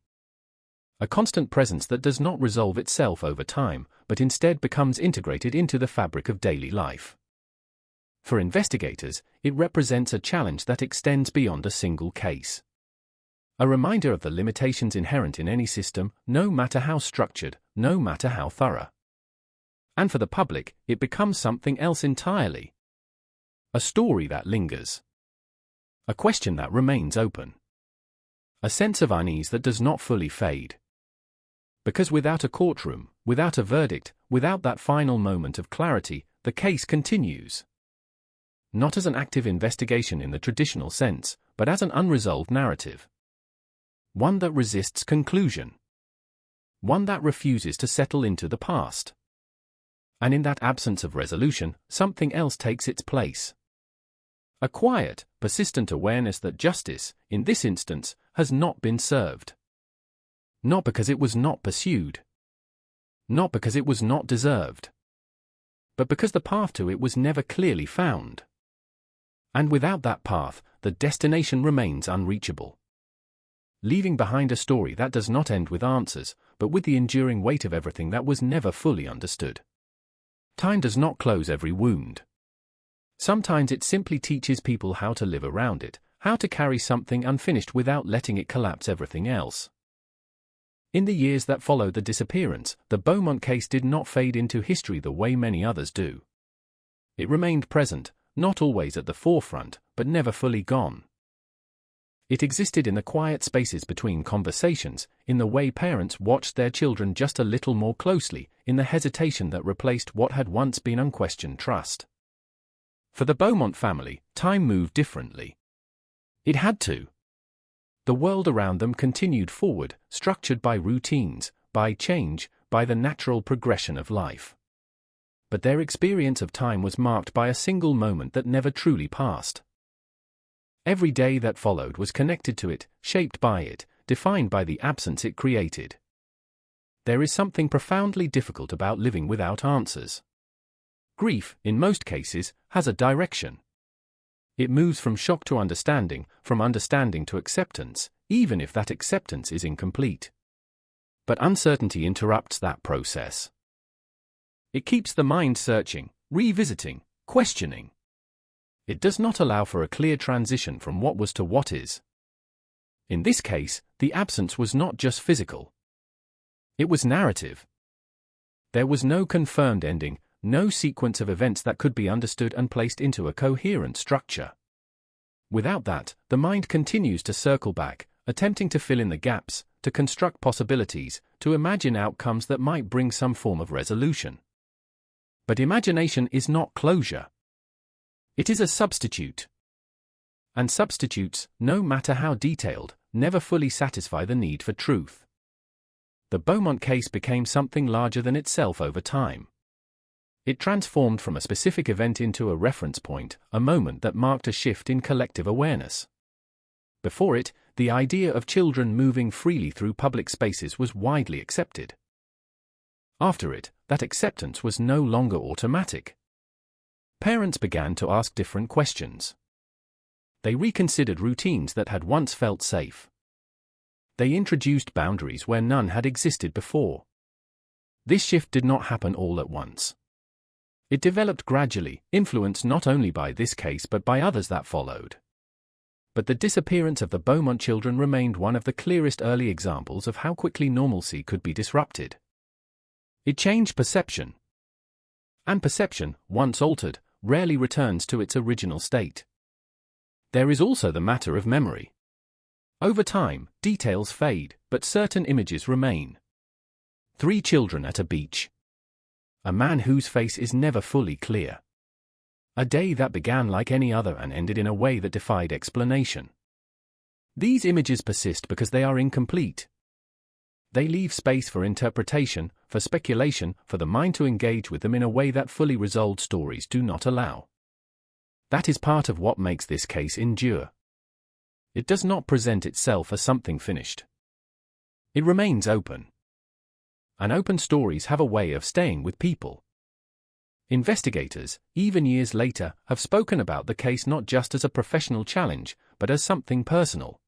L: A constant presence that does not resolve itself over time, but instead becomes integrated into the fabric of daily life. For investigators, it represents a challenge that extends beyond a single case. A reminder of the limitations inherent in any system, no matter how structured, no matter how thorough. And for the public, it becomes something else entirely. A story that lingers. A question that remains open. A sense of unease that does not fully fade. Because without a courtroom, without a verdict, without that final moment of clarity, the case continues. Not as an active investigation in the traditional sense, but as an unresolved narrative. One that resists conclusion. One that refuses to settle into the past. And in that absence of resolution, something else takes its place. A quiet, persistent awareness that justice, in this instance, has not been served. Not because it was not pursued. Not because it was not deserved. But because the path to it was never clearly found. And without that path, the destination remains unreachable. Leaving behind a story that does not end with answers, but with the enduring weight of everything that was never fully understood. Time does not close every wound. Sometimes it simply teaches people how to live around it, how to carry something unfinished without letting it collapse everything else. In the years that followed the disappearance, the Beaumont case did not fade into history the way many others do. It remained present, not always at the forefront, but never fully gone. It existed in the quiet spaces between conversations, in the way parents watched their children just a little more closely, in the hesitation that replaced what had once been unquestioned trust. For the Beaumont family, time moved differently. It had to. The world around them continued forward, structured by routines, by change, by the natural progression of life. But their experience of time was marked by a single moment that never truly passed. Every day that followed was connected to it, shaped by it, defined by the absence it created. There is something profoundly difficult about living without answers. Grief, in most cases, has a direction. It moves from shock to understanding, from understanding to acceptance, even if that acceptance is incomplete. But uncertainty interrupts that process. It keeps the mind searching, revisiting, questioning. It does not allow for a clear transition from what was to what is. In this case, the absence was not just physical. It was narrative. There was no confirmed ending, no sequence of events that could be understood and placed into a coherent structure. Without that, the mind continues to circle back, attempting to fill in the gaps, to construct possibilities, to imagine outcomes that might bring some form of resolution. But imagination is not closure. It is a substitute. And substitutes, no matter how detailed, never fully satisfy the need for truth. The Beaumont case became something larger than itself over time. It transformed from a specific event into a reference point, a moment that marked a shift in collective awareness. Before it, the idea of children moving freely through public spaces was widely accepted. After it, that acceptance was no longer automatic. Parents began to ask different questions. They reconsidered routines that had once felt safe. They introduced boundaries where none had existed before. This shift did not happen all at once. It developed gradually, influenced not only by this case but by others that followed. But the disappearance of the Beaumont children remained one of the clearest early examples of how quickly normalcy could be disrupted. It changed perception. And perception, once altered, rarely returns to its original state. There is also the matter of memory. Over time, details fade, but certain images remain. 3 children at a beach. A man whose face is never fully clear. A day that began like any other and ended in a way that defied explanation. These images persist because they are incomplete. They leave space for interpretation, for speculation, for the mind to engage with them in a way that fully resolved stories do not allow. That is part of what makes this case endure. It does not present itself as something finished. It remains open. And open stories have a way of staying with people. Investigators, even years later, have spoken about the case not just as a professional challenge, but as something personal.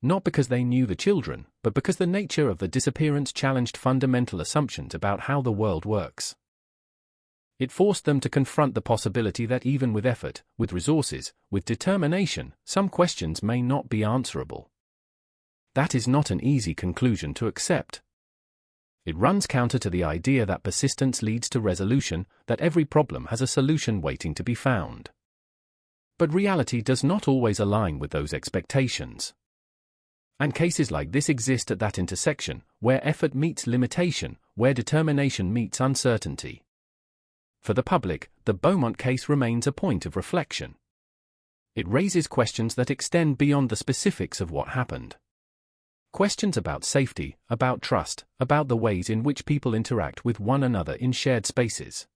L: Not because they knew the children, but because the nature of the disappearance challenged fundamental assumptions about how the world works. It forced them to confront the possibility that even with effort, with resources, with determination, some questions may not be answerable. That is not an easy conclusion to accept. It runs counter to the idea that persistence leads to resolution, that every problem has a solution waiting to be found. But reality does not always align with those expectations. And cases like this exist at that intersection, where effort meets limitation, where determination meets uncertainty. For the public, the Beaumont case remains a point of reflection. It raises questions that extend beyond the specifics of what happened. Questions about safety, about trust, about the ways in which people interact with one another in shared spaces.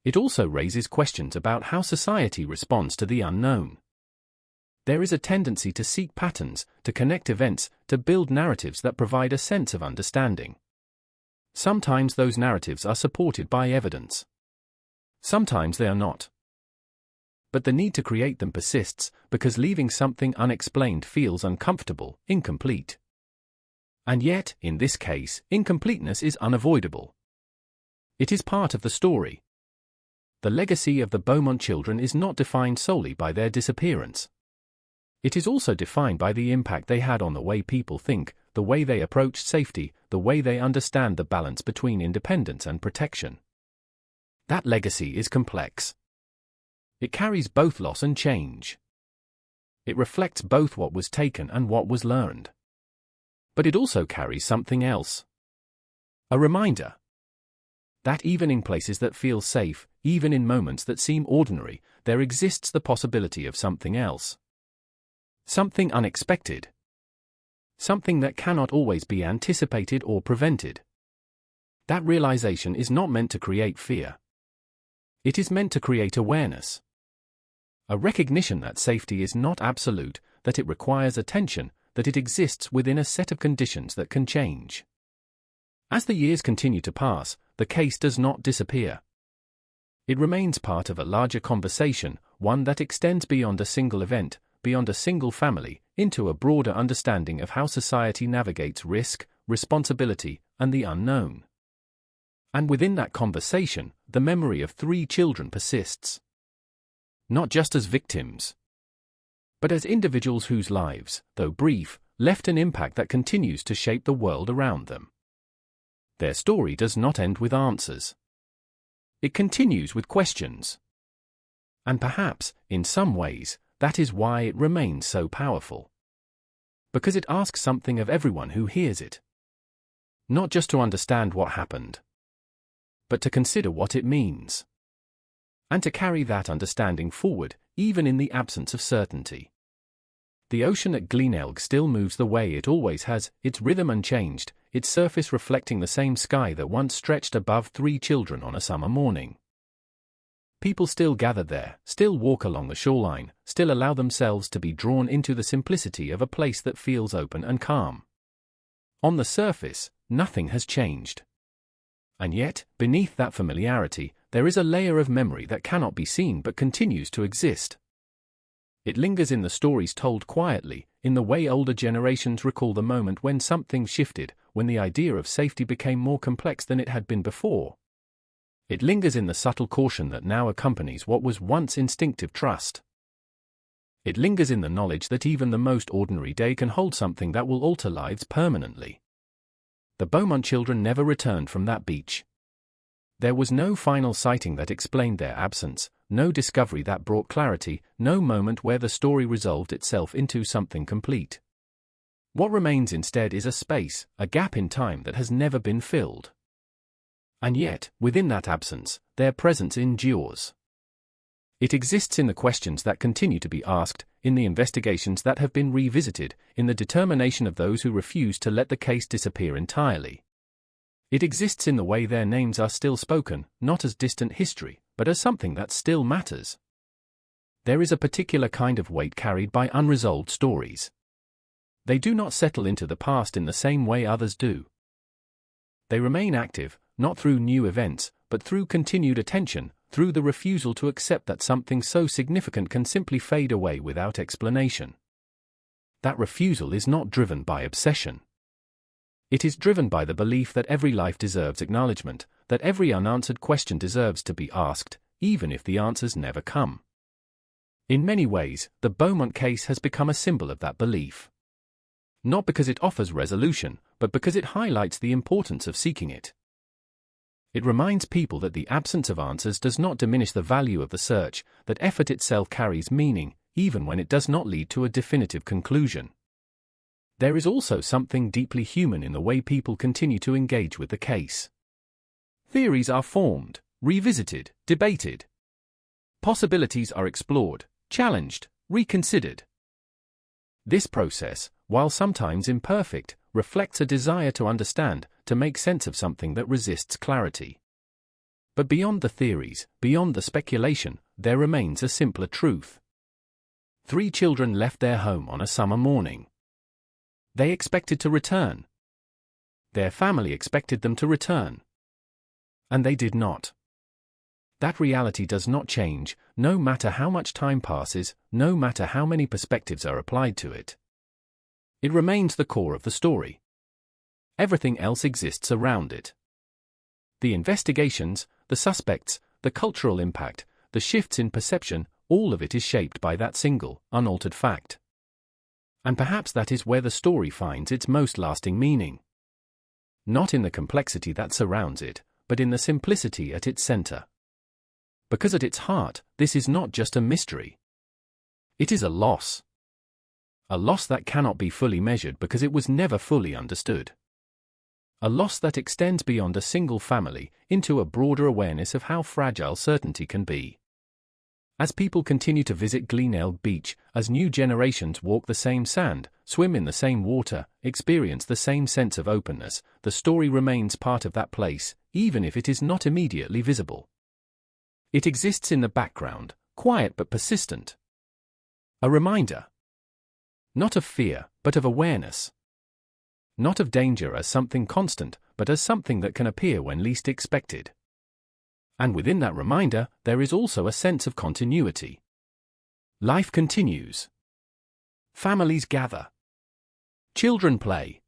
L: It also raises questions about how society responds to the unknown. There is a tendency to seek patterns, to connect events, to build narratives that provide a sense of understanding. Sometimes those narratives are supported by evidence. Sometimes they are not. But the need to create them persists, because leaving something unexplained feels uncomfortable, incomplete. And yet, in this case, incompleteness is unavoidable. It is part of the story. The legacy of the Beaumont children is not defined solely by their disappearance. It is also defined by the impact they had on the way people think, the way they approach safety, the way they understand the balance between independence and protection. That legacy is complex. It carries both loss and change. It reflects both what was taken and what was learned. But it also carries something else. A reminder that even in places that feel safe, even in moments that seem ordinary, there exists the possibility of something else. Something unexpected. Something that cannot always be anticipated or prevented. That realization is not meant to create fear. It is meant to create awareness. A recognition that safety is not absolute, that it requires attention, that it exists within a set of conditions that can change. As the years continue to pass, the case does not disappear. It remains part of a larger conversation, one that extends beyond a single event, beyond a single family, into a broader understanding of how society navigates risk, responsibility, and the unknown. And within that conversation, the memory of 3 children persists. Not just as victims, but as individuals whose lives, though brief, left an impact that continues to shape the world around them. Their story does not end with answers. It continues with questions. And perhaps, in some ways, that is why it remains so powerful. Because it asks something of everyone who hears it. Not just to understand what happened, but to consider what it means. And to carry that understanding forward, even in the absence of certainty. The ocean at Glenelg still moves the way it always has, its rhythm unchanged, its surface reflecting the same sky that once stretched above 3 children on a summer morning. People still gather there, still walk along the shoreline, still allow themselves to be drawn into the simplicity of a place that feels open and calm. On the surface, nothing has changed. And yet, beneath that familiarity, there is a layer of memory that cannot be seen but continues to exist. It lingers in the stories told quietly, in the way older generations recall the moment when something shifted, when the idea of safety became more complex than it had been before. It lingers in the subtle caution that now accompanies what was once instinctive trust. It lingers in the knowledge that even the most ordinary day can hold something that will alter lives permanently. The Beaumont children never returned from that beach. There was no final sighting that explained their absence, no discovery that brought clarity, no moment where the story resolved itself into something complete. What remains instead is a space, a gap in time that has never been filled. And yet, within that absence, their presence endures. It exists in the questions that continue to be asked, in the investigations that have been revisited, in the determination of those who refuse to let the case disappear entirely. It exists in the way their names are still spoken, not as distant history, but as something that still matters. There is a particular kind of weight carried by unresolved stories. They do not settle into the past in the same way others do. They remain active, not through new events, but through continued attention, through the refusal to accept that something so significant can simply fade away without explanation. That refusal is not driven by obsession. It is driven by the belief that every life deserves acknowledgement, that every unanswered question deserves to be asked, even if the answers never come. In many ways, the Beaumont case has become a symbol of that belief. Not because it offers resolution, but because it highlights the importance of seeking it. It reminds people that the absence of answers does not diminish the value of the search, that effort itself carries meaning, even when it does not lead to a definitive conclusion. There is also something deeply human in the way people continue to engage with the case. Theories are formed, revisited, debated. Possibilities are explored, challenged, reconsidered. This process, while sometimes imperfect, reflects a desire to understand, to make sense of something that resists clarity. But beyond the theories, beyond the speculation, there remains a simpler truth. 3 children left their home on a summer morning. They expected to return. Their family expected them to return. And they did not. That reality does not change, no matter how much time passes, no matter how many perspectives are applied to it. It remains the core of the story. Everything else exists around it. The investigations, the suspects, the cultural impact, the shifts in perception, all of it is shaped by that single, unaltered fact. And perhaps that is where the story finds its most lasting meaning. Not in the complexity that surrounds it, but in the simplicity at its center. Because at its heart, this is not just a mystery. It is a loss. A loss that cannot be fully measured because it was never fully understood. A loss that extends beyond a single family into a broader awareness of how fragile certainty can be. As people continue to visit Glenelg Beach, as new generations walk the same sand, swim in the same water, experience the same sense of openness, the story remains part of that place, even if it is not immediately visible. It exists in the background, quiet but persistent. A reminder. Not of fear, but of awareness. Not of danger as something constant, but as something that can appear when least expected. And within that reminder, there is also a sense of continuity. Life continues. Families gather. Children play.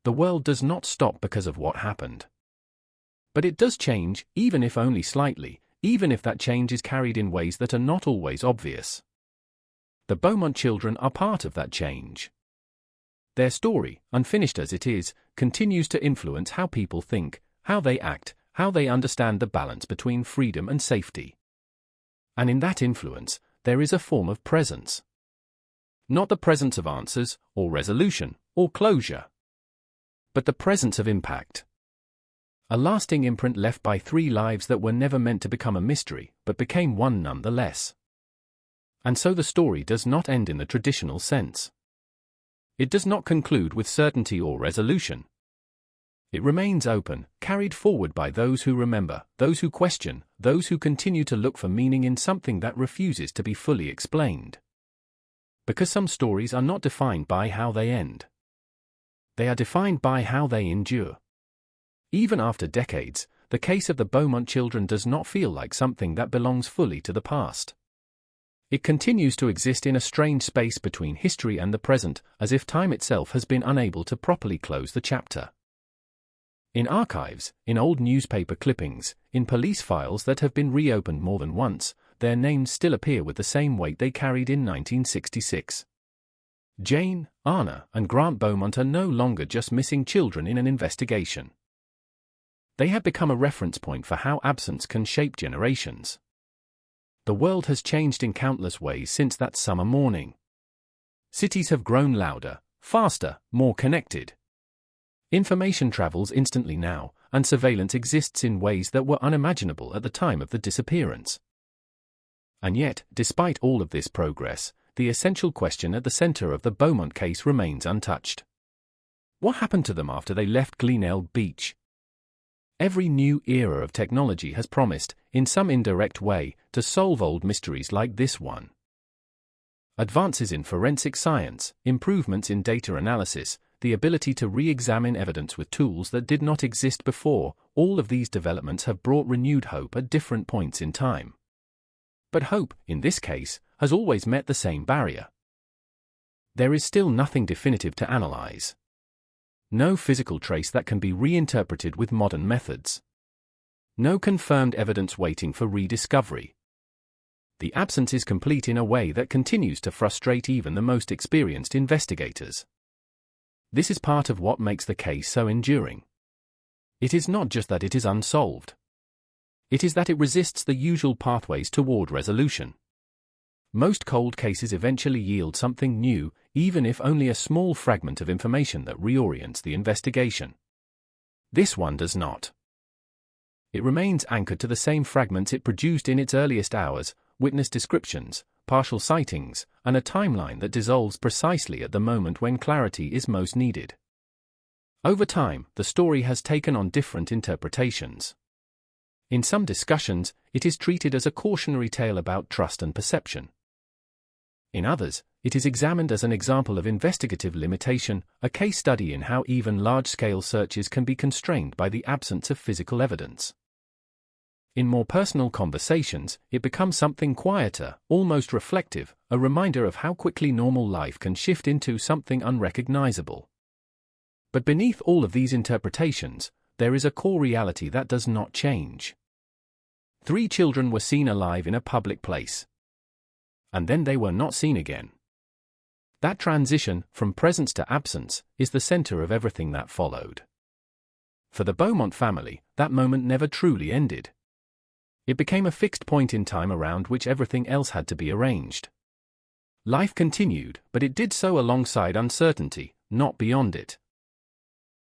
L: The world does not stop because of what happened. But it does change, even if only slightly, even if that change is carried in ways that are not always obvious. The Beaumont children are part of that change. Their story, unfinished as it is, continues to influence how people think, how they act, how they understand the balance between freedom and safety. And in that influence, there is a form of presence. Not the presence of answers, or resolution, or closure, but the presence of impact. A lasting imprint left by 3 lives that were never meant to become a mystery, but became one nonetheless. And so the story does not end in the traditional sense. It does not conclude with certainty or resolution. It remains open, carried forward by those who remember, those who question, those who continue to look for meaning in something that refuses to be fully explained. Because some stories are not defined by how they end. They are defined by how they endure. Even after decades, the case of the Beaumont children does not feel like something that belongs fully to the past. It continues to exist in a strange space between history and the present, as if time itself has been unable to properly close the chapter. In archives, in old newspaper clippings, in police files that have been reopened more than once, their names still appear with the same weight they carried in 1966. Jane, Anna, and Grant Beaumont are no longer just missing children in an investigation. They have become a reference point for how absence can shape generations. The world has changed in countless ways since that summer morning. Cities have grown louder, faster, more connected. Information travels instantly now, and surveillance exists in ways that were unimaginable at the time of the disappearance. And yet, despite all of this progress, the essential question at the center of the Beaumont case remains untouched. What happened to them after they left Glenelg Beach? Every new era of technology has promised, in some indirect way, to solve old mysteries like this one. Advances in forensic science, improvements in data analysis, the ability to re-examine evidence with tools that did not exist before, all of these developments have brought renewed hope at different points in time. But hope, in this case, has always met the same barrier. There is still nothing definitive to analyze. No physical trace that can be reinterpreted with modern methods. No confirmed evidence waiting for rediscovery. The absence is complete in a way that continues to frustrate even the most experienced investigators. This is part of what makes the case so enduring. It is not just that it is unsolved. It is that it resists the usual pathways toward resolution. Most cold cases eventually yield something new, even if only a small fragment of information that reorients the investigation. This one does not. It remains anchored to the same fragments it produced in its earliest hours, witness descriptions, partial sightings, and a timeline that dissolves precisely at the moment when clarity is most needed. Over time, the story has taken on different interpretations. In some discussions, it is treated as a cautionary tale about trust and perception. In others, it is examined as an example of investigative limitation, a case study in how even large-scale searches can be constrained by the absence of physical evidence. In more personal conversations, it becomes something quieter, almost reflective, a reminder of how quickly normal life can shift into something unrecognizable. But beneath all of these interpretations, there is a core reality that does not change. 3 children were seen alive in a public place. And then they were not seen again. That transition, from presence to absence, is the center of everything that followed. For the Beaumont family, that moment never truly ended. It became a fixed point in time around which everything else had to be arranged. Life continued, but it did so alongside uncertainty, not beyond it.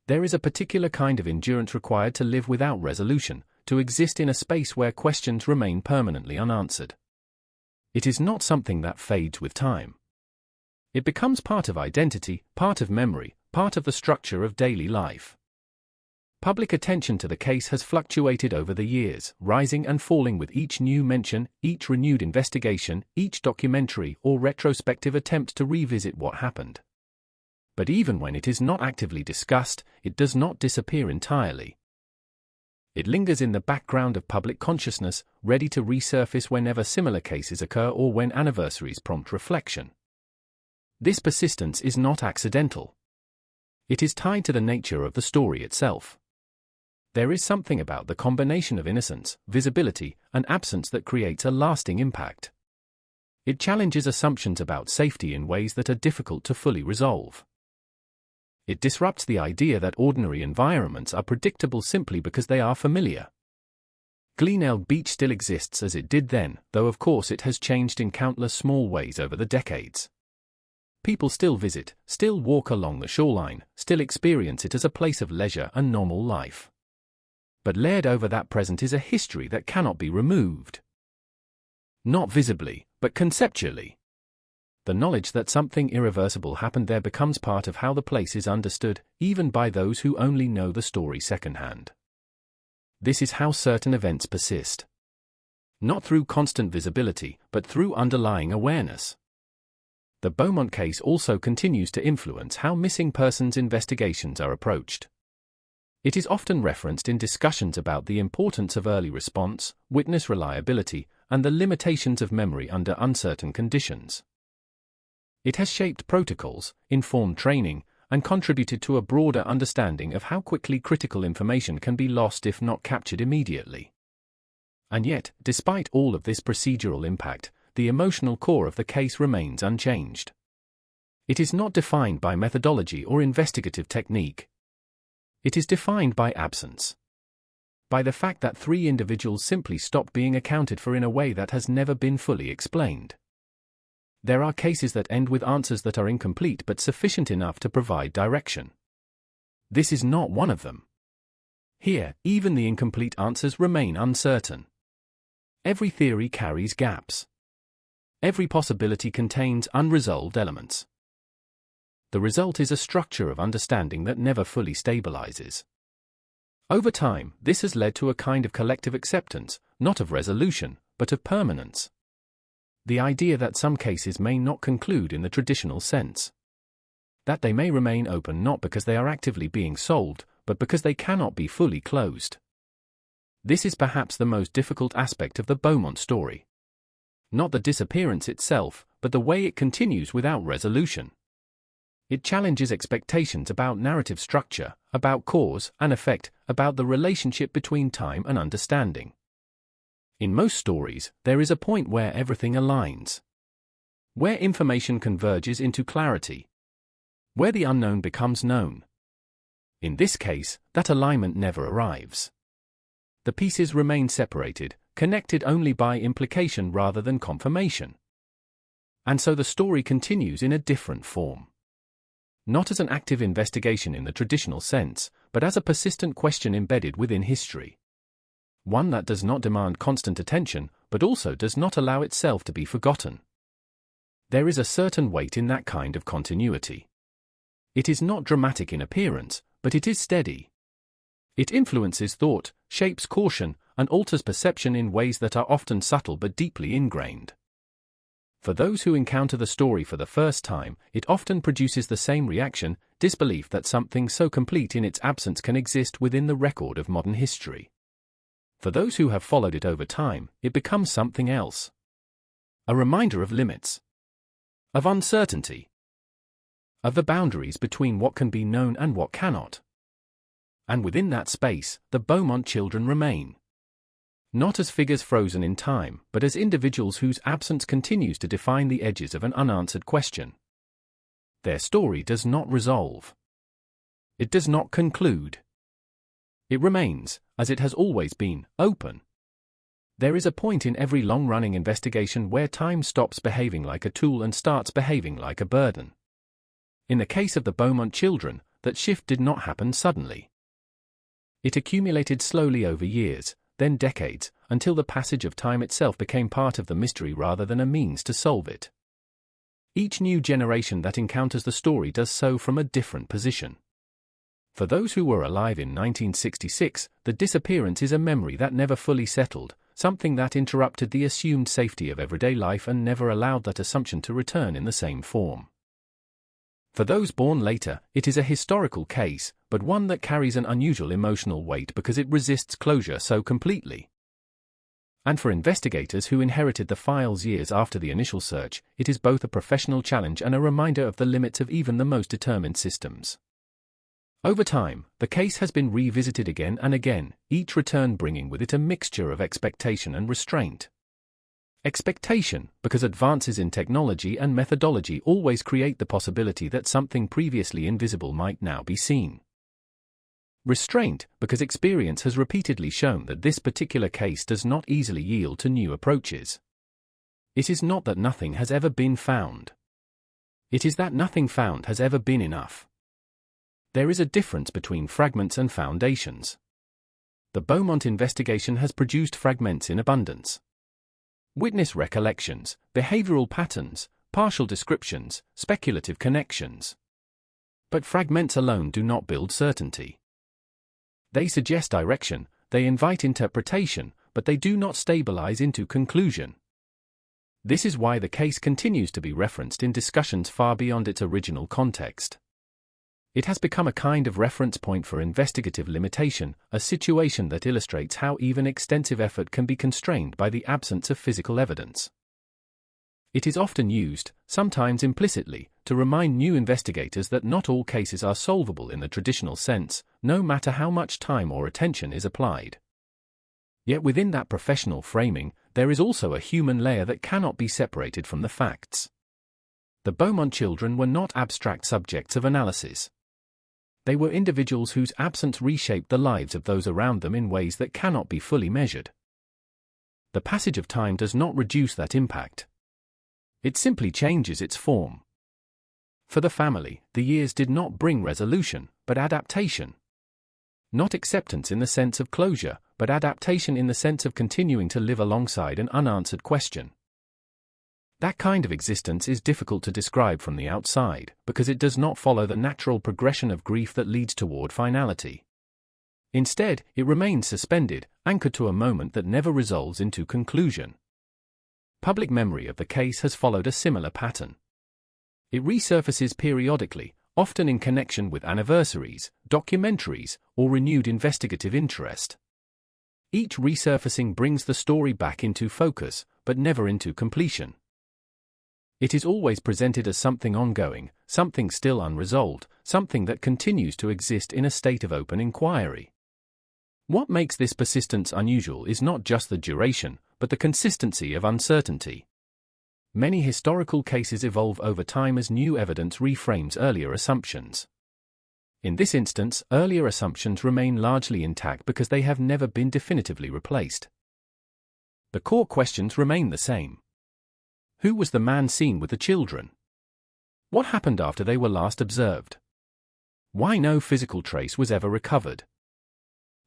L: There is a particular kind of endurance required to live without resolution, to exist in a space where questions remain permanently unanswered. It is not something that fades with time. It becomes part of identity, part of memory, part of the structure of daily life. Public attention to the case has fluctuated over the years, rising and falling with each new mention, each renewed investigation, each documentary or retrospective attempt to revisit what happened. But even when it is not actively discussed, it does not disappear entirely. It lingers in the background of public consciousness, ready to resurface whenever similar cases occur or when anniversaries prompt reflection. This persistence is not accidental. It is tied to the nature of the story itself. There is something about the combination of innocence, visibility, and absence that creates a lasting impact. It challenges assumptions about safety in ways that are difficult to fully resolve. It disrupts the idea that ordinary environments are predictable simply because they are familiar. Glenelg Beach still exists as it did then, though of course it has changed in countless small ways over the decades. People still visit, still walk along the shoreline, still experience it as a place of leisure and normal life. But layered over that present is a history that cannot be removed. Not visibly, but conceptually. The knowledge that something irreversible happened there becomes part of how the place is understood, even by those who only know the story secondhand. This is how certain events persist. Not through constant visibility, but through underlying awareness. The Beaumont case also continues to influence how missing persons investigations are approached. It is often referenced in discussions about the importance of early response, witness reliability, and the limitations of memory under uncertain conditions. It has shaped protocols, informed training, and contributed to a broader understanding of how quickly critical information can be lost if not captured immediately. And yet, despite all of this procedural impact, the emotional core of the case remains unchanged. It is not defined by methodology or investigative technique. It is defined by absence. By the fact that 3 individuals simply stopped being accounted for in a way that has never been fully explained. There are cases that end with answers that are incomplete but sufficient enough to provide direction. This is not one of them. Here, even the incomplete answers remain uncertain. Every theory carries gaps. Every possibility contains unresolved elements. The result is a structure of understanding that never fully stabilizes. Over time, this has led to a kind of collective acceptance, not of resolution, but of permanence. The idea that some cases may not conclude in the traditional sense. That they may remain open not because they are actively being solved, but because they cannot be fully closed. This is perhaps the most difficult aspect of the Beaumont story. Not the disappearance itself, but the way it continues without resolution. It challenges expectations about narrative structure, about cause and effect, about the relationship between time and understanding. In most stories, there is a point where everything aligns. Where information converges into clarity. Where the unknown becomes known. In this case, that alignment never arrives. The pieces remain separated, connected only by implication rather than confirmation. And so the story continues in a different form. Not as an active investigation in the traditional sense, but as a persistent question embedded within history. One that does not demand constant attention, but also does not allow itself to be forgotten. There is a certain weight in that kind of continuity. It is not dramatic in appearance, but it is steady. It influences thought, shapes caution, and alters perception in ways that are often subtle but deeply ingrained. For those who encounter the story for the first time, it often produces the same reaction, disbelief that something so complete in its absence can exist within the record of modern history. For those who have followed it over time, it becomes something else. A reminder of limits. Of uncertainty. Of the boundaries between what can be known and what cannot. And within that space, the Beaumont children remain. Not as figures frozen in time, but as individuals whose absence continues to define the edges of an unanswered question. Their story does not resolve. It does not conclude. It remains, as it has always been, open. There is a point in every long-running investigation where time stops behaving like a tool and starts behaving like a burden. In the case of the Beaumont children, that shift did not happen suddenly. It accumulated slowly over years, then decades, until the passage of time itself became part of the mystery rather than a means to solve it. Each new generation that encounters the story does so from a different position. For those who were alive in 1966, the disappearance is a memory that never fully settled, something that interrupted the assumed safety of everyday life and never allowed that assumption to return in the same form. For those born later, it is a historical case, but one that carries an unusual emotional weight because it resists closure so completely. And for investigators who inherited the files years after the initial search, it is both a professional challenge and a reminder of the limits of even the most determined systems. Over time, the case has been revisited again and again, each return bringing with it a mixture of expectation and restraint. Expectation, because advances in technology and methodology always create the possibility that something previously invisible might now be seen. Restraint, because experience has repeatedly shown that this particular case does not easily yield to new approaches. It is not that nothing has ever been found. It is that nothing found has ever been enough. There is a difference between fragments and foundations. The Beaumont investigation has produced fragments in abundance. Witness recollections, behavioral patterns, partial descriptions, speculative connections. But fragments alone do not build certainty. They suggest direction, they invite interpretation, but they do not stabilize into conclusion. This is why the case continues to be referenced in discussions far beyond its original context. It has become a kind of reference point for investigative limitation, a situation that illustrates how even extensive effort can be constrained by the absence of physical evidence. It is often used, sometimes implicitly, to remind new investigators that not all cases are solvable in the traditional sense, no matter how much time or attention is applied. Yet within that professional framing, there is also a human layer that cannot be separated from the facts. The Beaumont children were not abstract subjects of analysis. They were individuals whose absence reshaped the lives of those around them in ways that cannot be fully measured. The passage of time does not reduce that impact. It simply changes its form. For the family, the years did not bring resolution, but adaptation. Not acceptance in the sense of closure, but adaptation in the sense of continuing to live alongside an unanswered question. That kind of existence is difficult to describe from the outside, because it does not follow the natural progression of grief that leads toward finality. Instead, it remains suspended, anchored to a moment that never resolves into conclusion. Public memory of the case has followed a similar pattern. It resurfaces periodically, often in connection with anniversaries, documentaries, or renewed investigative interest. Each resurfacing brings the story back into focus, but never into completion. It is always presented as something ongoing, something still unresolved, something that continues to exist in a state of open inquiry. What makes this persistence unusual is not just the duration, but the consistency of uncertainty. Many historical cases evolve over time as new evidence reframes earlier assumptions. In this instance, earlier assumptions remain largely intact because they have never been definitively replaced. The core questions remain the same. Who was the man seen with the children? What happened after they were last observed? Why no physical trace was ever recovered?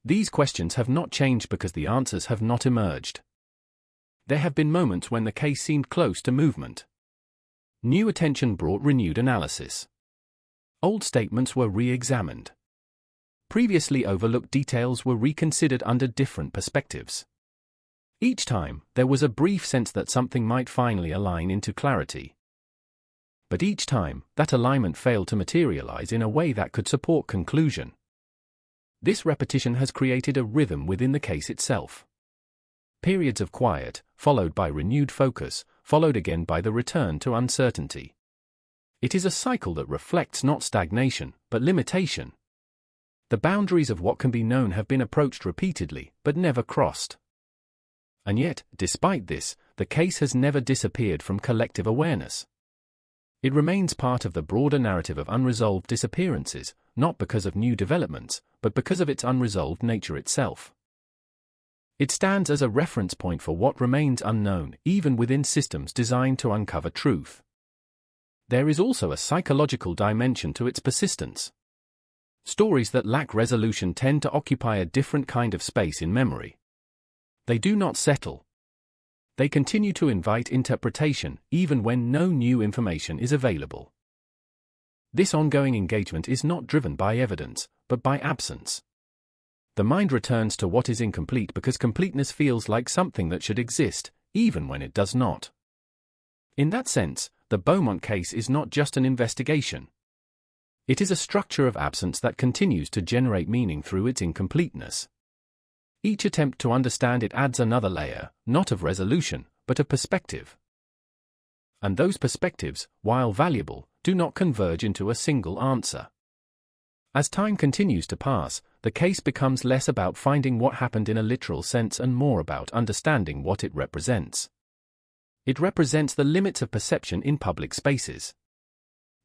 L: These questions have not changed because the answers have not emerged. There have been moments when the case seemed close to movement. New attention brought renewed analysis. Old statements were re-examined. Previously overlooked details were reconsidered under different perspectives. Each time, there was a brief sense that something might finally align into clarity. But each time, that alignment failed to materialize in a way that could support conclusion. This repetition has created a rhythm within the case itself. Periods of quiet, followed by renewed focus, followed again by the return to uncertainty. It is a cycle that reflects not stagnation, but limitation. The boundaries of what can be known have been approached repeatedly, but never crossed. And yet, despite this, the case has never disappeared from collective awareness. It remains part of the broader narrative of unresolved disappearances, not because of new developments, but because of its unresolved nature itself. It stands as a reference point for what remains unknown, even within systems designed to uncover truth. There is also a psychological dimension to its persistence. Stories that lack resolution tend to occupy a different kind of space in memory. They do not settle. They continue to invite interpretation, even when no new information is available. This ongoing engagement is not driven by evidence, but by absence. The mind returns to what is incomplete because completeness feels like something that should exist, even when it does not. In that sense, the Beaumont case is not just an investigation. It is a structure of absence that continues to generate meaning through its incompleteness. Each attempt to understand it adds another layer, not of resolution, but of perspective. And those perspectives, while valuable, do not converge into a single answer. As time continues to pass, the case becomes less about finding what happened in a literal sense and more about understanding what it represents. It represents the limits of perception in public spaces.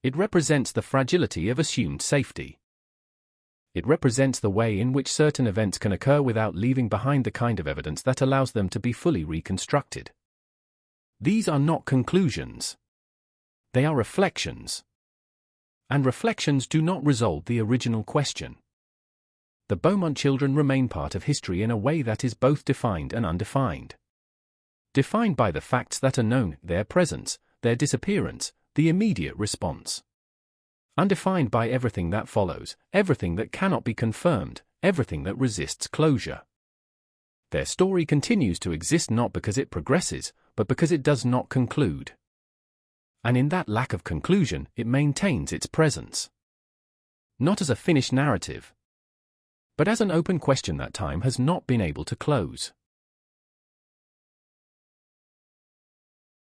L: It represents the fragility of assumed safety. It represents the way in which certain events can occur without leaving behind the kind of evidence that allows them to be fully reconstructed. These are not conclusions. They are reflections. And reflections do not resolve the original question. The Beaumont children remain part of history in a way that is both defined and undefined. Defined by the facts that are known, their presence, their disappearance, the immediate response. Undefined by everything that follows, everything that cannot be confirmed, everything that resists closure. Their story continues to exist not because it progresses, but because it does not conclude. And in that lack of conclusion, it maintains its presence. Not as a finished narrative, but as an open question that time has not been able to close.